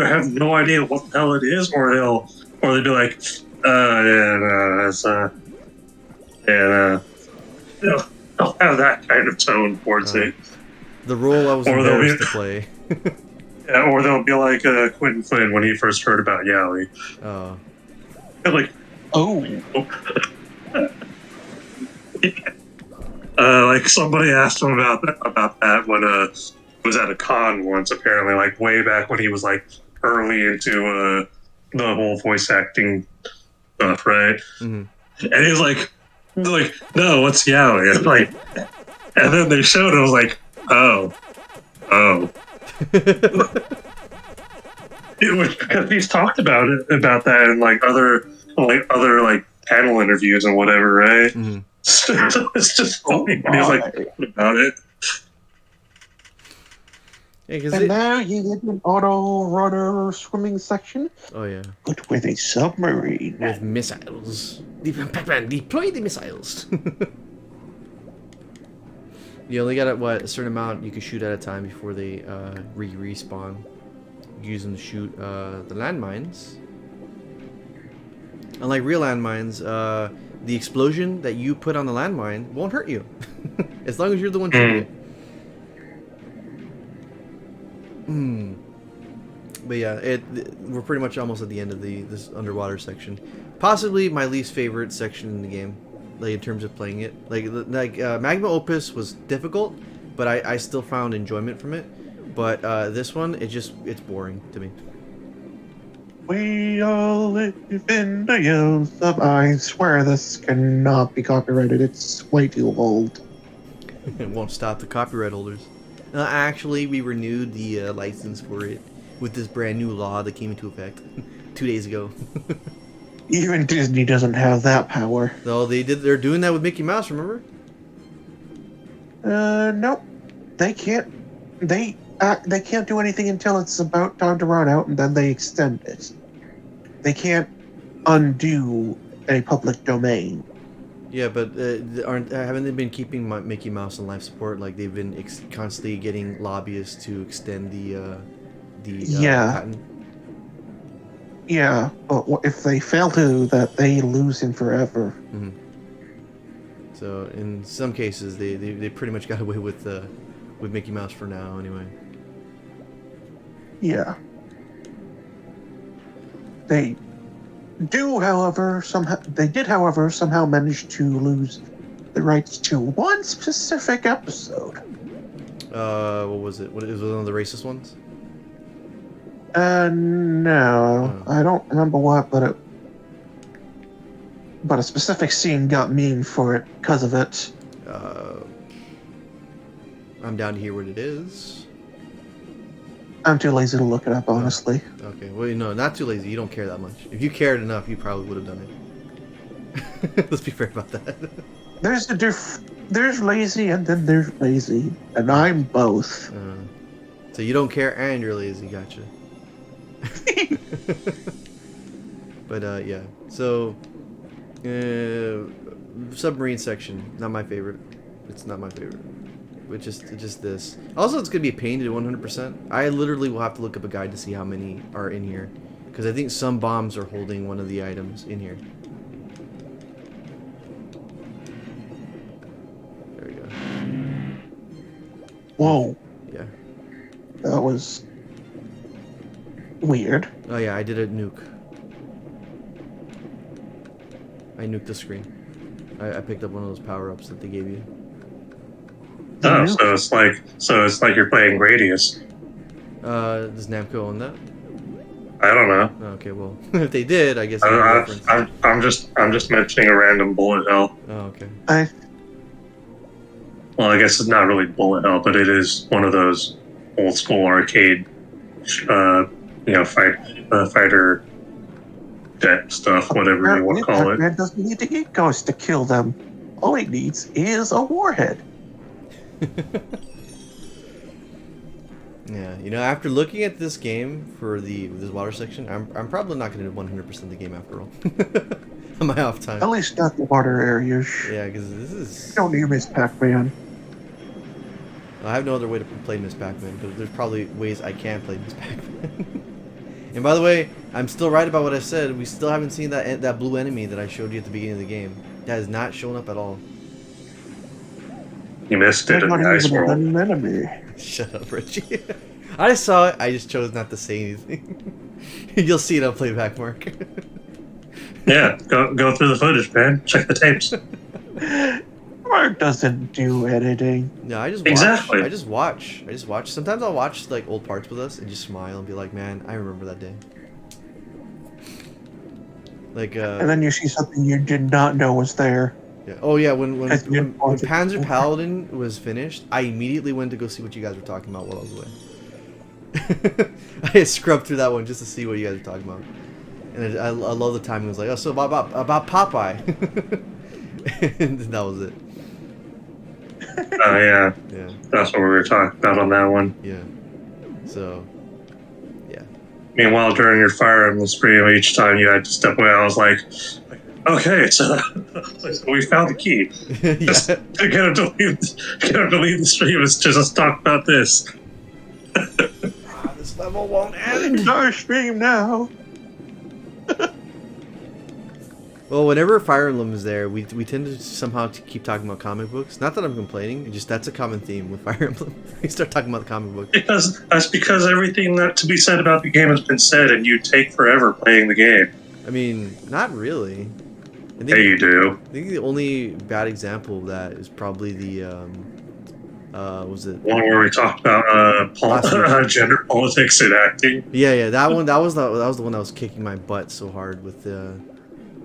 have no idea what the hell it is, or they'll be like, they'll have that kind of tone towards it. The role I was embarrassed to play. Yeah, or they'll be like Quentin Flynn when he first heard about Yowie. Oh. Like, like somebody asked him about that when he was at a con once, apparently, like way back when he was like early into the whole voice acting stuff, right? And he's like, no, what's Yowie? And like, and then they showed it. I was like, oh. Because he's talked about that in like other panel interviews and whatever, right? It's just funny when he's like talking about it. Yeah, and now you get an auto runner swimming section. Oh yeah. But with a submarine. With missiles. Pac-Man, deploy the missiles. You only got a certain amount you can shoot at a time before they respawn. Use them to shoot the landmines. Unlike real landmines, the explosion that you put on the landmine won't hurt you, as long as you're the one shooting it. But yeah, we're pretty much almost at the end of this underwater section. Possibly my least favorite section in the game, like in terms of playing it. Like Magma Opus was difficult, but I still found enjoyment from it. But this one, it's boring to me. We all live in the hills of... I swear this cannot be copyrighted. It's way too old. It won't stop the copyright holders. Actually, we renewed the license for it with this brand new law that came into effect 2 days ago. Even Disney doesn't have that power. No, they're doing that with Mickey Mouse, remember? Nope. They can't. They can't do anything until it's about time to run out, and then they extend it. They can't undo a public domain. Yeah, but haven't they been keeping Mickey Mouse on life support? Like they've been constantly getting lobbyists to extend the patent. Yeah, but if they fail to, that they lose him forever. Mm-hmm. So in some cases, they pretty much got away with Mickey Mouse for now, anyway. Yeah. They did, however, somehow manage to lose the rights to one specific episode. What was it? What is one of the racist ones? No. Oh. I don't remember what, but a specific scene got memed for it because of it. I'm down to hear what it is. I'm too lazy to look it up, honestly. Okay, well, no, not too lazy. You don't care that much. If you cared enough, you probably would have done it. Let's be fair about that. There's lazy and then there's lazy, and I'm both. So you don't care and you're lazy, gotcha. But yeah, so submarine section, not my favorite. It's not my favorite. But just this. Also, it's gonna be a pain to do 100%. I literally will have to look up a guide to see how many are in here, because I think some bombs are holding one of the items in here. There we go. Whoa. Yeah. That was weird. Oh yeah, I did a nuke. I nuked the screen. I picked up one of those power-ups that they gave you. Oh, so it's like you're playing Gradius. Does Namco own that? I don't know. Oh, okay, well, if they did, I guess. I'm just mentioning a random bullet hell. Oh, okay. Well, I guess it's not really bullet hell, but it is one of those old school arcade, fighter jet stuff, whatever you want to call it. Pac-Man doesn't need to eat ghosts to kill them. All he needs is a warhead. Yeah, after looking at this game for this water section, I'm probably not going to do 100% the game after all. On my off time. At least not the water areas. Yeah, because this is. You don't need Miss Pac-Man. I have no other way to play Miss Pac-Man, but there's probably ways I can play Miss Pac-Man. And by the way, I'm still right about what I said. We still haven't seen that blue enemy that I showed you at the beginning of the game. That has not shown up at all. You missed it in the ice world. An enemy. Shut up, Richie. I just saw it. I just chose not to say anything. You'll see it on Playback, Mark. Yeah, go through the footage, man. Check the tapes. Mark doesn't do editing. No, I just watch. Exactly. I just watch. Sometimes I'll watch like old parts with us and just smile and be like, "Man, I remember that day." Like. And then you see something you did not know was there. Yeah. Oh yeah, when Panzer Paladin was finished, I immediately went to go see what you guys were talking about while I was away. I scrubbed through that one just to see what you guys were talking about, and I love the timing. It was like, oh, so about Popeye, and that was it. Oh yeah. Yeah. That's what we were talking about on that one. Yeah. So. Yeah. Meanwhile, during your Fire Emblem stream, each time you had to step away, I was like, okay, so we found the key. Just to get him to leave the stream is to just talk about this. This level won't end. It's our stream now. Well, whenever Fire Emblem is there, we tend to somehow keep talking about comic books. Not that I'm complaining, just that's a common theme with Fire Emblem. We start talking about the comic book. Because everything that to be said about the game has been said, and you take forever playing the game. I mean, not really. Yeah, you do. I think the only bad example of that is probably the was it one where we talked about gender politics and acting. Yeah, that one. That was the one that was kicking my butt so hard with the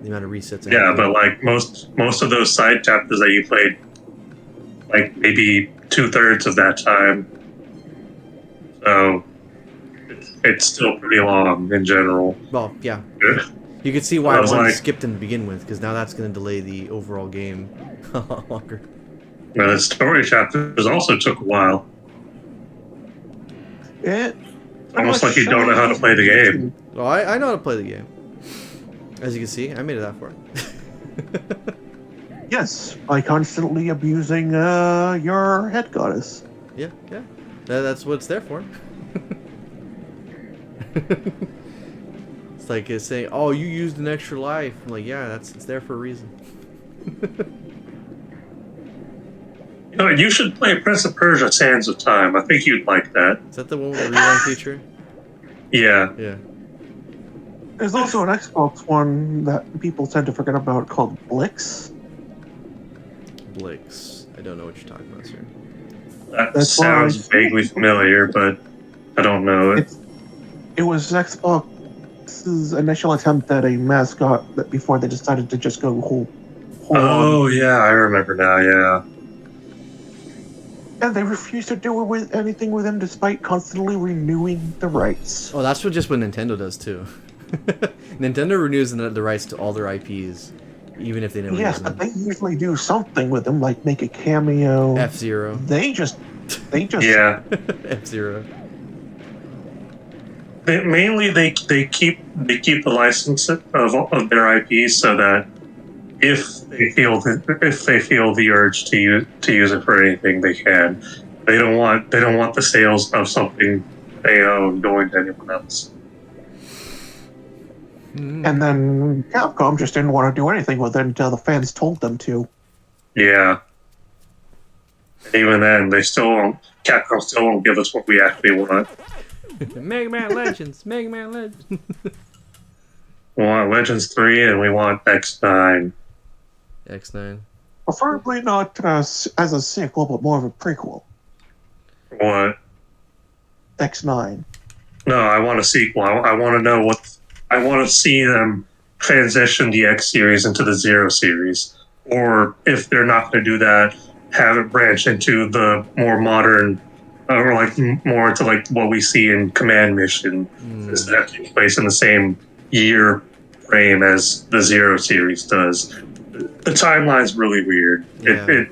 amount of resets. Yeah, but like most of those side chapters that you played, like maybe 2/3 of that time. So it's still pretty long in general. Well, yeah. You can see why I I was wanted like- to skip them to begin with, because now that's going to delay the overall game a lot longer. Now, the story chapters also took a while. It Almost like you don't know how to play the game. Well, I know how to play the game. As you can see, I made it that far. Yes, by constantly abusing your head goddess. Yeah. That's what it's there for. It's like it's saying, "Oh, you used an extra life." I'm like, "Yeah, it's there for a reason." You know, you should play Prince of Persia: Sands of Time. I think you'd like that. Is that the one with the rerun feature? Yeah. Yeah. There's also an Xbox one that people tend to forget about called Blix. Blix. I don't know what you're talking about, sir. That That's sounds why- vaguely familiar, but I don't know it. It was Xbox's initial attempt at a mascot that before they decided to just go whole on. Oh, yeah, I remember now, yeah. And they refused to do anything with him despite constantly renewing the rights. Oh, that's what Nintendo does too. Nintendo renews the rights to all their IPs, even if they never Yes, use but them. they usually do something with them, like make a cameo. F-Zero. They just Yeah. F-Zero. Mainly, they keep the license of their IPs so that if they feel the urge to use it for anything, they can. They don't want the sales of something they own going to anyone else. And then Capcom just didn't want to do anything with it until the fans told them to. Yeah. Even then, Capcom still won't give us what we actually want. Mega Man Legends. Mega Man Legends. We want Legends 3 and we want X9. X9. Preferably not as a sequel, but more of a prequel. What? X9. No, I want a sequel. I want to know what. I want to see them transition the X series into the Zero series. Or if they're not going to do that, have it branch into the more modern, or like more to like what we see in Command Mission. Since that takes place in the same year frame as the Zero series does. The timeline's really weird. Yeah.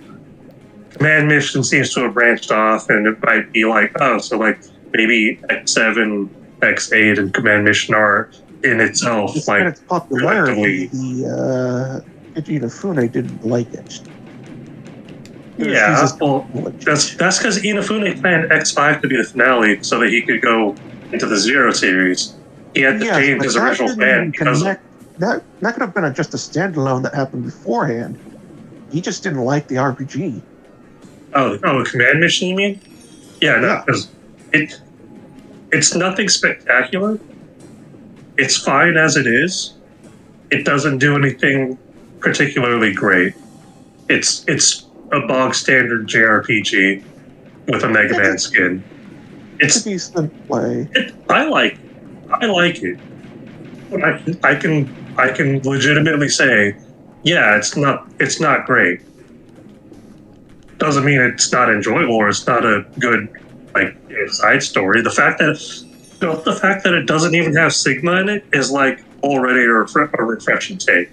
Command Mission seems to have branched off, and it might be like, oh, so like maybe X7, X8, and Command Mission are in itself Despite like its popularity, collectively. the Inafune didn't like it. Yeah, He's well, that's because Inafune planned X5 to be the finale so that he could go into the Zero series. He had to change but his that original didn't plan even because that could have been just a standalone that happened beforehand. He just didn't like the RPG. the Command Mission, you mean? Yeah, no, because it's nothing spectacular. It's fine as it is. It doesn't do anything particularly great. It's a bog standard JRPG with a Mega Man skin. It's a decent play. I like it. But I can legitimately say, yeah, it's not great. Doesn't mean it's not enjoyable or it's not a good like side story. The fact that it doesn't even have Sigma in it is like already a refreshing take.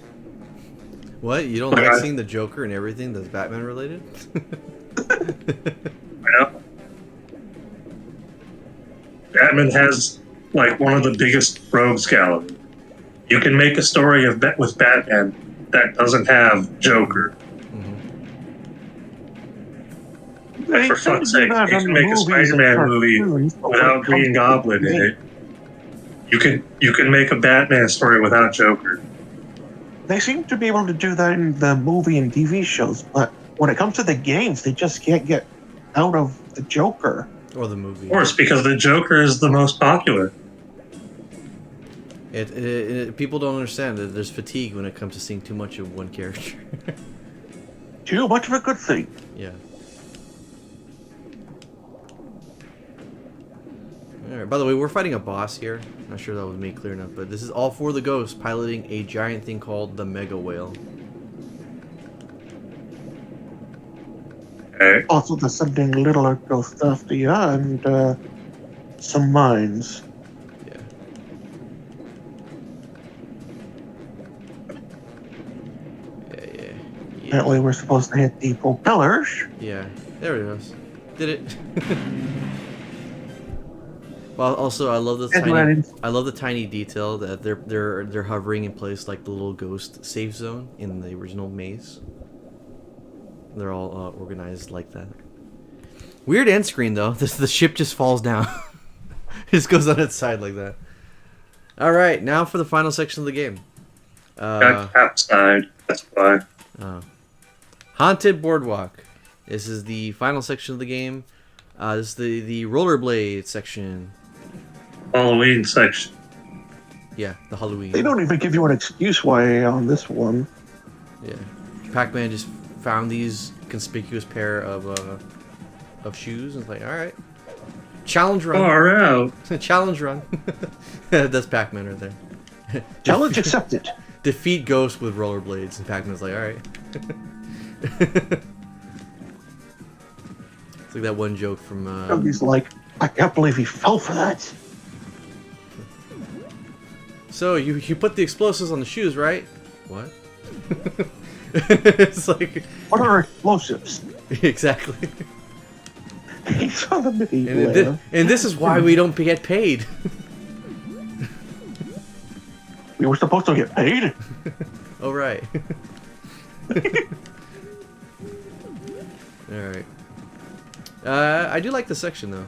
What? You don't like seeing the Joker and everything that's Batman related? Yeah. Batman has like one of the biggest rogues gallery. You can make a story with Batman that doesn't have Joker. They For tend fuck's to do sake, that you in can make a movies and Spider-Man movie cartoons, but when without it comes Green to Goblin the in game, it. You can make a Batman story without Joker. They seem to be able to do that in the movie and TV shows, but when it comes to the games, they just can't get out of the Joker. Or the movie. Of course, because the Joker is the most popular. People don't understand that there's fatigue when it comes to seeing too much of one character. Too much of a good thing. Yeah. Alright, by the way, we're fighting a boss here. Not sure that was made clear enough, but this is all for the Ghost piloting a giant thing called the Mega Whale. Okay. Also, there's something little ghost after you and some mines. Apparently, we're supposed to hit the propellers. Yeah, there it goes. Did it. Well, also I love the tiny detail that they're hovering in place like the little ghost safe zone in the original maze. They're all organized like that. Weird end screen though. The ship just falls down. It just goes on its side like that. All right, now for the final section of the game. Got capsized. That's why. Haunted Boardwalk. This is the final section of the game. This is the rollerblade section. Halloween section. Yeah, the Halloween. They don't even give you an excuse why on this one. Yeah, Pac-Man just found these conspicuous pair of shoes and was like, all right, challenge run. Far out. Challenge run. That's Pac-Man right there. Challenge accepted. Defeat ghosts with rollerblades, and Pac-Man's like, all right. It's like that one joke from. He's like, I can't believe he fell for that. So you put the explosives on the shoes, right? What? It's like. What are explosives? Exactly. He's on the mini. And this is why we don't get paid. We were supposed to get paid. Oh right. All right. I do like this section though.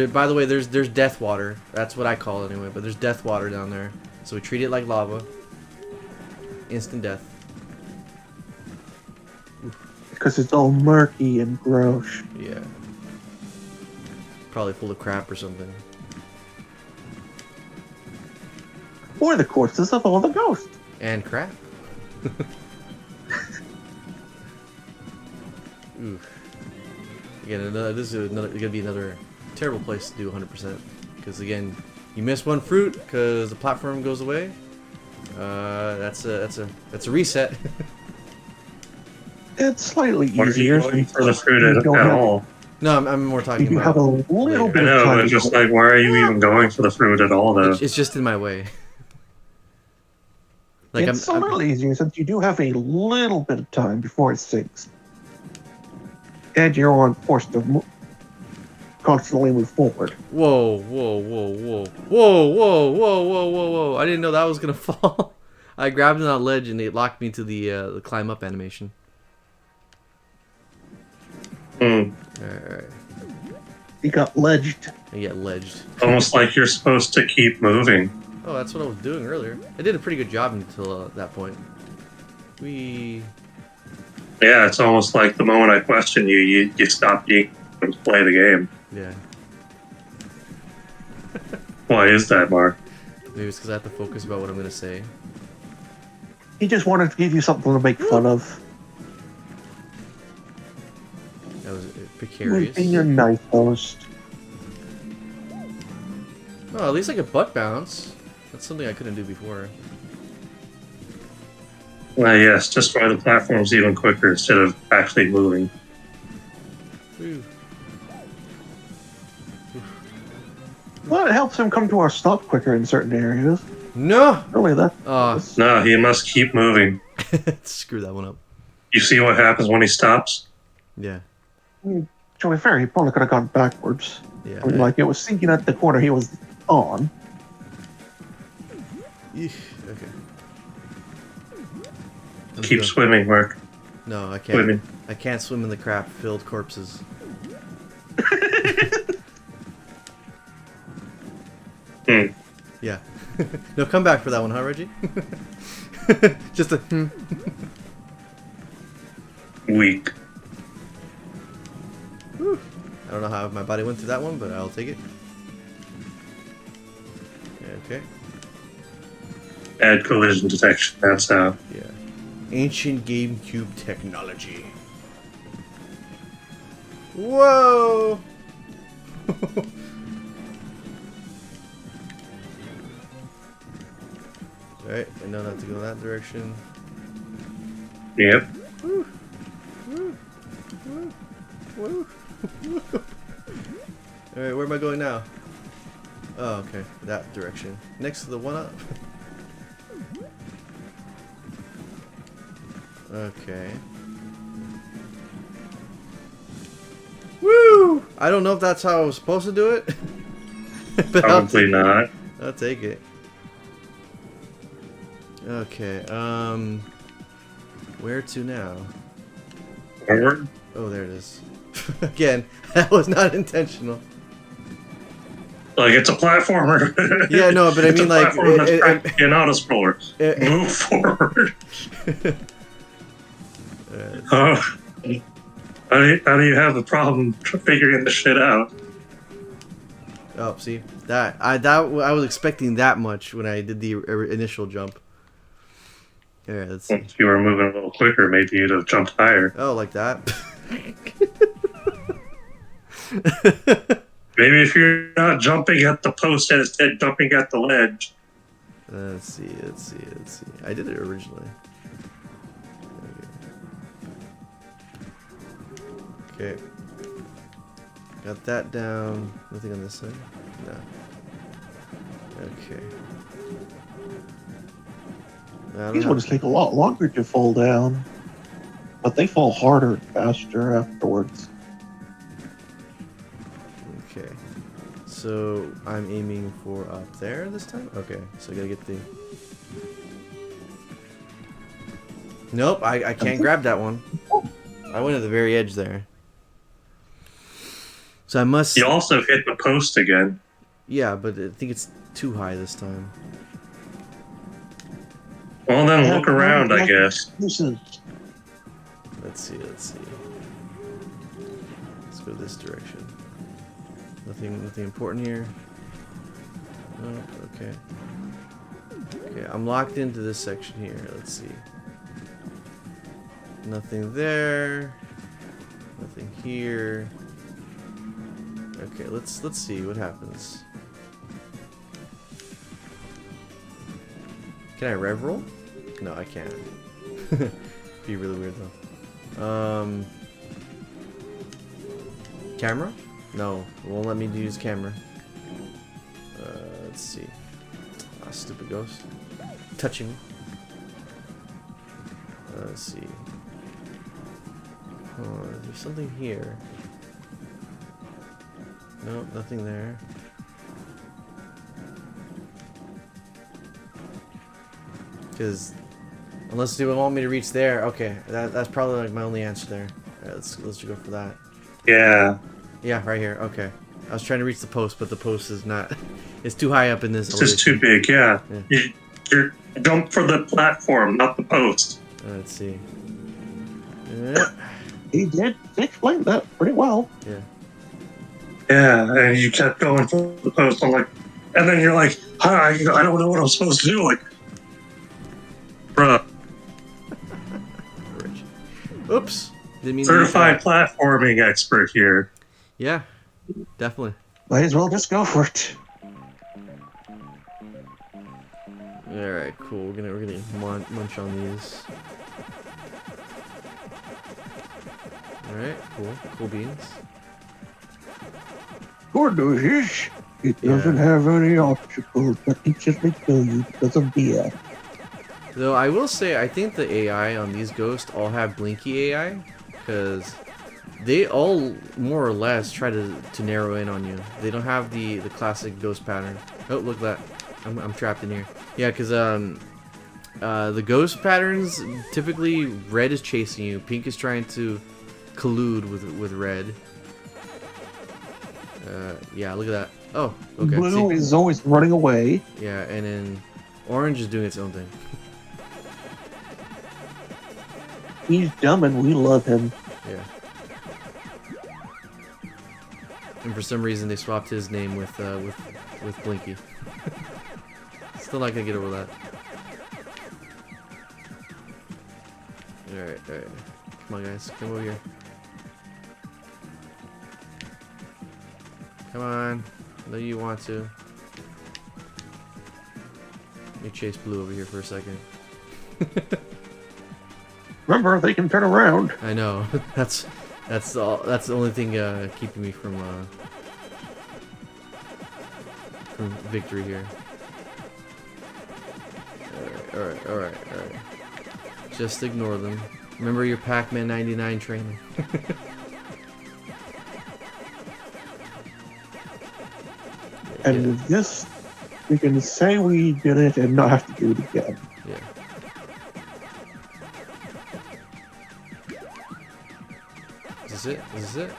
By the way, there's death water. That's what I call it anyway. But there's death water down there, so we treat it like lava. Instant death. Because it's all murky and gross. Yeah. Probably full of crap or something. Or the corpses of all the ghosts. And crap. Oof. Again, this is gonna be another terrible place to do 100%. Because again, you miss one fruit because the platform goes away. That's a reset. It's slightly What are easier. you going for the fruit at all? No, I'm more talking You have about. a little I bit of know, time. it's just like, why are you even going for the fruit at all, though? It's just in my way. Like It's a little easier since you do have a little bit of time before it sinks. And you're on forced to constantly move forward. Whoa, whoa, whoa, whoa, whoa, whoa, whoa, whoa, whoa, whoa! I didn't know that was gonna fall. I grabbed it on a ledge and it locked me to the climb up animation. Hmm. Alright. You got ledged. I get ledged. Almost like you're supposed to keep moving. Oh, that's what I was doing earlier. I did a pretty good job until that point. Yeah, it's almost like the moment I question you, you stop being able to play the game. Yeah. Why is that, Mark? Maybe it's because I have to focus about what I'm gonna say. He just wanted to give you something to make fun of. That was precarious. Being a nice host. Oh, at least I could butt bounce. That's something I couldn't do before. Yes, just ride the platforms even quicker instead of actually moving. Whew. Well, it helps him come to our stop quicker in certain areas. No! Really, that. No, he must keep moving. Screw that one up. You see what happens when he stops? Yeah. To be fair, he probably could have gone backwards. Yeah. I mean, like, it was sinking at the corner he was on. Okay. Keep swimming, Mark. No, I can't. Swimming. I can't swim in the crap-filled corpses. Hmm. Yeah. No, come back for that one, huh, Reggie? Just a. Weak. I don't know how my body went through that one, but I'll take it. Okay. Bad collision detection, that's how. Yeah. Ancient GameCube technology. Whoa! Alright, I know not to go that direction. Yep. Woo. Woo. Woo. Woo. Alright, where am I going now? Oh, okay. That direction. Next to the one up. Okay. Woo! I don't know if that's how I was supposed to do it. But Probably not. I'll take it. Okay, where to now? Forward. Oh, there it is. Again, that was not intentional. Like, it's a platformer. Yeah, no, but I It's mean, a like, platformer that's practically an auto-scroller. it- Move forward. Oh. How do you have a problem figuring this shit out? Oh, see I was expecting that much when I did the initial jump. Yeah, let's see. If you were moving a little quicker, maybe you'd have jumped higher. Oh, like that. Maybe if you're not jumping at the post and instead jumping at the ledge. Let's see. I did it originally. Okay. Got that down. Nothing on this side? No. Okay. These ones take a lot longer to fall down, but they fall harder and faster afterwards. Okay. So I'm aiming for up there this time? Okay. So I gotta get the... Nope, I can't grab that one. I went to the very edge there. So I must... You also hit the post again. Yeah, but I think it's too high this time. Well, then look around, I guess. Let's see. Let's go this direction. Nothing important here. Oh, okay. Okay, I'm locked into this section here. Let's see. Nothing there. Nothing here. Okay, let's see what happens. Can I rev roll? No, I can't. Be really weird though. Camera? No, it won't let me use camera. Let's see. Ah, stupid ghost. Touching me. Let's see. There's something here. Nope, nothing there. Because unless they want me to reach there, okay, that's probably like my only answer there. Alright, let's go for that. Yeah. Yeah, right here. Okay, I was trying to reach the post, but the post is not. It's too high up in this. It's just too big. Yeah. Yeah. You're jump for the platform, not the post. Let's see. He did explain that pretty well. Yeah. Yeah, and you kept going for the post. I'm like, and then you're like, I don't know what I'm supposed to do. Like, bruh. Oops. Didn't mean Certified platforming expert here. Yeah, definitely. Might as well just go for it. All right, cool. We're gonna munch on these. All right, cool beans. Good news is, it doesn't have any obstacles that instantly kill you because of BS. Though I will say, I think the AI on these ghosts all have Blinky AI, because they all more or less try to narrow in on you. They don't have the classic ghost pattern. Oh, look at that! I'm trapped in here. Yeah, because the ghost patterns typically red is chasing you, pink is trying to collude with red. Yeah, look at that. Oh, okay. Blue is always running away. Yeah, and then orange is doing its own thing. He's dumb and we love him. Yeah. And for some reason they swapped his name with Blinky. Still not gonna get over that. Alright. Come on guys, come over here. Come on. I know you want to. Let me chase Blue over here for a second. Remember, they can turn around. I know. That's the only thing keeping me from victory here. All right. Just ignore them. Remember your Pac-Man 99 training. And with this, we can say we did it and not have to do it again. Yeah. Is this it? Is this it?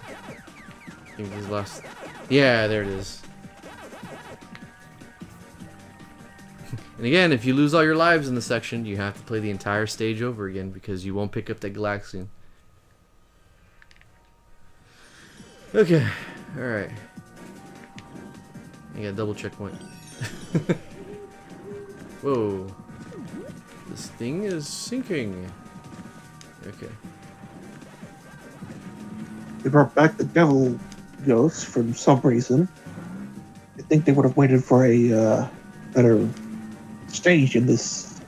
I think this is last. Yeah, there it is. And again, if you lose all your lives in the section, you have to play the entire stage over again because you won't pick up that Galaxian. Okay, alright. You got a double checkpoint. Whoa. This thing is sinking. Okay. They brought back the devil ghost for some reason. I think they would have waited for a better stage in this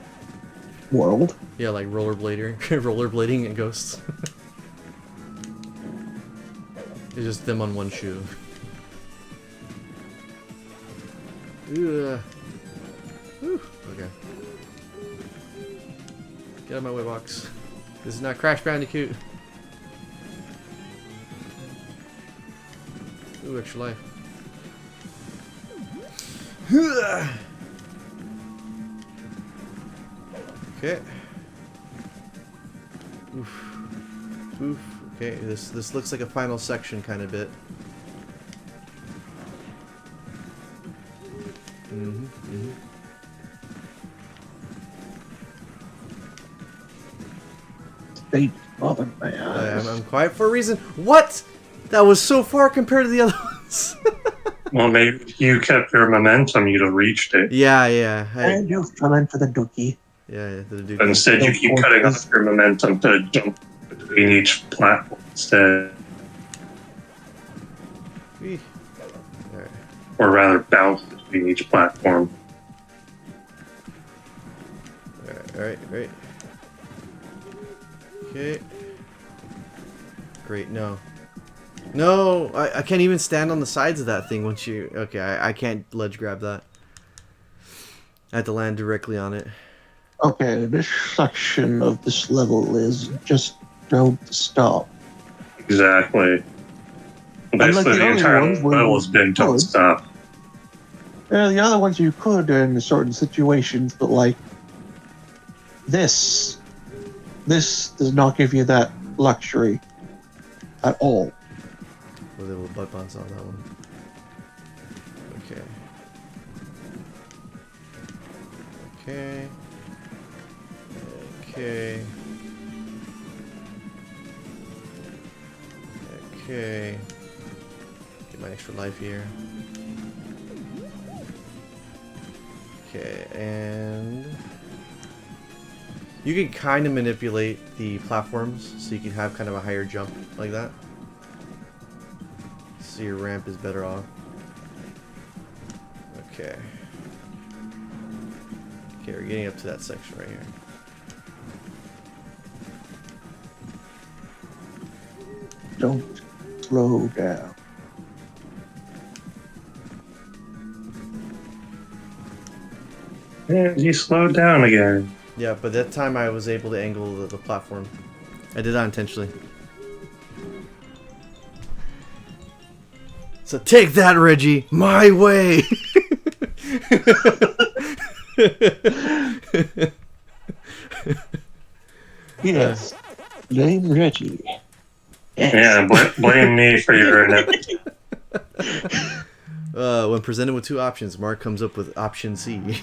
world. Yeah, like rollerblading and ghosts. It's just them on one shoe. Ugh. Whew. Okay. Get out of my way, box. This is not Crash Bandicoot. Ooh, extra life. Okay. Oof. Oof. Okay, this looks like a final section kind of bit. Stage bothered my eyes. I'm quiet for a reason. What? That was so far compared to the other ones. Well, maybe you kept your momentum, you'd have reached it. Yeah. And you fell into the dookie. Yeah, the dude. But instead, you keep cutting off your momentum to jump between each platform instead. Alright. Or rather, bounce between each platform. Alright. Okay. Great, no. No! I can't even stand on the sides of that thing once you... Okay, I can't ledge grab that. I have to land directly on it. Okay, this section of this level is just don't stop. Exactly. Basically, the entire level has been don't stop. Yeah, the other ones you could in certain situations, but like this does not give you that luxury at all. With a little butt bounce on that one. Okay. Get my extra life here. Okay, and you can kind of manipulate the platforms so you can have kind of a higher jump like that. So your ramp is better off. Okay. Okay, we're getting up to that section right here. Don't slow down. And you slowed down again. Yeah, but that time I was able to angle the platform. I did that intentionally. So take that, Reggie, my way. Yes, blame Reggie. Yes. Yeah, blame me for your ineptitude. When presented with two options, Mark comes up with option C.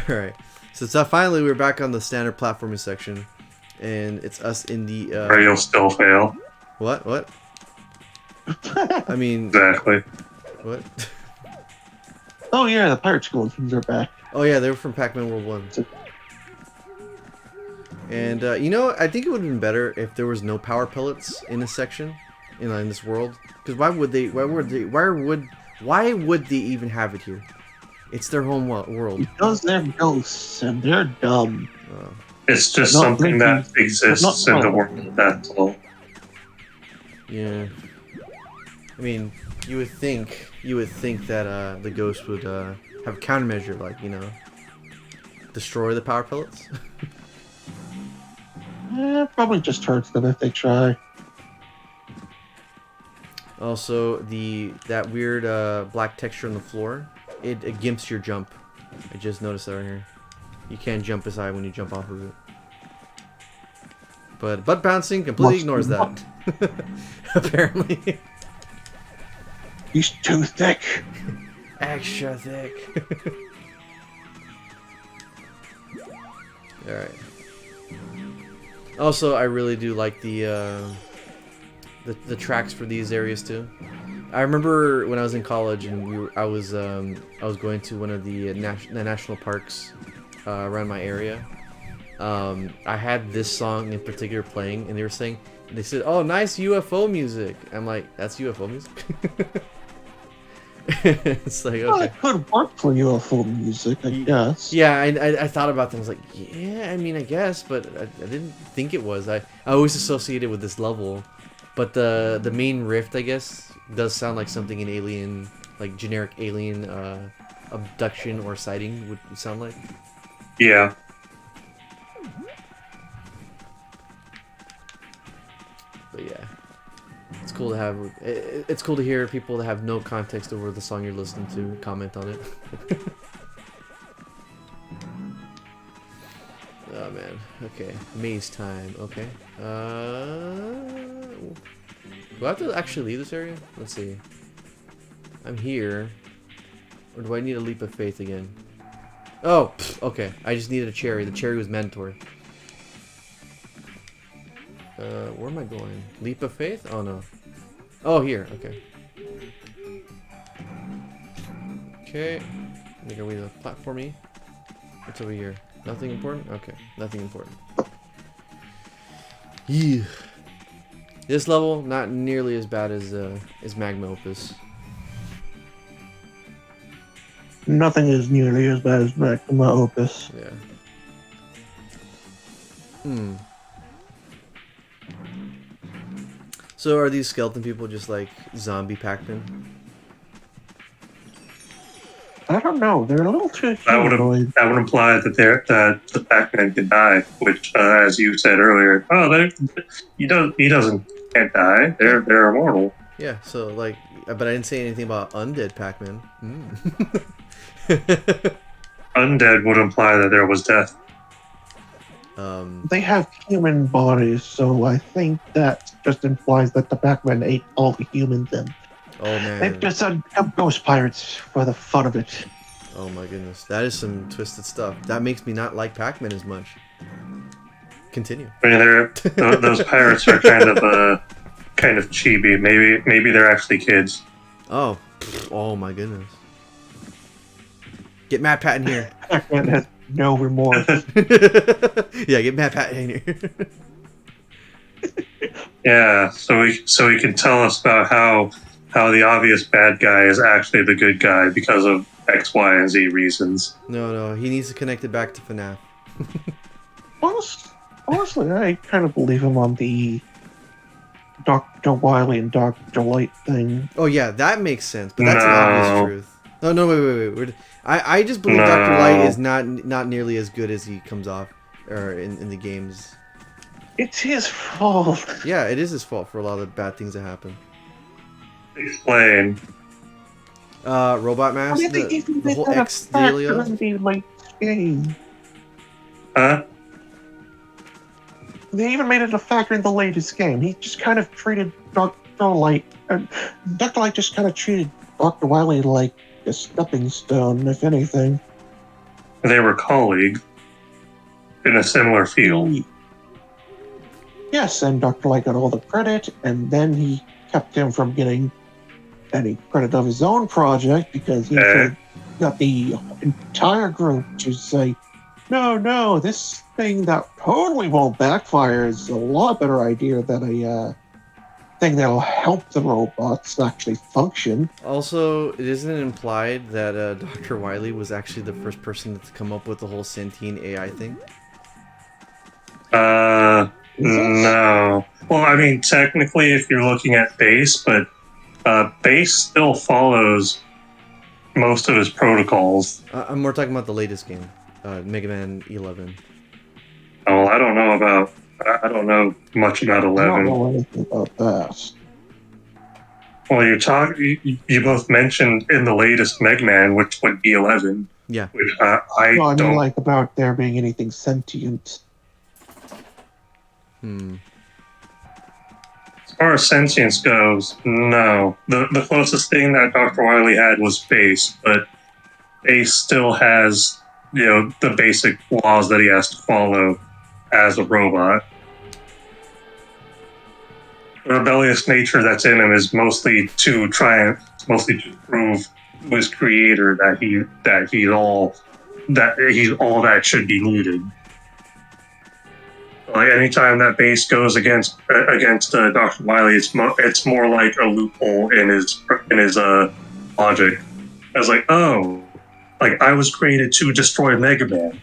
Alright, so finally we're back on the standard platforming section, and it's us in the... Or you'll still fail. What? I mean... Exactly. What? Oh yeah, the pirate skeletons are back. Oh yeah, they were from Pac-Man World 1. And, you know, I think it would have been better if there was no power pellets in this section, in this world. Because why would they even have it here? It's their home world. Because they're ghosts and they're dumb. It's just something that exists in the world, that's all. Yeah. I mean, you would think that the ghost would have a countermeasure, like, you know, destroy the power pellets. Probably just hurts them if they try. Also, that weird black texture on the floor, it gimps your jump. I just noticed that right here. You can't jump as high when you jump off of it. But butt bouncing completely ignores that. Apparently. He's too thick. Extra thick. Alright. Also, I really do like the tracks for these areas too. I remember when I was in college and I was going to one of the national parks around my area. I had this song in particular playing, and they said, "Oh, nice UFO music." I'm like, "That's UFO music." It's like, Well, okay. it could work for UFO music, I guess. Yeah, I thought about that. I was like, yeah, I mean, I guess, but I didn't think it was. I always associated with this level, but the main rift, I guess, does sound like something an alien, like generic alien abduction or sighting would sound like. Yeah. But yeah, it's cool to have. It's cool to hear people that have no context over the song you're listening to comment on it. Oh man. Okay. Maze time. Okay. Do I have to actually leave this area? Let's see. I'm here. Or do I need a leap of faith again? Oh, okay. I just needed a cherry. The cherry was mandatory. Where am I going? Leap of faith? Oh no. Oh, here. Okay. Okay. I think I'll read the platformy. What's over here? Nothing important? Okay. Nothing important. Yeah. This level, not nearly as bad as Magma Opus. Nothing is nearly as bad as Magma Opus. Yeah. Hmm. So are these skeleton people just like zombie Pac-Man? I don't know. They're a little too That humanoid. would imply that that the Pac-Man can die, which, as you said earlier, he can't die. They're immortal. Yeah, so like, but I didn't say anything about undead Pac-Man. Undead would imply that there was death. They have human bodies, so I think that just implies that the Pac-Man ate all the humans in. Oh man. They've just become ghost pirates for the fun of it. Oh my goodness, that is some twisted stuff. That makes me not like Pac-Man as much. Continue. I mean, those pirates are kind of chibi. Maybe they're actually kids. Oh, oh my goodness. Get Matt Pat in here. Pac-Man has no remorse. Yeah, get Matt Pat in here. Yeah, so he can tell us about how the obvious bad guy is actually the good guy because of X, Y, and Z reasons. No, he needs to connect it back to FNAF. Honestly, I kind of believe him on the Dr. Wily and Dr. Light thing. Oh yeah, that makes sense, but that's an obvious truth. No, wait. I just believe Dr. Light is not nearly as good as he comes off, or in the games. It's his fault. Yeah, it is his fault for a lot of the bad things that happen. Explain. Robot Mask, the whole X dealio. Game. Huh? They even made it a factor in the latest game. He just kind of treated Dr. Light, Dr. Light just kind of treated Dr. Wily like a stepping stone, if anything. They were colleagues in a similar field. Yes, and Dr. Light got all the credit, and then he kept him from getting any credit of his own project because he got the entire group to say, no, this thing that totally won't backfire is a lot better idea than a thing that'll help the robots actually function. Also, isn't it implied that Dr. Wily was actually the first person to come up with the whole sentient AI thing? No. Well, I mean, technically, if you're looking at Base, but Base still follows most of his protocols. I'm more talking about the latest game, Mega Man 11. Oh, Well, I don't know about. I don't know much about I don't 11. know anything about that. Well, you both mentioned in the latest Mega Man, which would be 11. Yeah. Which I No, I mean, don't. like, about there being anything sentient. As far as sentience goes, no. The closest thing that Dr. Wily had was Base, but Base still has, the basic laws that he has to follow as a robot. The rebellious nature that's in him is mostly to prove to his creator that he's all that should be needed. Like anytime that Base goes against Dr. Wily, it's more like a loophole in his logic. I was like, oh, like I was created to destroy Mega Man.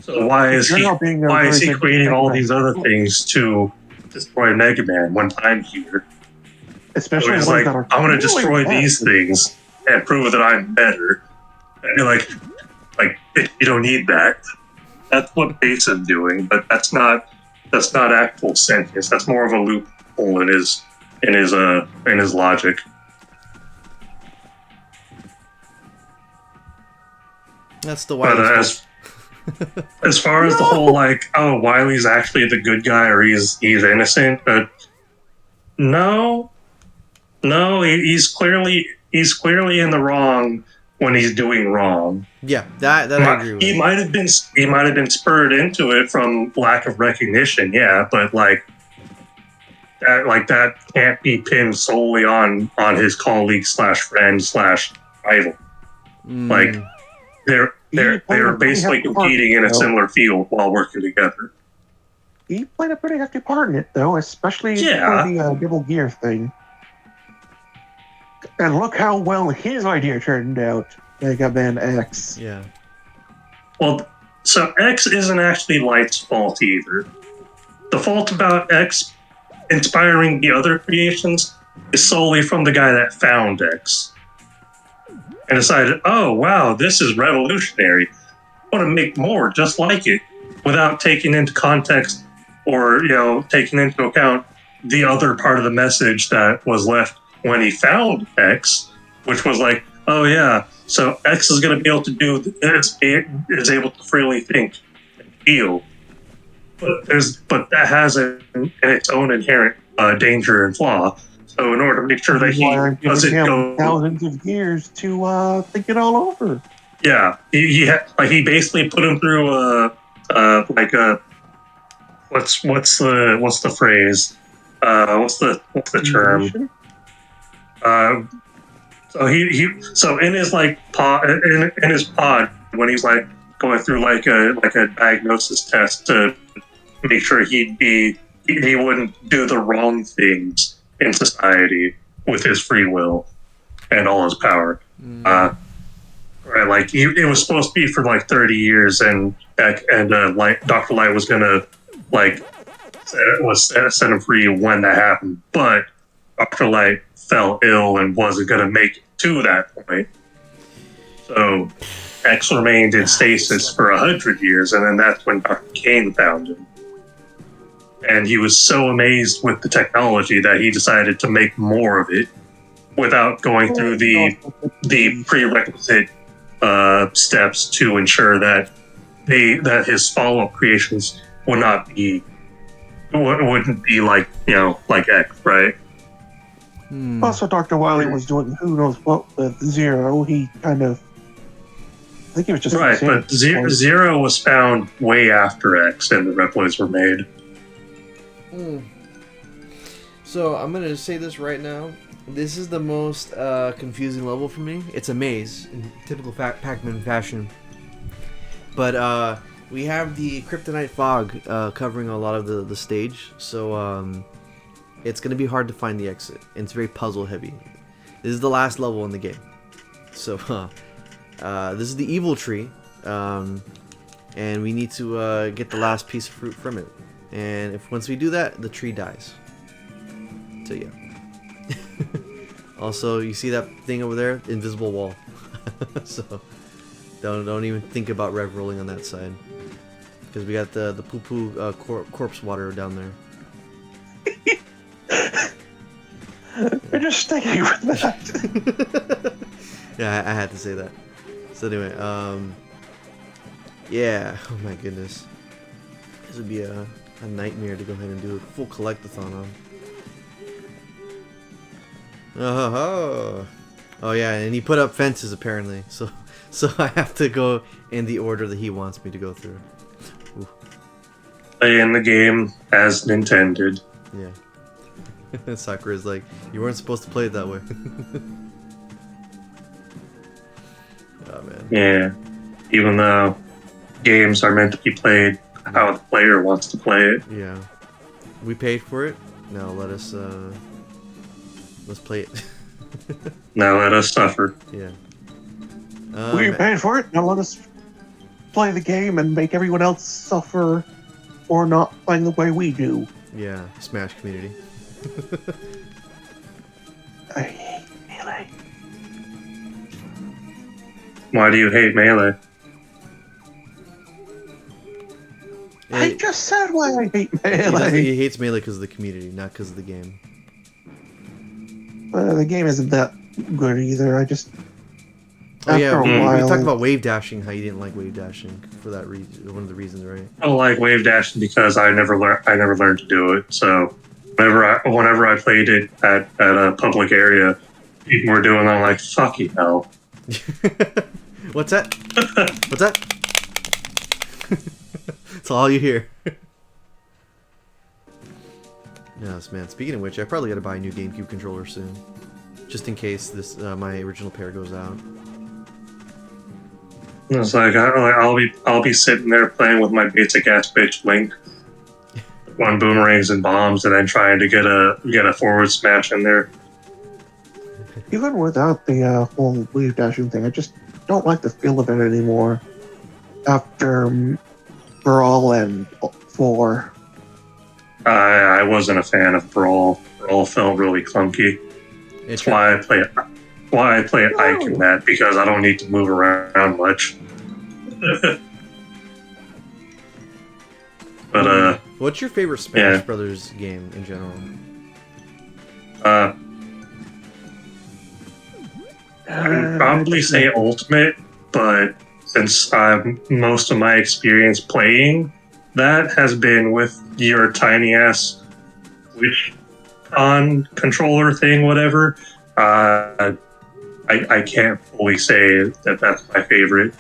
So why is he creating all these other things to destroy Mega Man when I'm here? Especially It's ones like, that are I'm going to really destroy bad. these things and prove that I'm better. And you're like you don't need that. That's what Base is doing, but that's not actual sentience. That's more of a loophole in his logic. That's the But Wily's as far as the whole Wily's actually the good guy or he's innocent, no, he's clearly in the wrong when he's doing wrong. Yeah, that I agree with. He might have been spurred into it from lack of recognition, yeah, but that can't be pinned solely on his colleague / friend / rival. Like they're basically competing in a similar field while working together. He played a pretty hefty part in it, though, especially for the double gear thing. And look how well his idea turned out. Mega Man X. Yeah. Well, so X isn't actually Light's fault either. The fault about X inspiring the other creations is solely from the guy that found X. And decided, oh wow, this is revolutionary. I want to make more just like it, without taking into context or taking into account the other part of the message that was left when he found X, which was like, oh yeah, so X is going to be able to do is able to freely think and feel, but that has its own inherent danger and flaw. So in order to make sure that he doesn't go thousands of years to think it all over. Yeah, he basically put him through what's the phrase? What's the term? So in his pod in his pod when he's going through a diagnosis test to make sure he wouldn't do the wrong things in society with his free will and all his power. Right, it was supposed to be for 30 years, and Dr. Light was gonna set him free when that happened, but Dr. Light fell ill and wasn't gonna make it to that point. So X remained in stasis for 100 years, and then that's when Dr. Kane found him. And he was so amazed with the technology that he decided to make more of it without going through the prerequisite steps to ensure that his follow-up creations wouldn't be like X, right? Also, Dr. Wily was doing who knows what with Zero. He kind of, I think he was just right, but Zero was found way after X and the Reploids were made. So I'm gonna say this right now. This is the most confusing level for me. It's a maze in typical Pac-Man fashion, but we have the kryptonite fog covering a lot of the stage, so it's gonna be hard to find the exit. And it's very puzzle heavy. This is the last level in the game, so this is the evil tree, and we need to get the last piece of fruit from it. And once we do that, the tree dies. So yeah. Also, you see that thing over there? Invisible wall. So don't even think about rev rolling on that side. because we got the poo poo corpse water down there. We're just sticking with that. Yeah, I had to say that. So anyway, yeah. Oh my goodness, this would be a nightmare to go ahead and do a full collectathon on. Oh yeah, and he put up fences apparently, so I have to go in the order that he wants me to go through. Ooh. Playing the game as intended. Yeah. Sakura's like, you weren't supposed to play it that way. Oh man. Yeah. Even though games are meant to be played how the player wants to play it. Yeah. We paid for it. Now let's play it. Now let us suffer. Yeah. We paid for it. Now let us play the game and make everyone else suffer for not playing the way we do. Yeah, Smash community. I hate Melee. Why do you hate Melee? I just said why I hate Melee. He hates Melee because of the community, not because of the game. The game isn't that good either. I just Oh yeah, after we a while, talked about wave dashing. How you didn't like wave dashing for that reason. One of the reasons, right? I don't like wave dashing because I never learned to do it. So whenever I played it at a public area, people were doing it. I'm like, fuck you, hell. What's that? What's that? That's all you hear. Yes, man. Speaking of which, I probably gotta buy a new GameCube controller soon, just in case this my original pair goes out. It's like I'll be sitting there playing with my basic ass bitch Link on boomerangs and bombs, and then trying to get a forward smash in there. even without the whole wave dashing thing, I just don't like the feel of it anymore. After Brawl and 4. I wasn't a fan of Brawl. Brawl felt really clunky. That's why I play it. Why I play it Ike in that, because I don't need to move around much. But what's your favorite Smash Brothers game in general? I'd probably say Ultimate, but since most of my experience playing that has been with your tiny ass Switch on controller thing, whatever, I can't fully say that that's my favorite.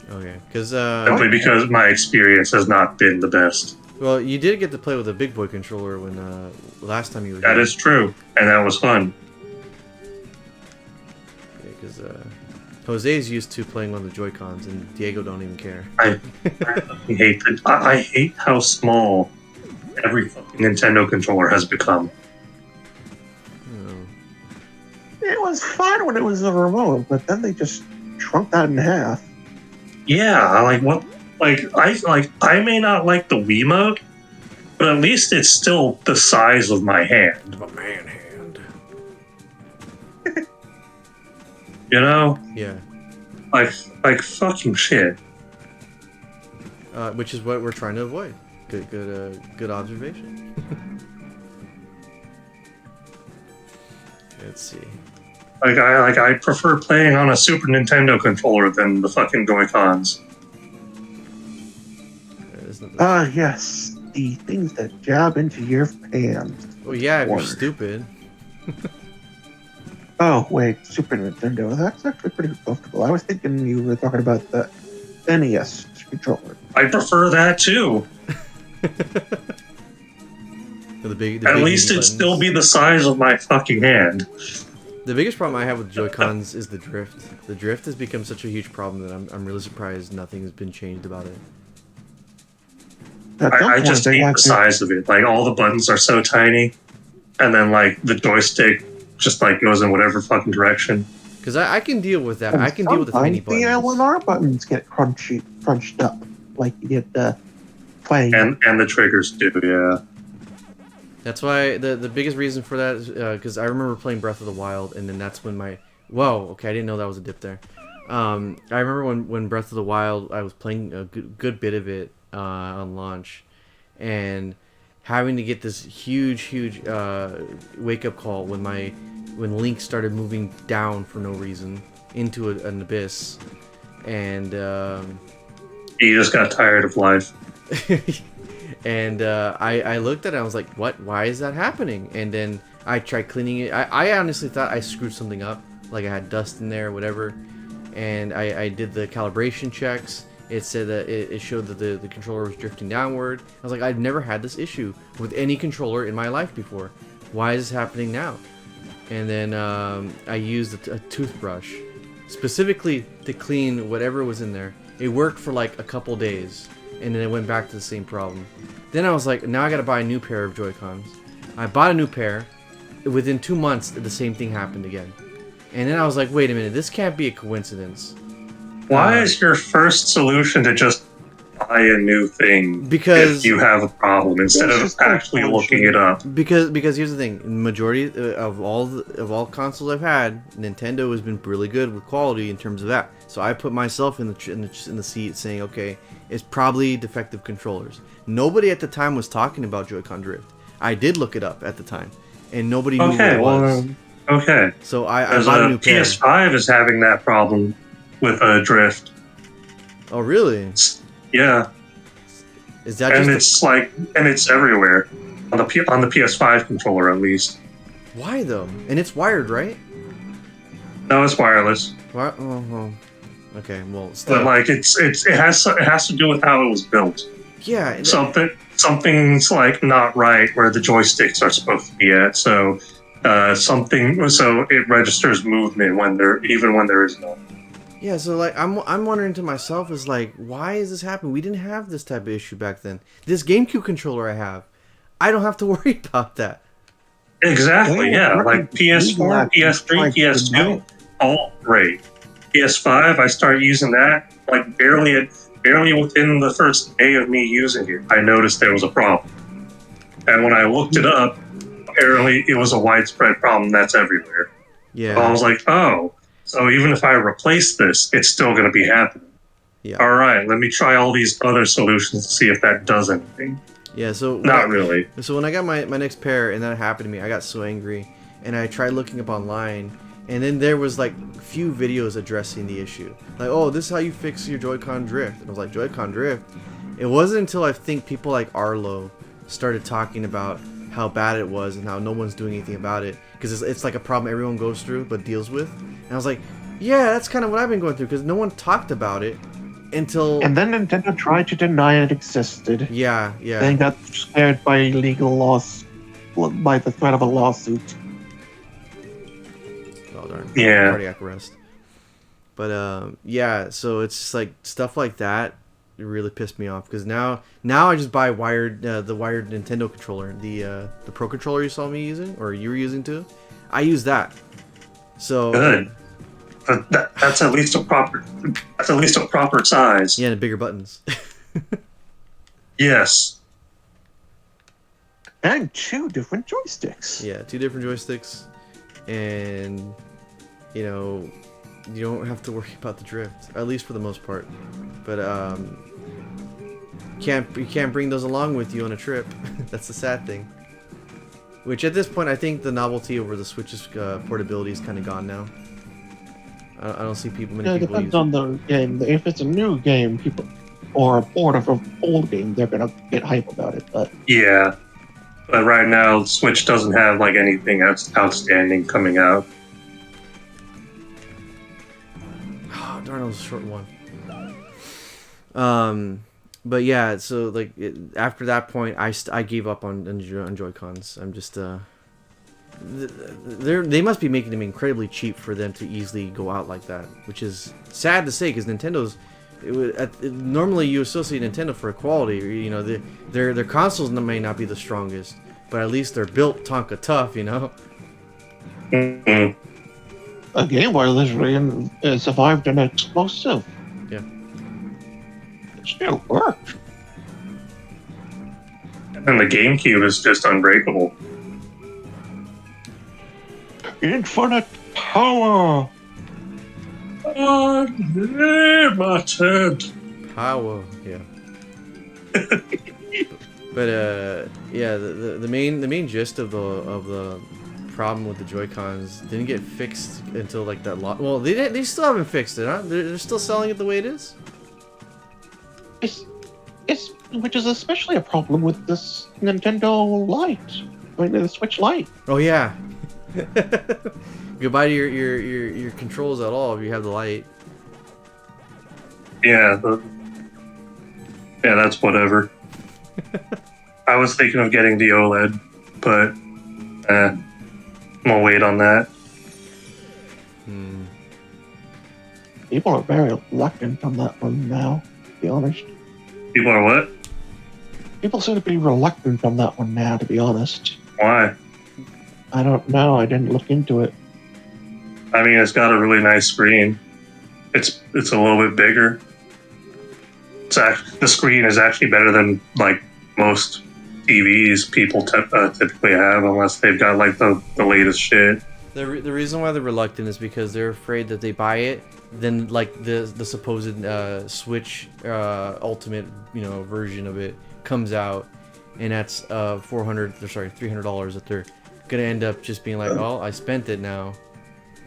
Okay, because simply because my experience has not been the best. Well, you did get to play with a big boy controller when last time you were here. That is true, and that was fun. Yeah, because Jose's used to playing on the Joy-Cons, and Diego don't even care. I hate how small every fucking Nintendo controller has become. Oh. It was fine when it was a remote, but then they just shrunk that in half. Yeah, like what? I may not like the Wiimote, but at least it's still the size of my hand. A man hand. You know? Yeah. Like fucking shit. Which is what we're trying to avoid. Good observation. Let's see. I prefer playing on a Super Nintendo controller than the fucking Joy-Cons. Yes. The things that jab into your hands. Oh yeah, if you're stupid. Oh, wait, Super Nintendo. That's actually pretty comfortable. I was thinking you were talking about the NES controller. I prefer that too. At least it'd still be the size of my fucking hand. The biggest problem I have with Joy-Cons is the drift. The drift has become such a huge problem that I'm really surprised nothing has been changed about it. I just hate the size of it. Like, all the buttons are so tiny, and then, like, the joystick just, like, goes in whatever fucking direction. Because I can deal with that. I can deal with the tiny buttons. The L and R buttons get crunched up, like you get playing. And the triggers do, yeah. That's why the biggest reason for that is because I remember playing Breath of the Wild, and then that's when my... Whoa, okay, I didn't know that was a dip there. I remember when Breath of the Wild, I was playing a good bit of it on launch, and having to get this huge wake up call when Link started moving down for no reason into an abyss, and He just got tired of life. and I looked at it, I was like, what? Why is that happening? And then I tried cleaning it. I honestly thought I screwed something up, like I had dust in there or whatever, and I did the calibration checks. It said that it showed that the controller was drifting downward. I was like, I've never had this issue with any controller in my life before. Why is this happening now? And then I used a toothbrush specifically to clean whatever was in there. It worked for like a couple days, and then it went back to the same problem. Then I was like, now I gotta buy a new pair of Joy-Cons. I bought a new pair. Within 2 months, the same thing happened again. And then I was like, wait a minute, this can't be a coincidence. Why is your first solution to just buy a new thing Because if you have a problem instead of actually looking it up? Because here's the thing: majority of all consoles I've had, Nintendo has been really good with quality in terms of that. So I put myself in the seat, saying, okay, it's probably defective controllers. Nobody at the time was talking about Joy-Con drift. I did look it up at the time, and nobody knew what it was. Okay. So I bought a new pair. PS5 is having that problem with drift. Oh really? Yeah. Is that and just it's everywhere on the PS5 controller at least. Why though? And it's wired, right? No, it's wireless. Oh. Okay, well, still. But like it has to do with how it was built. Yeah. Something's like not right where the joysticks are supposed to be at. So it registers movement when there is none. Yeah, so like I'm wondering to myself is like, why is this happening? We didn't have this type of issue back then. This GameCube controller I have, I don't have to worry about that. Exactly, yeah. Like PS4, PS3, PS2, all great. PS5, I started using that like barely within the first day of me using it. I noticed there was a problem, and when I looked it up, apparently it was a widespread problem that's everywhere. Yeah. So I was like, oh. So even if I replace this, it's still going to be happening. Yeah. All right, let me try all these other solutions to see if that does anything. Yeah, so... Not really. So when I got my next pair and that happened to me, I got so angry. And I tried looking up online. And then there was like a few videos addressing the issue. Like, oh, this is how you fix your Joy-Con drift. And I was like, Joy-Con drift? It wasn't until I think people like Arlo started talking about how bad it was and how no one's doing anything about it. Because it's like a problem everyone goes through but deals with. And I was like, yeah, that's kind of what I've been going through, because no one talked about it until... And then Nintendo tried to deny it existed. Yeah. Then got scared by by the threat of a lawsuit. Oh, darn. Yeah. Cardiac arrest. But, yeah, so it's just like stuff like that. It really pissed me off, because now I just buy the wired Nintendo controller, the Pro controller you saw me using, or you were using too. I use that. So good. But that's at least a proper size. Yeah, and bigger buttons. Yes. And 2 different joysticks. Yeah, 2 different joysticks, and you don't have to worry about the drift, at least for the most part. But you can't bring those along with you on a trip. That's the sad thing. Which at this point, I think the novelty over the Switch's portability is kind of gone now. I don't see many people. It depends on the game. If it's a new game, or a port of an old game, they're gonna get hype about it. But yeah, but right now, the Switch doesn't have like anything outstanding coming out. Oh, darn, it was a short one. But yeah, so like after that point, I gave up on Joy-Cons. I'm just they must be making them incredibly cheap for them to easily go out like that, which is sad to say, because Nintendo's normally you associate Nintendo for quality. Their consoles may not be the strongest, but at least they're built Tonka tough. Mm-hmm. A Game Boy literally survived an explosive. Yeah. It still worked. And the GameCube is just unbreakable. Infinite power. Unlimited Power, yeah. But yeah, the main gist of the problem with the Joy-Cons didn't get fixed until like that lot. Well, they still haven't fixed it, huh? They're still selling it the way it is. It's which is especially a problem with this Nintendo Lite. I mean, the Switch Lite. Oh yeah. Goodbye to your controls at all if you have the light. Yeah, that's whatever. I was thinking of getting the OLED, but I'm gonna wait on that. People are very reluctant on that one now, to be honest. People are what? People seem to be reluctant on that one now, to be honest. Why? I don't know. I didn't look into it. I mean, it's got a really nice screen. It's a little bit bigger. The screen is actually better than like most TVs people typically have, unless they've got like the latest shit. The reason why they're reluctant is because they're afraid that they buy it, then like the supposed Switch Ultimate version of it comes out, and that's $300 that they're gonna end up just being like, oh, I spent it now.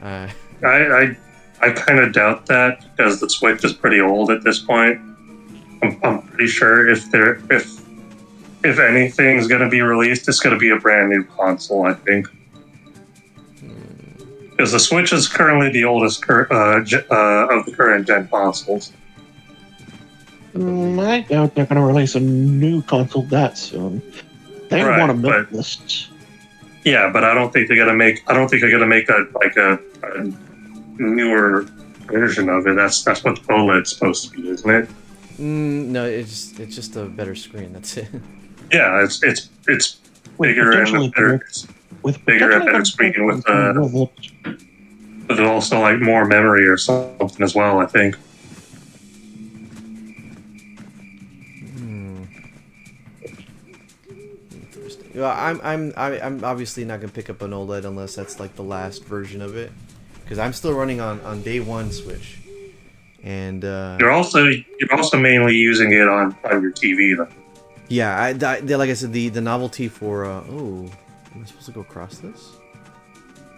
I kind of doubt that because the Switch is pretty old at this point. I'm pretty sure if anything's gonna be released, it's gonna be a brand new console. I think. Because the Switch is currently the oldest of the current gen consoles. I doubt they're going to release a new console that soon. They Right, want a milk list. Yeah, but I don't think they're gonna make. I don't think they're gonna make a newer version of it. That's what the OLED's supposed to be, isn't it? No, it's just a better screen. That's it. Yeah, it's bigger and a better. Bigger and better screen with also like more memory or something as well. I think. Interesting. Well, I'm obviously not gonna pick up an OLED unless that's like the last version of it, because I'm still running on day one Switch, and you're also mainly using it on your TV though. Yeah, like I said, the novelty for oh, am I supposed to go across this?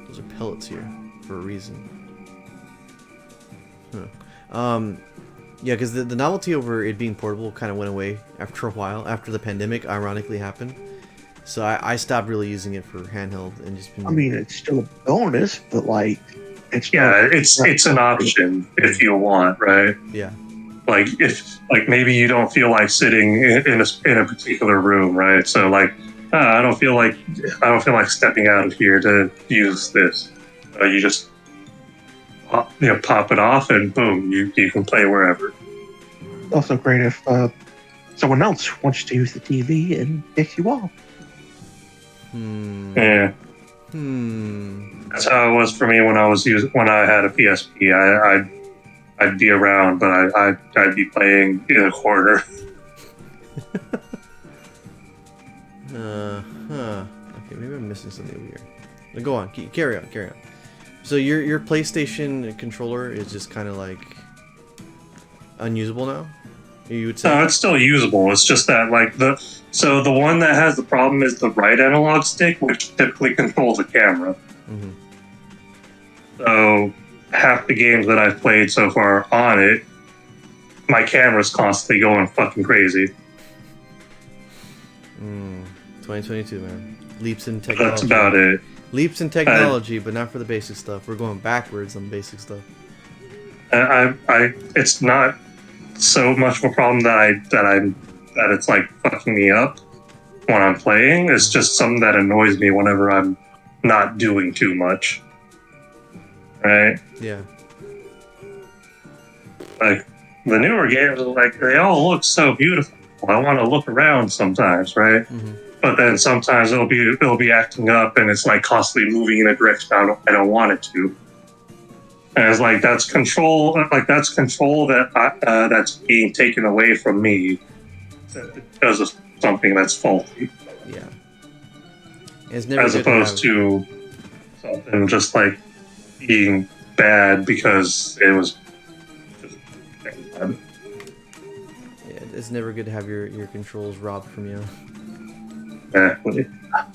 Those are pellets here for a reason. Huh. Yeah, because the novelty over it being portable kind of went away after a while, after the pandemic ironically happened. So I stopped really using it for handheld and just been... I mean, it's still a bonus, but like, it's it's an option if you want, right? Yeah. Like if maybe you don't feel like sitting in a particular room, right? So like, I don't feel like stepping out of here to use this. You just pop it off and boom, you can play wherever. Also great if someone else wants to use the TV and takes you off. Yeah. That's how it was for me when I had a PSP. I'd be around, but I'd be playing in a corner. Okay, maybe I'm missing something over here. Now go on, carry on. So your PlayStation controller is just kind of like unusable now? You would say? No, it's still usable. It's just that like the one that has the problem is the right analog stick, which typically controls the camera. Mm-hmm. So half the games that I've played so far on it, my camera's constantly going fucking crazy. 2022, man. Leaps in technology. That's about it. Leaps in technology, but not for the basic stuff. We're going backwards on basic stuff. It's not so much of a problem that it's like fucking me up when I'm playing. It's just something that annoys me whenever I'm not doing too much. Right? Yeah. Like the newer games, like they all look so beautiful. I want to look around sometimes, right? Mm-hmm. But then sometimes it'll be acting up, and it's like constantly moving in a direction I don't want it to. And it's like that's control that's being taken away from me because of something that's faulty. Yeah. It's never as opposed to something just like being bad because it was just bad. Yeah, it's never good to have your controls robbed from you. Exactly.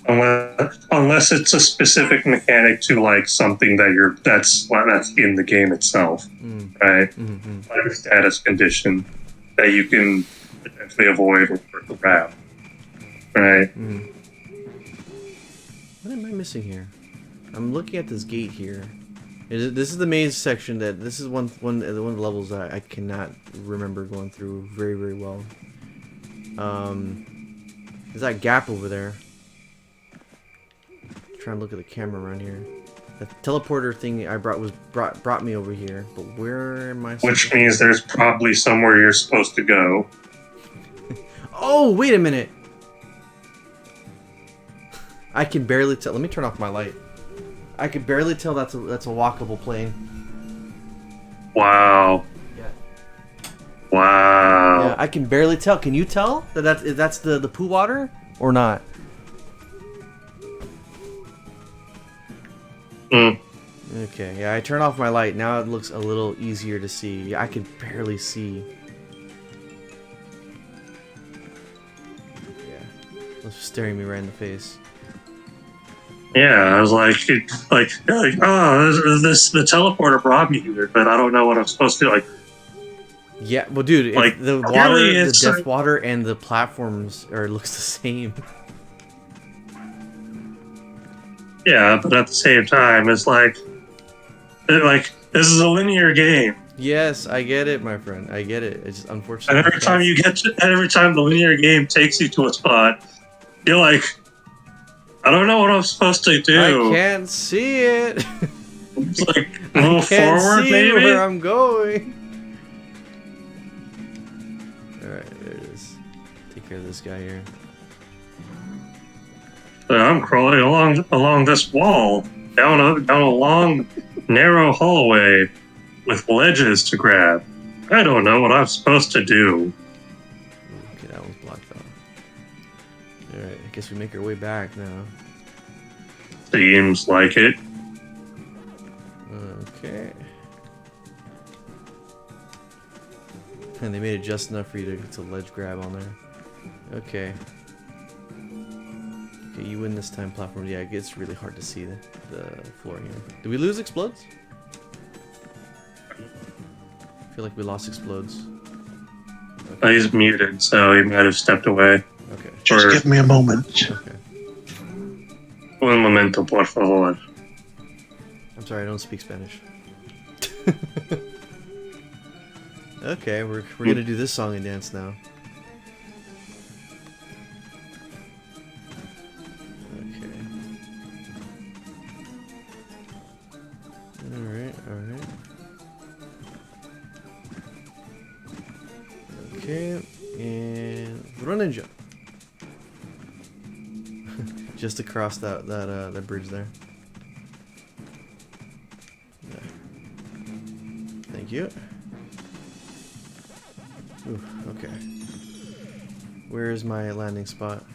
Unless it's a specific mechanic to like something that's in the game itself, right? Mm-hmm. Like a status condition that you can potentially avoid or work around, right? What am I missing here? I'm looking at this gate here. This is the maze section this is one of the levels that I cannot remember going through very, very well. There's that gap over there. Trying to look at the camera around here. The teleporter thing I brought me over here, but where am I? Which means there's probably somewhere you're supposed to go. Oh, wait a minute! I can barely tell. Let me turn off my light. I can barely tell that's a walkable plane. Wow. Yeah. Wow. Yeah, I can barely tell. Can you tell that's the poo water or not? Okay, yeah, I turn off my light. Now it looks a little easier to see. Yeah, I can barely see. Yeah, it's staring me right in the face. Yeah, I was like, oh, the teleporter brought me here, but I don't know what I'm supposed to do. Like, yeah, well, dude, like the water, really, the death water, and the platforms looks the same. Yeah, but at the same time, it's like this is a linear game. Yes, I get it, my friend. I get it. It's just unfortunate. And every time the linear game takes you to a spot, you're like, I don't know what I'm supposed to do. I can't see it. It's like I move can't forward, see maybe. where I'm going. All right, there it is. Take care of this guy here. So I'm crawling along this wall down a long, narrow hallway with ledges to grab. I don't know what I'm supposed to do. Okay, that one's blocked off. Alright, I guess we make our way back now. Seems like it. Okay. And they made it just enough for you to get to ledge grab on there. Okay. Okay, you win this time, platform. Yeah, it gets really hard to see the floor here. Did we lose explodes? I feel like we lost explodes. Okay. He's muted, so he might have stepped away. Okay. Just give me a moment. Okay. Un momento, por favor. I'm sorry, I don't speak Spanish. Okay, we're gonna do this song and dance now. Okay. Alright, alright. Okay, and run and jump. Just across that bridge there. Yeah. Thank you. Ooh, okay. Where is my landing spot?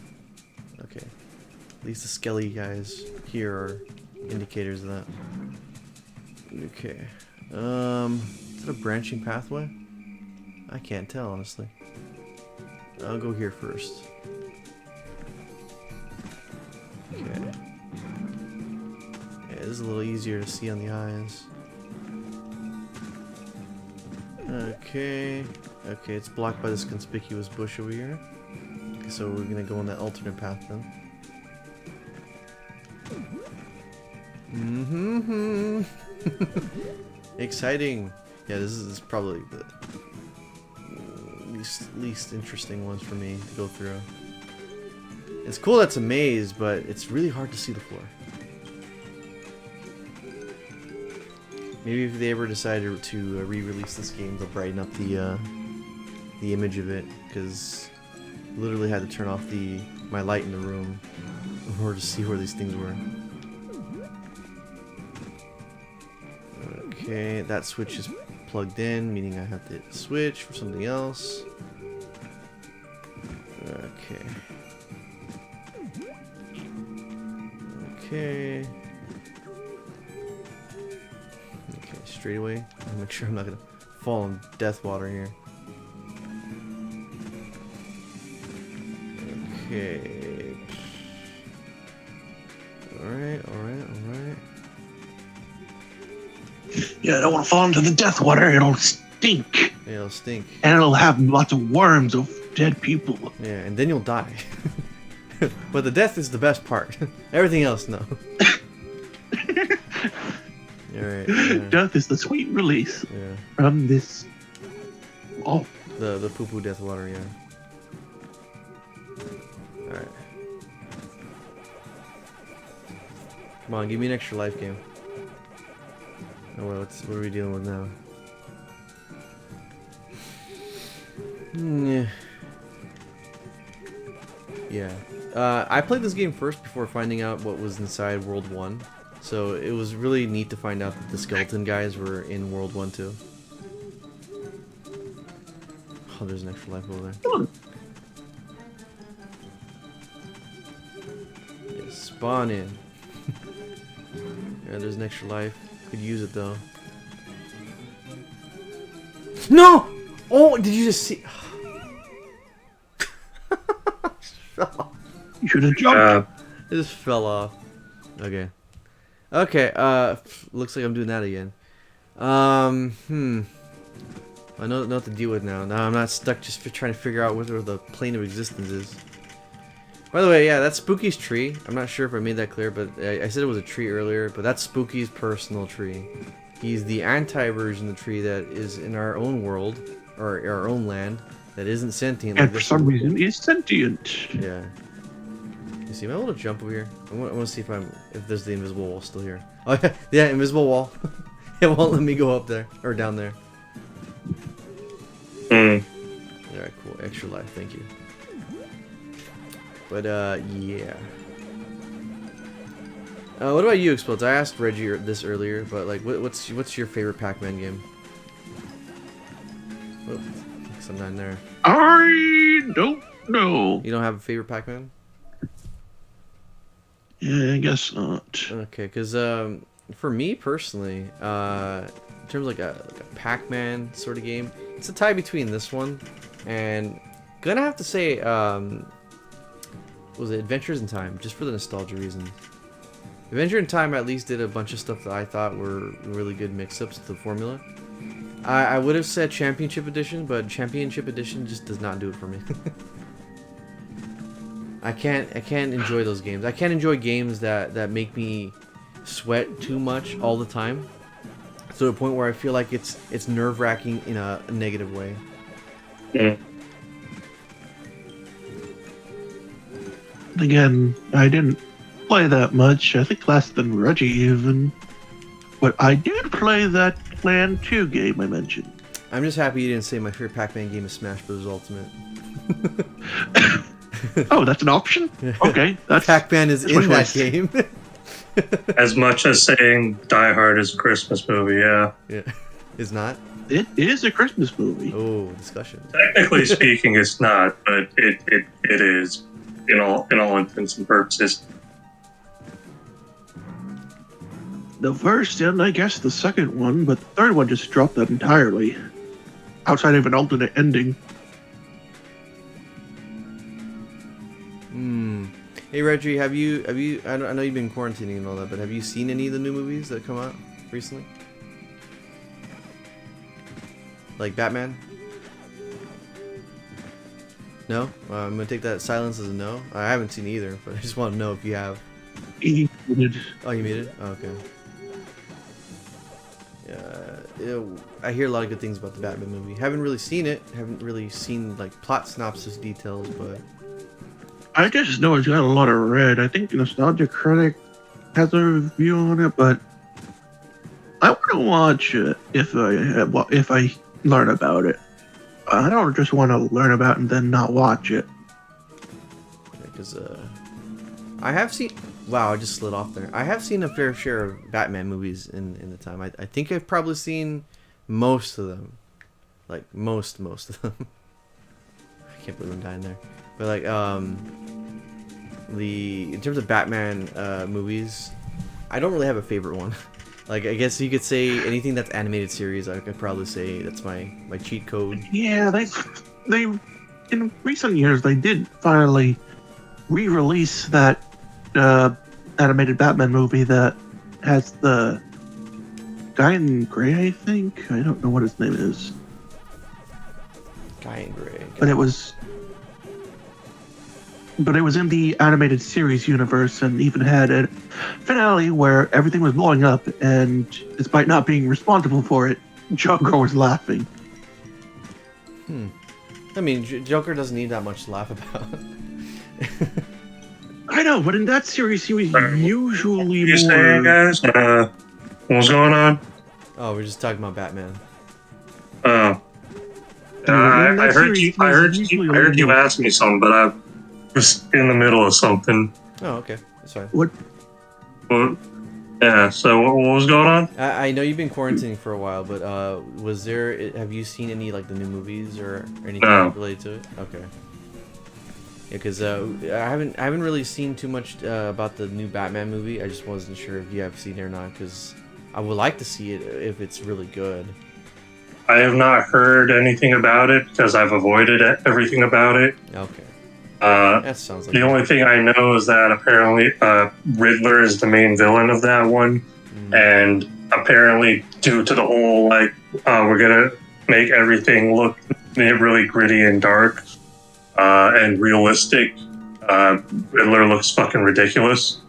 Okay. At least the skelly guys here are indicators of that. Okay. Is it a branching pathway? I can't tell, honestly. I'll go here first. Okay. Yeah, this is a little easier to see on the eyes. Okay. Okay, it's blocked by this conspicuous bush over here. Okay, so we're gonna go on that alternate path then. Mm-hmm. Exciting. Yeah, this is probably the least interesting ones for me to go through. It's cool that's a maze, but it's really hard to see the floor. Maybe if they ever decided to re-release this game, they'll brighten up the image of it, because literally had to turn off my light in the room in order to see where these things were. Okay, that switch is plugged in, meaning I have to switch for something else. Okay. Okay. Okay, straight away. I'll make sure I'm not gonna fall in death water here. Okay. Alright. Yeah, I don't want to fall into the death water. It'll stink. Yeah, it'll stink. And it'll have lots of worms of dead people. Yeah, and then you'll die. But the death is the best part. Everything else, no. Alright. Yeah. Death is the sweet release Yeah. from this. Oh, The poo-poo death water, yeah. Alright. Come on, give me an extra life game. Oh well, what are we dealing with now? Yeah. I played this game first before finding out what was inside World 1. So it was really neat to find out that the skeleton guys were in World 1 too. Oh, there's an extra life over there. Yeah, spawn in. Yeah, there's an extra life. Could use it though. No! Oh, did you just see? you should have jumped. It just fell off. Okay. Okay, looks like I'm doing that again. I know what to deal with now. Now I'm not stuck just trying to figure out where the plane of existence is. By the way, yeah, that's Spooky's tree. I'm not sure if I made that clear, but I said it was a tree earlier, but that's Spooky's personal tree. He's the anti-version of the tree that is in our own world, or our own land, that isn't sentient. And for some reason, it's sentient. Yeah. You see, am I able to jump over here? I want to see if there's the invisible wall still here. Oh yeah, yeah, invisible wall. It won't let me go up there or down there. Alright, cool. Extra life, thank you. But yeah. What about you, Explodes? I asked Reggie this earlier, but like, what's your favorite Pac-Man game? Oh, I'm not in there. I don't know. You don't have a favorite Pac-Man? Yeah, I guess not. Okay, because for me personally, in terms of like a Pac-Man sort of game, it's a tie between this one and gonna have to say, was it Adventures in Time, just for the nostalgia reasons. Adventure in Time at least did a bunch of stuff that I thought were really good mix-ups to the formula. I would have said Championship Edition, but Championship Edition just does not do it for me. I can't enjoy those games. I can't enjoy games that make me sweat too much all the time, to the point where I feel like it's nerve-wracking in a negative way. Yeah. Again, I didn't play that much. I think less than Reggie even. But I did play that Plan 2 game I mentioned. I'm just happy you didn't say my favorite Pac-Man game is Smash Bros. Ultimate. Oh, that's an option? Okay. That's Pac-Man is in that game. As much as saying Die Hard is a Christmas movie, yeah. Yeah. Is not? It is a Christmas movie. Oh, discussion. Technically speaking, it's not, but it is in all intents and purposes. The first and I guess the second one, but the third one just dropped that entirely. Outside of an alternate ending. Hey Reggie, have you I know you've been quarantining and all that, but have you seen any of the new movies that come out recently? Like Batman? No? I'm gonna take that silence as a no. I haven't seen either, but I just want to know if you have. He did. Oh, you muted? Oh, okay. Yeah, I hear a lot of good things about the Batman movie. Haven't really seen it. Haven't really seen like plot synopsis details, but I just know it's got a lot of red. I think Nostalgia Critic has a review on it, but I want to watch it if I learn about it. I don't just want to learn about it and then not watch it. because I have seen. Wow, I just slid off there. I have seen a fair share of Batman movies in the time. I think I've probably seen most of them, like most of them. I can't believe I'm dying there. But like in terms of Batman movies, I don't really have a favorite one. Like I guess you could say anything that's animated series. I could probably say that's my cheat code. Yeah, they in recent years they did finally re-release that animated Batman movie that has the guy in gray, I think. I don't know what his name is. Guy in gray. But it was in the animated series universe and even had a finale where everything was blowing up, and despite not being responsible for it, Joker was laughing. I mean, Joker doesn't need that much to laugh about. I know, but in that series, he was usually You more... say, guys? What's going on? Oh, we're just talking about Batman. Oh. In I that heard series, you. he was usually a little more- Ask me something, but I was in the middle of something. Oh, okay. That's fine. What? Well, yeah. So what was going on? I know you've been quarantining for a while, but have you seen any like the new movies or anything No. related to it? Okay. Yeah, because I haven't really seen too much about the new Batman movie. I just wasn't sure if you have seen it or not, because I would like to see it if it's really good. I have not heard anything about it because I've avoided everything about it. Okay. Uh, That sounds like the only thing I know is that apparently Riddler is the main villain of that one, and apparently due to the whole we're gonna make everything look really gritty and dark and realistic, Riddler looks fucking ridiculous.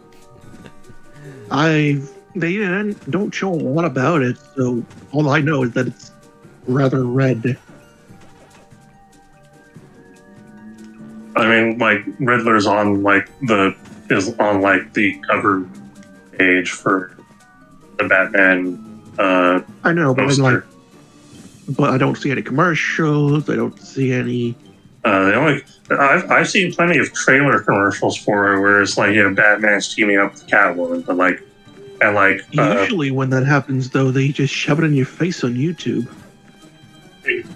They don't show a lot about it, so all I know is that it's rather red. I mean, like Riddler's on the cover page for the Batman. I know, but Poster. I don't see any commercials. I don't see any. I've seen plenty of trailer commercials for it where it's like, yeah, Batman's teaming up with Catwoman, but Usually, when that happens, though, they just shove it in your face on YouTube.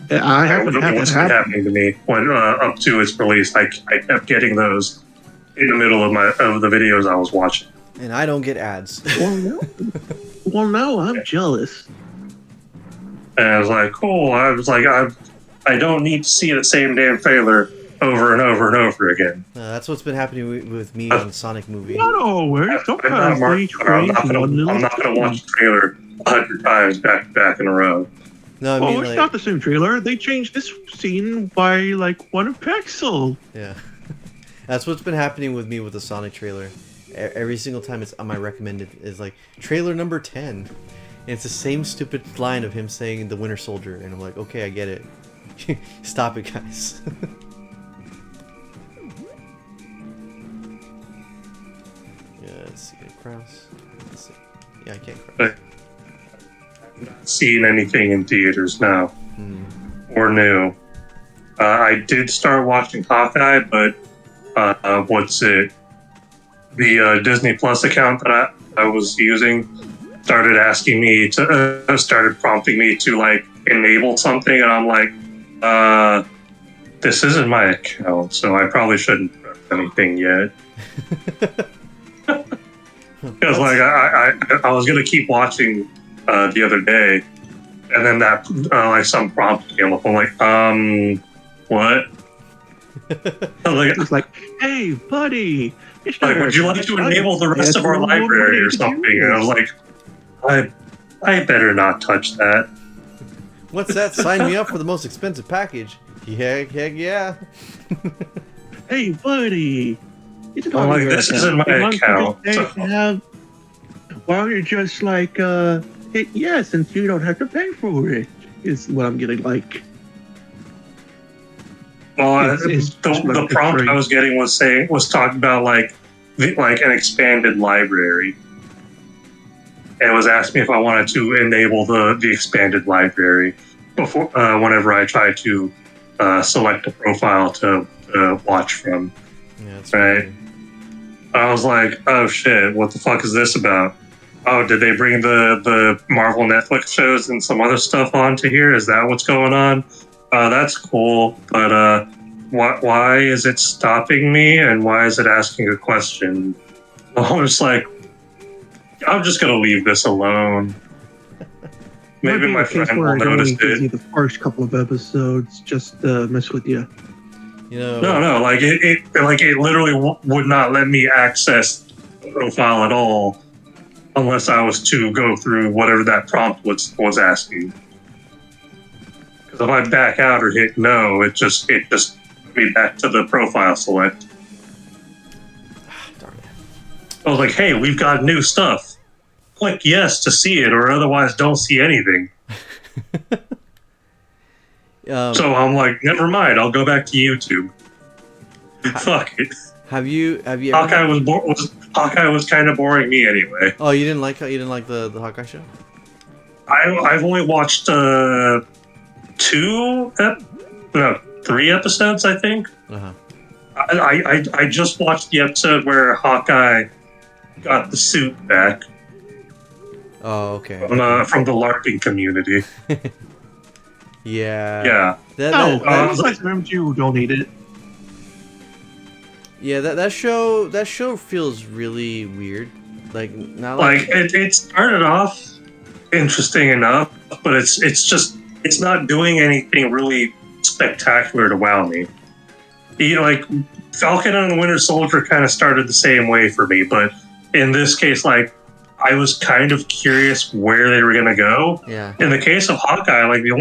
I haven't had that happen. Happening to me when up to its release. I kept getting those in the middle of the videos I was watching. And I don't get ads. Well, no, I'm jealous. And I was like, cool. I was like, I don't need to see the same damn trailer over and over and over again. That's what's been happening with me on Sonic movie. Not always. Sometimes I'm they train not gonna watch the trailer 100 times back in a row. No, I mean, it's not the same trailer. They changed this scene by like 1 pixel. Yeah. That's what's been happening with me with the Sonic trailer. Every single time it's on my recommended is like trailer number 10. And it's the same stupid line of him saying the Winter Soldier, and I'm like, okay, I get it. Stop it, guys. Yeah, let's see. Cross. Let's see. Yeah, I can't cross. Not seeing anything in theaters now or new. I did start watching Hawkeye, but the Disney Plus account that I was using started asking me to started prompting me to like enable something, and I'm like, this isn't my account, so I probably shouldn't press anything yet. Because like I was gonna keep watching the other day, and then that like some prompt came up. I'm like, what? It's like, hey, buddy. Like, would you like to enable the rest of our library or something? And I was like, I better not touch that. What's that? Sign me up for the most expensive package. Heck yeah. Hey, buddy. I'm like, this isn't my account. Why don't you just like hit yes, since you don't have to pay for it? Is what I'm getting like. Well, the prompt I was getting was talking about like an expanded library, and it was asking me if I wanted to enable the expanded library before whenever I tried to select a profile to watch from. Yeah, that's right. I was like, oh shit, what the fuck is this about? Oh, did they bring the Marvel Netflix shows and some other stuff onto here? Is that what's going on? That's cool, but why is it stopping me, and why is it asking a question? I was like, I'm just gonna leave this alone. Maybe my friend will notice it. The first couple of episodes just mess with you. You know. No, like it literally would not let me access the profile at all unless I was to go through whatever that prompt was asking. Because if I back out or hit no, it just put me back to the profile select. Darn it. I was like, hey, we've got new stuff. Click yes to see it, or otherwise don't see anything. So I'm like, never mind. I'll go back to YouTube. Fuck it. Have you ever? Hawkeye was kind of boring me anyway. Oh, you didn't like the Hawkeye show? I've only watched 3 episodes, I think. Uh-huh. I just watched the episode where Hawkeye got the suit back. Oh, okay. From the LARPing community. Yeah. Yeah. It's like you donated it. Yeah, that show feels really weird. Like not like it started off interesting enough, but it's not doing anything really spectacular to wow me. Like Falcon and the Winter Soldier kind of started the same way for me, but in this case, like I was kind of curious where they were gonna go. Yeah. In the case of Hawkeye, like the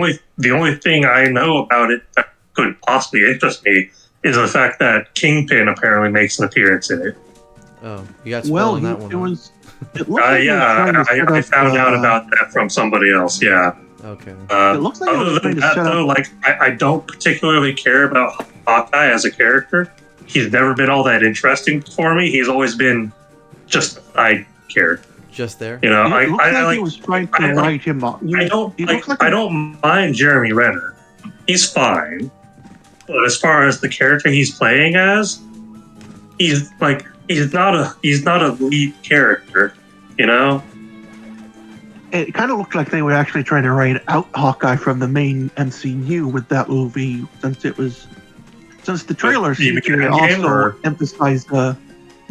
only thing I know about it that could possibly interest me is the fact that Kingpin apparently makes an appearance in it. Oh, you got spoiled on that one. It was. It I found out about that from somebody else. Yeah. Okay. It looks like other than that, though, like I don't particularly care about Hawkeye as a character. He's never been all that interesting for me. He's always been just a side character. Just there. You know, it looks like he was trying to write him up. I don't mind Jeremy Renner. He's fine. But as far as the character he's playing as, he's not a lead character, you know? It kind of looked like they were actually trying to write out Hawkeye from the main MCU with that movie, since the trailer seemed to also emphasize the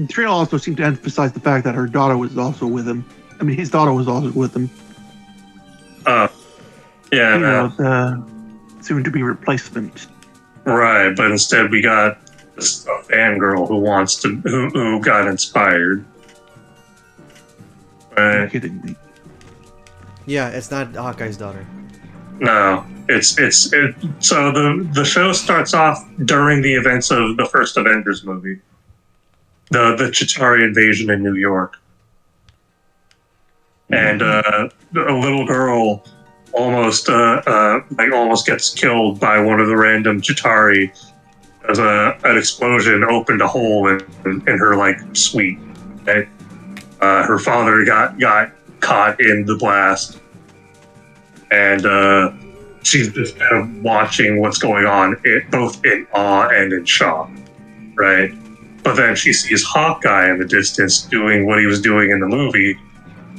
trailer also seemed to emphasize the fact that her daughter was also with him. I mean, his daughter was also with him. Yeah. You know, the soon-to-be replacement. Right, but instead we got this fangirl who got inspired. Right. You're kidding me. Yeah, it's not Hawkeye's daughter. No, so the show starts off during the events of the first Avengers movie, the Chitauri invasion in New York, and a little girl almost gets killed by one of the random Chitauri as an explosion opened a hole in her like suite. Okay? Her father got caught in the blast, and she's just kind of watching what's going on, both in awe and in shock, right? But then she sees Hawkeye in the distance doing what he was doing in the movie.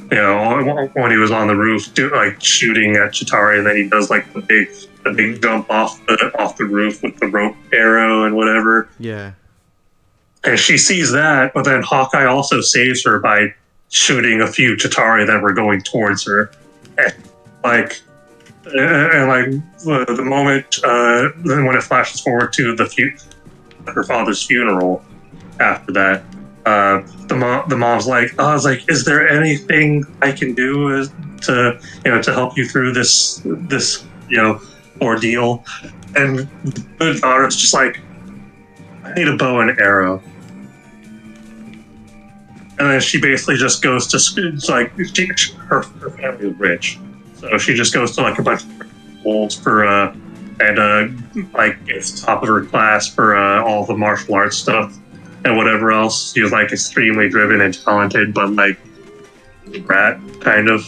You know, when he was on the roof, shooting at Chitauri, and then he does like the big jump off the roof with the rope arrow and whatever. Yeah. And she sees that, but then Hawkeye also saves her by shooting a few Chitauri that were going towards her. And the moment then when it flashes forward to her father's funeral after that. The mom's like, is there anything I can do to help you through this ordeal? And the daughter's just like, I need a bow and arrow. And then she basically just goes to her family is rich, so she just goes to like a bunch of schools for gets top of her class for all the martial arts stuff. And whatever else, she was like extremely driven and talented, but like brat kind of.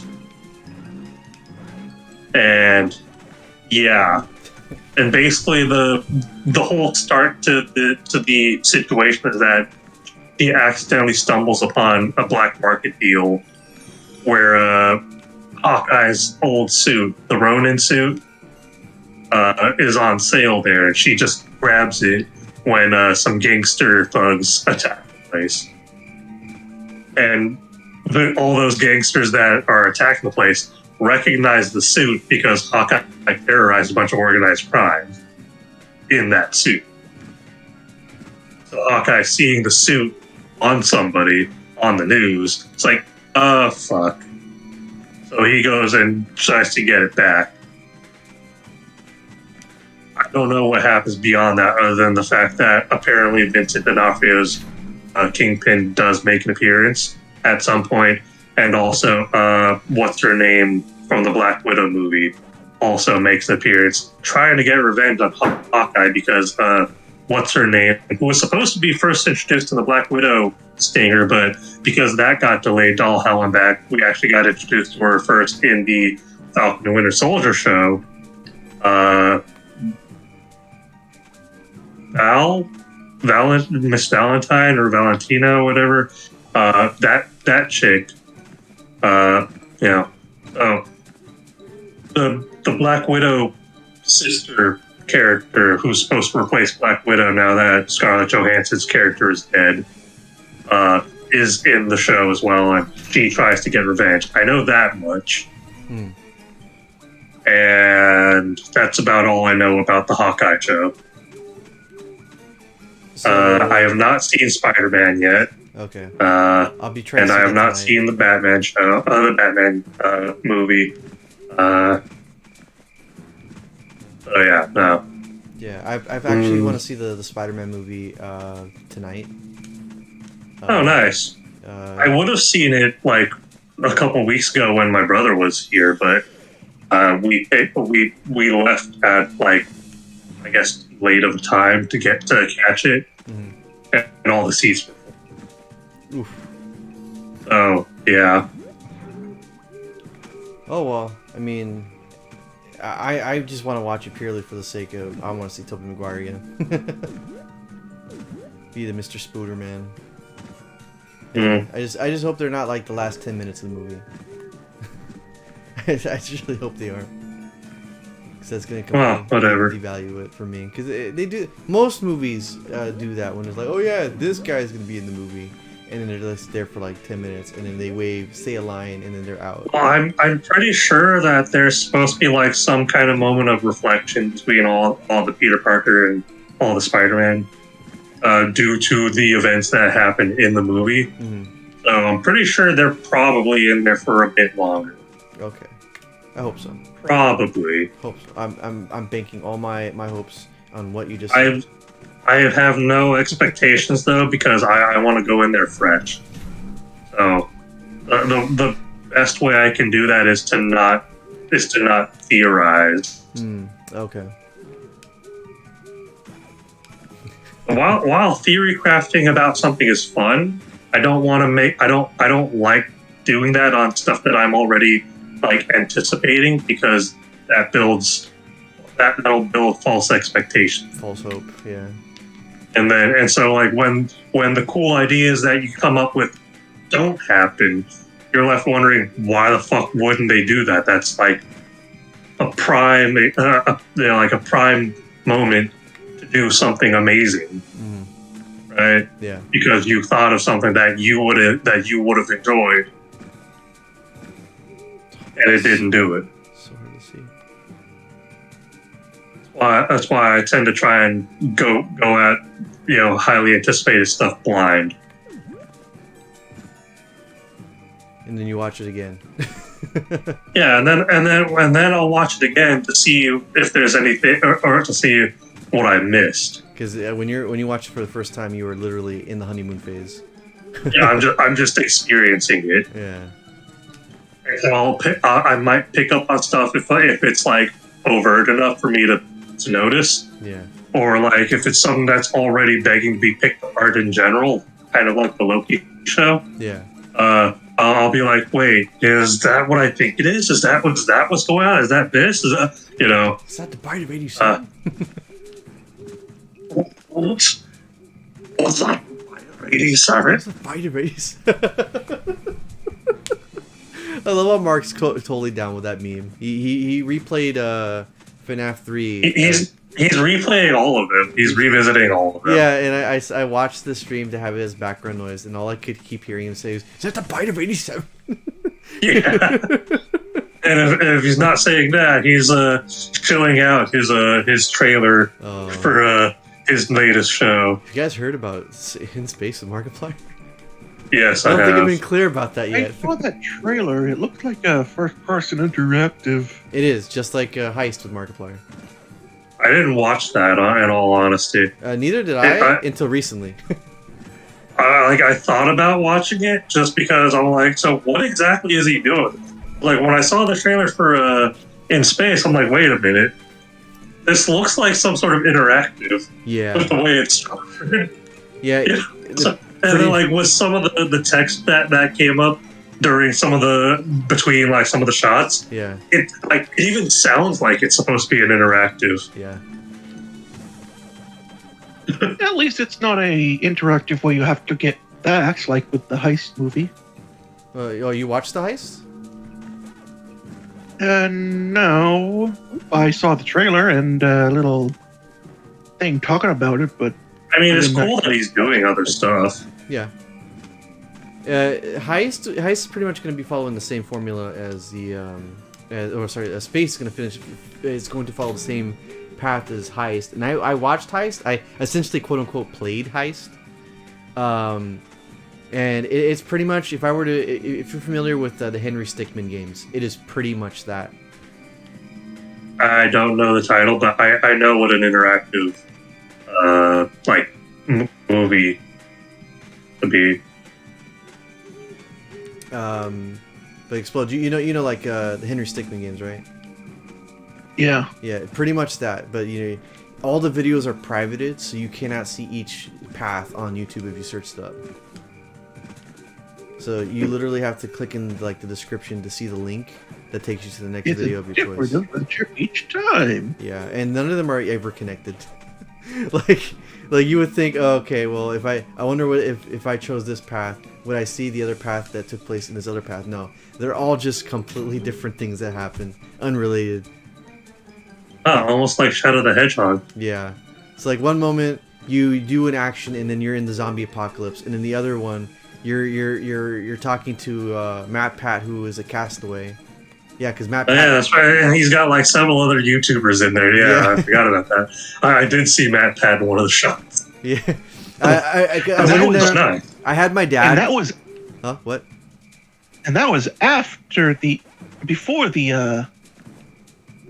And yeah, and basically the whole start to the situation is that he accidentally stumbles upon a black market deal where Hawkeye's old suit, the Ronin suit, is on sale there, and she just grabs it when some gangster thugs attack the place. And all those gangsters that are attacking the place recognize the suit because Hawkeye terrorized a bunch of organized crime in that suit. So Hawkeye seeing the suit on somebody on the news, it's like, fuck. So he goes and tries to get it back. I don't know what happens beyond that, other than the fact that apparently Vincent D'Onofrio's Kingpin does make an appearance at some point, and also what's her name from the Black Widow movie also makes an appearance, trying to get revenge on Hawkeye because what's her name, who was supposed to be first introduced in the Black Widow stinger, but because that got delayed to all hell and back, we actually got introduced to her first in the Falcon and Winter Soldier show. Miss Valentine or Valentina, whatever. That chick. So the Black Widow sister character who's supposed to replace Black Widow now that Scarlett Johansson's character is dead, is in the show as well, and she tries to get revenge. I know that much. And that's about all I know about the Hawkeye show. I have not seen Spider-Man yet. Okay. I'll be trying. And I have not seen the Batman show, the Batman movie. So yeah, no. Yeah, I've actually want to see the Spider-Man movie tonight. Oh, nice. I would have seen it like a couple weeks ago when my brother was here, but we left at like, I guess, late of time to catch it, and all the seats were full. Oof. Oh yeah. Oh well, I mean, I just want to watch it purely for the sake of I want to see Tobey Maguire again. Be the Mr. Spooder man. I just hope they're not like the last 10 minutes of the movie. I just really hope they aren't. Because that's going to completely devalue it for me. Because they do, most movies do that when it's like, oh yeah, this guy's going to be in the movie. And then they're just there for like 10 minutes. And then they wave, say a line, and then they're out. Well, I'm pretty sure that there's supposed to be like some kind of moment of reflection between all the Peter Parker and all the Spider-Man. Due to the events that happened in the movie. So I'm pretty sure they're probably in there for a bit longer. Okay. I hope so. Probably. Hope so. I'm banking all my hopes on what you just said. I have no expectations though, because I want to go in there fresh. So the best way I can do that is to not theorize. Okay. While theory crafting about something is fun, I don't like doing that on stuff that I'm already like anticipating, because that'll build false expectations, false hope, yeah. And so like when the cool ideas that you come up with don't happen, you're left wondering why the fuck wouldn't they do that? That's like a prime moment to do something amazing, right? Yeah. Because you thought of something that you would have enjoyed, and it didn't do it. So hard to see. That's why I tend to try and go at highly anticipated stuff blind. And then you watch it again. Yeah, and then I'll watch it again to see if there's anything, or to see what I missed. Because when you watch it for the first time, you were literally in the honeymoon phase. Yeah, I'm just experiencing it. Yeah. So I might pick up on stuff if it's like overt enough for me to notice. Yeah. Or like if it's something that's already begging to be picked apart in general, kind of like the Loki show. Yeah. I'll be like, wait, is that what I think it is? Is that what's going on? Is that this? Is that Is that the Bite of 87? What's that? 87? What's the Bite of 87? I love how Mark's totally down with that meme. He replayed FNAF 3. He's replaying all of them. He's revisiting all of them. Yeah, and I watched the stream to have it as background noise, and all I could keep hearing him say is that the Bite of 87? Yeah. And if he's not saying that, he's chilling out his trailer for his latest show. You guys heard about In Space with Markiplier? Yes, I I don't think I've been have. clear about that I yet. saw that trailer. It looked like a first-person interactive. It is just like Heist with Markiplier. I didn't watch that. In all honesty, Neither did Yeah, I until recently. I thought about watching it just because I'm like, so what exactly is he doing? Like when I saw the trailer for In Space, I'm like, wait a minute, this looks like some sort of interactive Yeah, with the way it's structured. yeah. Yeah. And then like with some of the text that came up during some of the between like some of the shots, Yeah, it even sounds like it's supposed to be an interactive. yeah. At least it's not a interactive where you have to get back, like with the Heist movie. Oh, you watched the Heist? No. I saw the trailer and a little thing talking about it, but I mean, it's I didn't cool that he's doing other stuff. Yeah. Heist is pretty much going to be following the same formula as the Space is going to finish. Is going to follow the same path as Heist, and I watched Heist. I essentially quote unquote played Heist. And it's pretty much, if you're familiar with the Henry Stickmin games, it is pretty much that. I don't know the title, but I know what an interactive like movie would be. But Explode, you know like the Henry Stickmin games, right? yeah. Yeah, pretty much that. But all the videos are privated, so you cannot see each path on YouTube if you search it up. So you literally have to click in like the description to see the link that takes you to the next It's video a of your different choice. adventure each time. Yeah, and none of them are ever connected. like you would think, oh, okay, well, I wonder what if I chose this path, would I see the other path that took place in this other path? No, they're all just completely different things that happen, unrelated. Oh, almost like Shadow the Hedgehog. Yeah, it's like one moment you do an action and then you're in the zombie apocalypse, and then the other one you're talking to Matt Pat, who is a castaway. Yeah, because Matt Pat. Yeah, that's right. And he's got like several other YouTubers in there. Yeah, I forgot about that. I did see Matt Pat in one of the shots. Yeah, Nice. I had my dad. And that was What? And that was before the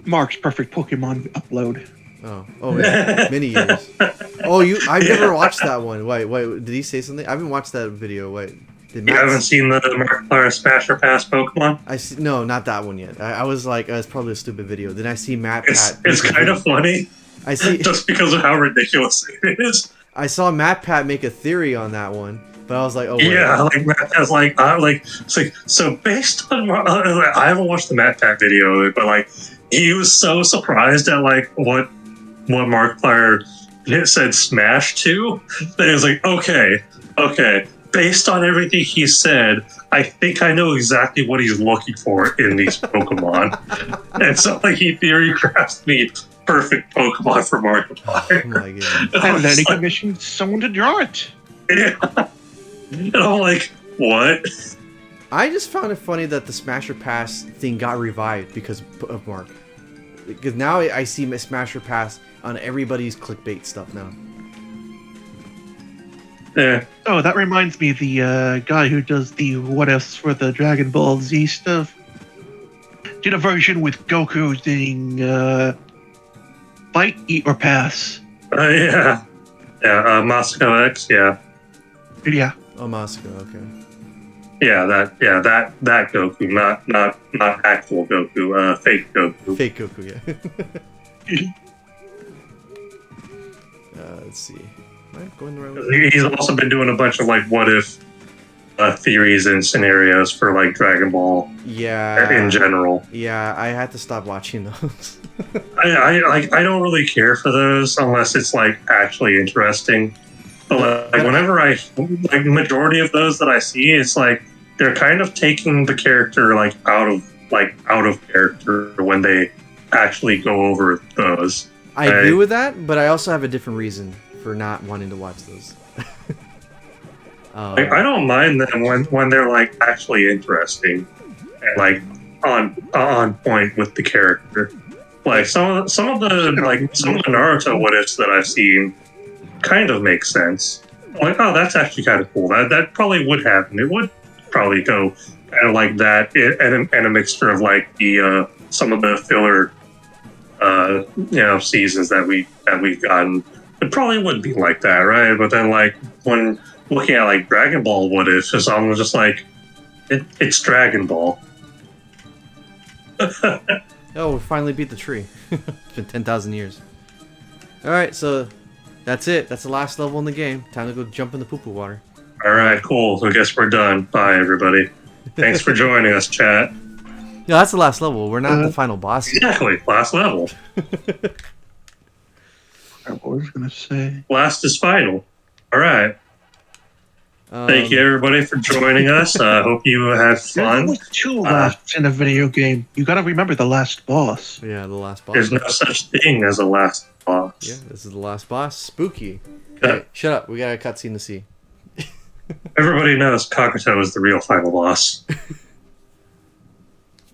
Mark's Perfect Pokemon upload. Oh, yeah. Many years. I've never watched that one. Wait, did he say something? I haven't watched that video. Wait, did You Matt haven't seen the Markiplier Smash or Pass Pokemon? No, not that one yet. I was like, it's probably a stupid video. Then I see Matt It's Pat. kind of funny. I see. Just because of how ridiculous it is. I saw Matt Pat make a theory on that one, but I was like, oh wait. Yeah, like Matt Pat's it's like so based on I haven't watched the Matt Pat video of it, but like he was so surprised at like what Markiplier said Smash to that he was like, okay, based on everything he said, I think I know exactly what he's looking for in these Pokemon. And so like he theory crafts the perfect Pokemon for Markiplier. Oh my goodness. And then he commissioned someone to draw it. Yeah. And I'm like, what? I just found it funny that the Smasher Pass thing got revived because of Mark. Because now I see Smasher Pass on everybody's clickbait stuff now. Yeah. Oh, that reminds me, the guy who does the what ifs for the Dragon Ball Z stuff did a version with Goku doing Fight, Eat, or Pass. Yeah. Yeah, Moscow X, yeah. Yeah. Oh, Moscow, okay. Yeah, that Goku, not actual Goku, fake Goku. Fake Goku, yeah. Let's see. Am I going the right way? He's also been doing a bunch of like what if theories and scenarios for like Dragon Ball Yeah. in general. Yeah, I had to stop watching those. I don't really care for those unless it's like actually interesting. But like whenever I like majority of those that I see, it's like they're kind of taking the character like out of character when they actually go over those. I agree with that, but I also have a different reason for not wanting to watch those. Like, I don't mind them when they're like actually interesting and like on point with the character. Like some of the Naruto what ifs that I've seen, kind of makes sense. Like, oh, that's actually kind of cool. That probably would happen. It would probably go kind of like that, and a mixture of like the some of the filler, seasons that we've gotten. It probably would be like that, right? But then, like when looking at like Dragon Ball, what if? Just I'm just like, it's Dragon Ball. Oh, we finally beat the tree. It's been 10,000 years. Alright, so that's it. That's the last level in the game. Time to go jump in the poo-poo water. All right, cool. So I guess we're done. Bye, everybody. Thanks for joining us, chat. No, that's the last level. We're not the final boss yet. Exactly, last level. What was I gonna say? Last is final. All right. Thank you, everybody, for joining us. I hope you had There's fun. only two lasts in a video game. You gotta remember the last boss. Yeah, the last boss. There's no such thing as a last boss. Yeah, this is the last boss. Spooky. Yeah. Hey, shut up. We got a cutscene to see. Everybody knows Kakuto is the real final boss.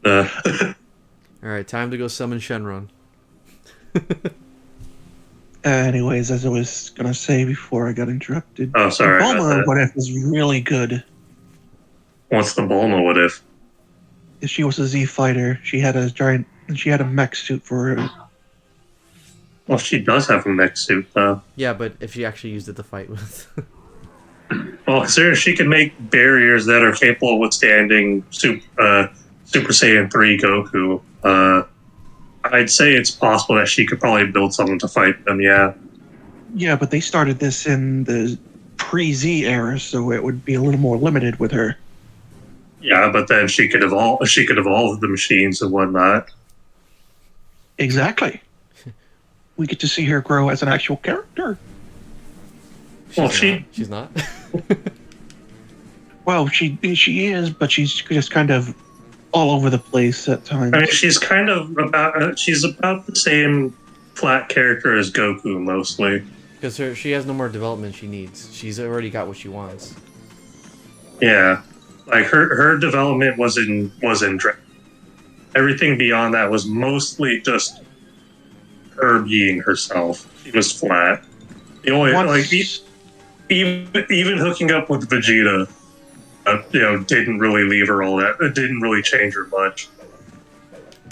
Alright, time to go summon Shenron. Anyways, as I was gonna say before I got interrupted, Oh, sorry. the about Bulma that. what if was really good. What's the Bulma what if? She was a Z fighter. She had a mech suit for her. Well, she does have a mech suit, though. Yeah, but if she actually used it to fight with. Well, considering she can make barriers that are capable of withstanding Super Saiyan 3 Goku, I'd say it's possible that she could probably build something to fight them, yeah. Yeah, but they started this in the pre-Z era, so it would be a little more limited with her. Yeah, but then she could evolve the machines and whatnot. Exactly. We get to see her grow as an actual character. Well, She's not. Well, she is, but she's just kind of all over the place at times. I mean, she's kind of about the same flat character as Goku, mostly. Because she has no more development she needs. She's already got what she wants. Yeah, like her development was in everything beyond that was mostly just her being herself. She was flat. The only even hooking up with Vegeta, didn't really leave her all that. It didn't really change her much.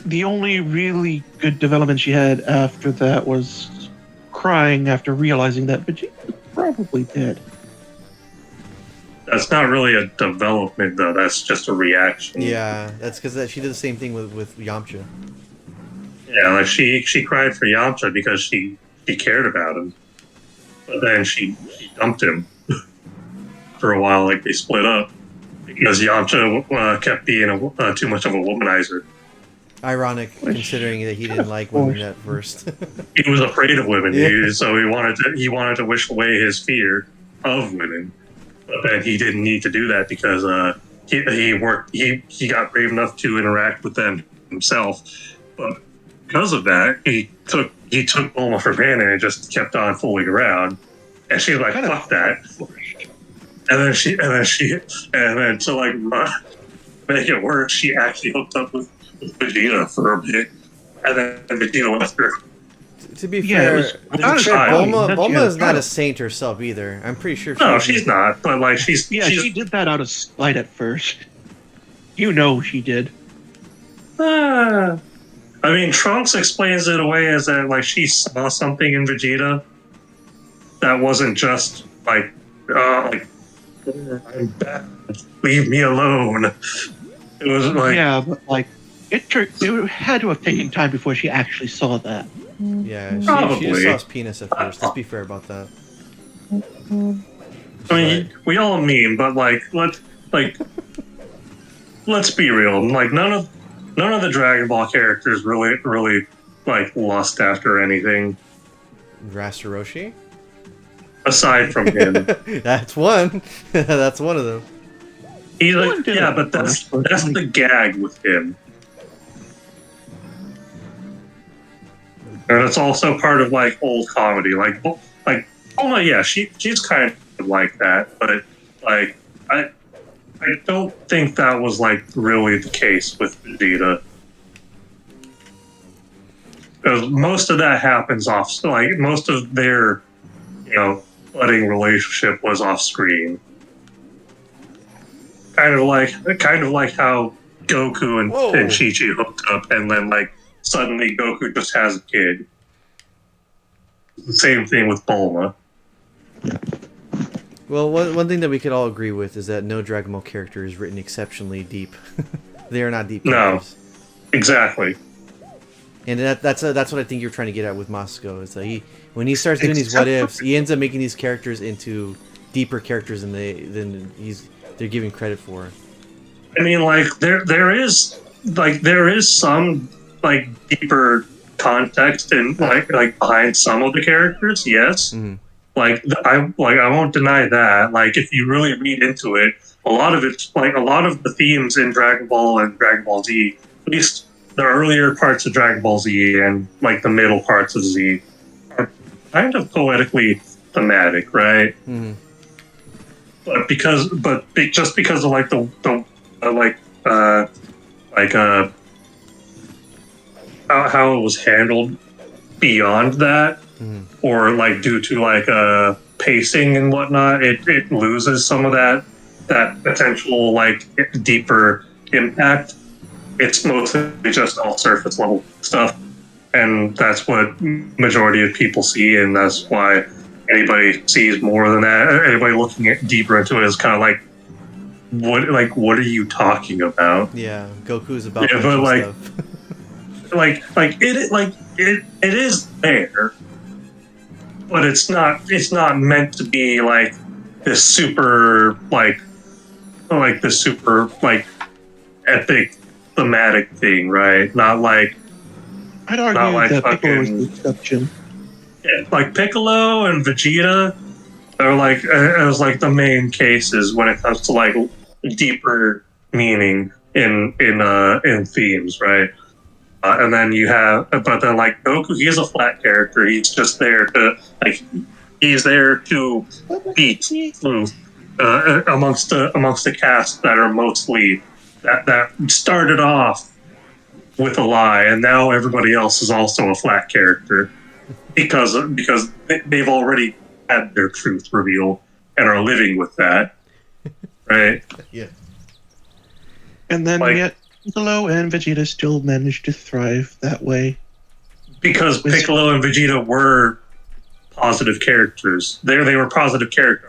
The only really good development she had after that was crying after realizing that Vegeta was probably dead. That's not really a development, though. That's just a reaction. Yeah, that's because she did the same thing with Yamcha. Yeah, like she cried for Yamcha because she cared about him, but then she dumped him for a while. Like they split up because Yamcha kept being too much of a womanizer. Ironic, considering that he didn't like women at first. He was afraid of women, Yeah. so he wanted to wish away his fear of women. But then he didn't need to do that because he got brave enough to interact with them himself. But because of that, he took Bulma for granted and just kept on fooling around. And she was like, "Fuck that." And then to like make it worse, she actually hooked up with Vegeta for a bit, and then Vegeta left her. To be Yeah, fair, it was- to be not a fair, child. Bulma is not child. a saint herself either. I'm pretty sure. No, she's not. But like Yeah, she did that out of spite at first. You know she did. I mean, Trunks explains it away as that like she saw something in Vegeta that wasn't just like I'm bad. Leave me alone. It was like Yeah, but like it had to have taken time before she actually saw that. Yeah, she Probably. just saw his penis at first. Let's be fair about that. I mean, we all mean, but like let's be real. Like none of the Dragon Ball characters really like lust after anything Rashiroshi? aside from him. That's one. That's one of them. He's One like, did yeah, at but that's first, but the gag with him, and it's also part of like old comedy. Like oh yeah, she's kind of like that, but like I don't think that was like really the case with Vegeta. Because most of that happens off, like most of their, budding relationship was off screen. Kind of like how Goku and Chi-Chi hooked up, and then like suddenly Goku just has a kid. The same thing with Bulma. Well, one thing that we could all agree with is that no Dragon Ball character is written exceptionally deep. They are not deep characters. No, exactly. And that's what I think you're trying to get at with Mosco. Is that when he starts doing these what ifs, he ends up making these characters into deeper characters than they're giving credit for. I mean, like there is some like deeper context and like behind some of the characters. Yes, I won't deny that. Like if you really read into it, a lot of the themes in Dragon Ball and Dragon Ball Z, at least the earlier parts of Dragon Ball Z and like the middle parts of Z, are kind of poetically thematic, right? Mm-hmm. But just because of like how it was handled beyond that, or like due to like pacing and whatnot, it loses some of that potential like deeper impact. It's mostly just all surface level stuff, and that's what majority of people see, and that's why anybody sees more than that. Anybody looking deeper into it is kind of like, what are you talking about? Yeah, Goku's about but like, stuff. it is there, but it's not meant to be like this super epic thematic thing, right? Not like I'd argue that Piccolo was the exception. Yeah, like Piccolo and Vegeta are like as like the main cases when it comes to like deeper meaning in themes, right? And then but then like Goku, he's a flat character. He's just there to be truth amongst the cast that are mostly that started off with a lie, and now everybody else is also a flat character because they've already had their truth revealed and are living with that, right? Yeah. And then yet Piccolo and Vegeta still managed to thrive that way. Because Piccolo and Vegeta were positive characters. They were positive characters.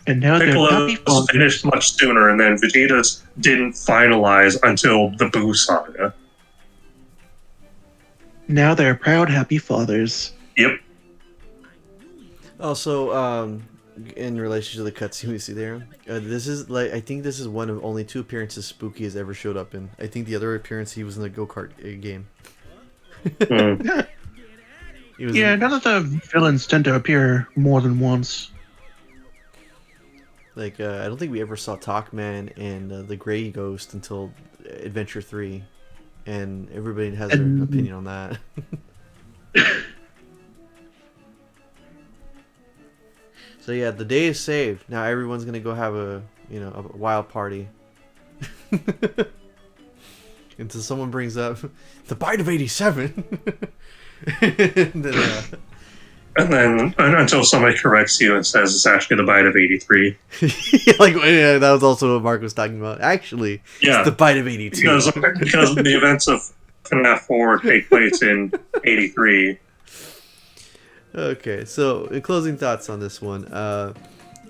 And now Piccolo was finished much sooner, and then Vegeta's didn't finalize until the Buu saga. Now they're proud, happy fathers. Yep. Also, in relation to the cutscene we see there, this is like I think this is one of only 2 appearances Spooky has ever showed up in. I think the other appearance he was in the go-kart game. None of the villains tend to appear more than once. Like I don't think we ever saw Pac-Man and the Gray Ghost until Adventure 3, and everybody has their opinion on that. So yeah, the day is saved. Now everyone's gonna go have a wild party. Until someone brings up the bite of 87. And then until somebody corrects you and says it's actually the bite of 83. That was also what Mark was talking about. Actually, it's the bite of 82. Because the events of FNAF 4 take place in 83. Okay, so in closing thoughts on this one,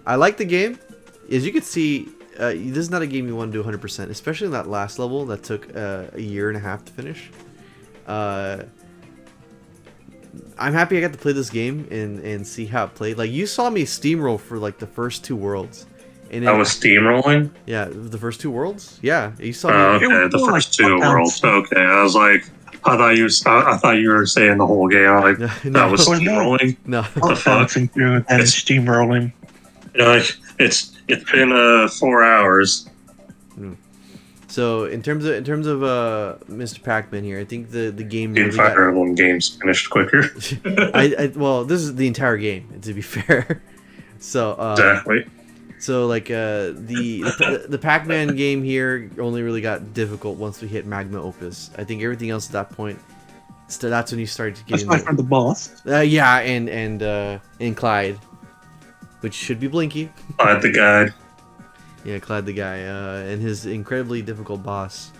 I like the game. As you can see, this is not a game you want to do 100%, especially in that last level that took a year and a half to finish. I'm happy I got to play this game and see how it played. Like, you saw me steamroll for like the first 2 worlds. And I was steamrolling? Yeah, the first 2 worlds? Yeah, you saw me. Okay, the first 2 worlds. Okay, I was like, I thought you were saying the whole game. I was like, that was steamrolling? No. What the fuck? And steamrolling. It's been 4 hours. So in terms of Mr. Pac-Man here, I think the game. Dude, Fire Emblem games finished quicker. Well, this is the entire game, to be fair. So exactly. So like the Pac-Man game here only really got difficult once we hit Magma Opus. I think everything else at that point So that's when you started to get Aside from the boss. yeah, and Clyde, which should be Blinky. The guide. Yeah, Clyde the guy, and his incredibly difficult boss.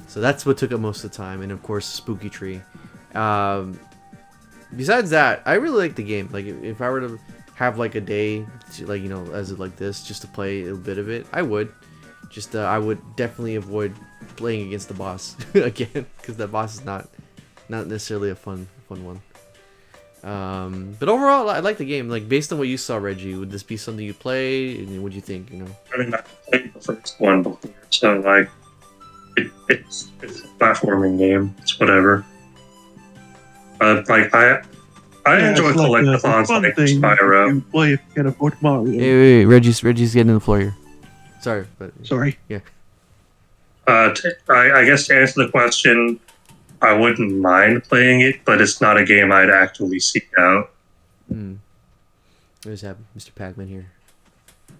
So that's what took up most of the time, and of course, Spooky Tree. Besides that, I really like the game. Like, if I were to have like a day, to, like, you know, as it like this, just to play a bit of it, I would. Just I would definitely avoid playing against the boss again, because that boss is not necessarily a fun one. But overall, I like the game. Like, based on what you saw, Reggie, would this be something you play? And what do you think? You know, I mean, I played the first one before, so like, it's a platforming game. It's whatever. Like I enjoy collectathons like Spyro. You play if you can afford Mario. wait, Reggie's getting in the floor here. Sorry, but Sorry. yeah. I guess to answer the question, I wouldn't mind playing it, but it's not a game I'd actively seek out. What just happened, Mr. Pac-Man here,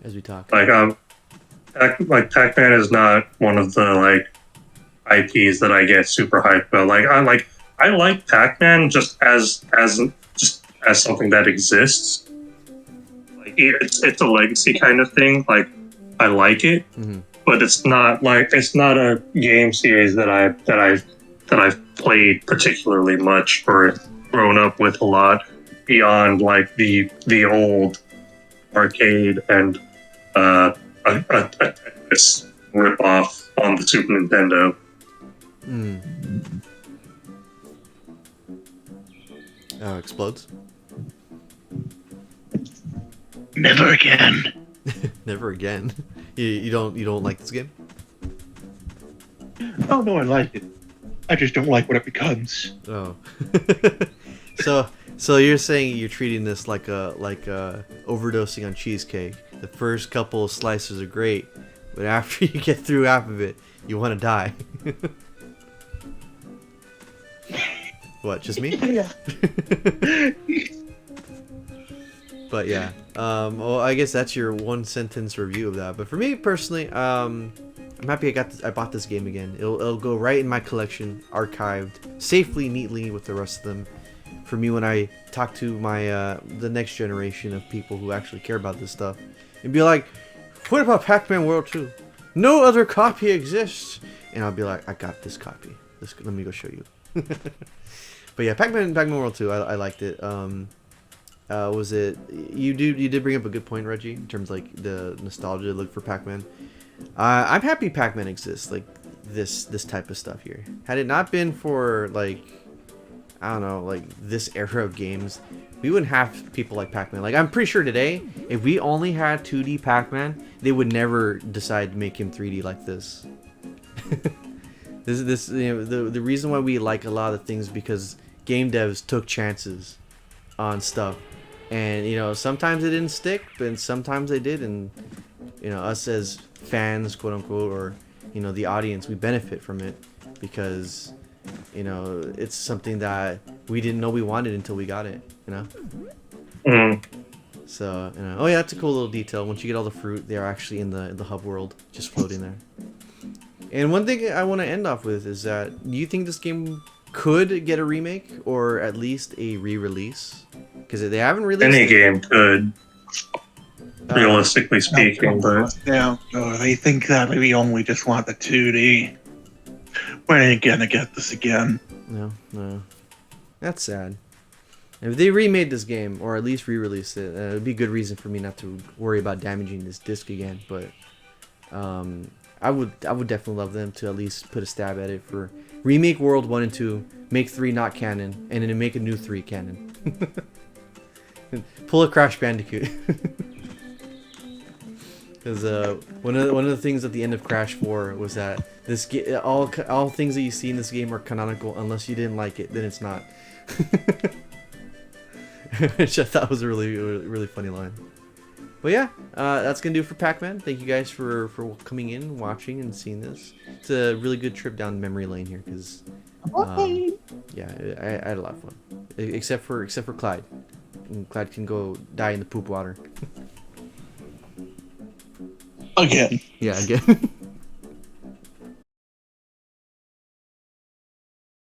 as we talk. Like Pac-Man is not one of the like IPs that I get super hyped about. I like Pac-Man just as something that exists. Like, it's a legacy kind of thing. Like, I like it, but it's not a game series that I've played particularly much or grown up with a lot beyond like the old arcade and this rip off on the Super Nintendo. Explodes. Never again. Never again. You don't like this game? Oh no, I like it. I just don't like what it becomes. Oh. So you're saying you're treating this like a overdosing on cheesecake. The first couple of slices are great, but after you get through half of it, you want to die. What, just me? Yeah. But yeah, well, I guess that's your one sentence review of that. But for me personally, I'm happy I bought this game again. It'll go right in my collection, archived safely, neatly with the rest of them. For me, when I talk to my the next generation of people who actually care about this stuff, and be like, "What about Pac-Man World 2? No other copy exists." And I'll be like, "I got this copy. Let me go show you." But yeah, Pac-Man World 2, I liked it. Was it you did bring up a good point, Reggie, in terms of like the nostalgia look for Pac-Man. I'm happy Pac-Man exists, like this type of stuff here. Had it not been for like, I don't know, like this era of games, we wouldn't have people like Pac-Man. Like, I'm pretty sure today, if we only had 2D Pac-Man, they would never decide to make him 3D like this. This you know, the reason why we like a lot of things because game devs took chances on stuff, and you know, sometimes it didn't stick, but sometimes they did, and you know, us as fans, quote unquote, or you know, the audience, we benefit from it because you know, it's something that we didn't know we wanted until we got it, you know. So you know, oh yeah, that's a cool little detail. Once you get all the fruit, they are actually in the hub world, just floating there. And one thing I want to end off with is that, do you think this game could get a remake or at least a re-release? Because they haven't released Any game could, realistically speaking, but Yeah, they think that we only just want the 2D. We ain't gonna get this again. No, that's sad. If they remade this game or at least re-released it, it would be a good reason for me not to worry about damaging this disc again. But I would definitely love them to at least put a stab at it for remake World 1 and 2, make 3 not canon, and then make a new 3 canon. Pull a Crash Bandicoot. Because one of the things at the end of Crash 4 was that this all things that you see in this game are canonical unless you didn't like it, then it's not. Which I thought was a really funny line. But yeah, that's gonna do it for Pac-Man. Thank you guys for coming in, watching, and seeing this. It's a really good trip down memory lane here because, yeah, I had a lot of fun. Except for Clyde. And Clyde can go die in the poop water. Again. Yeah, again.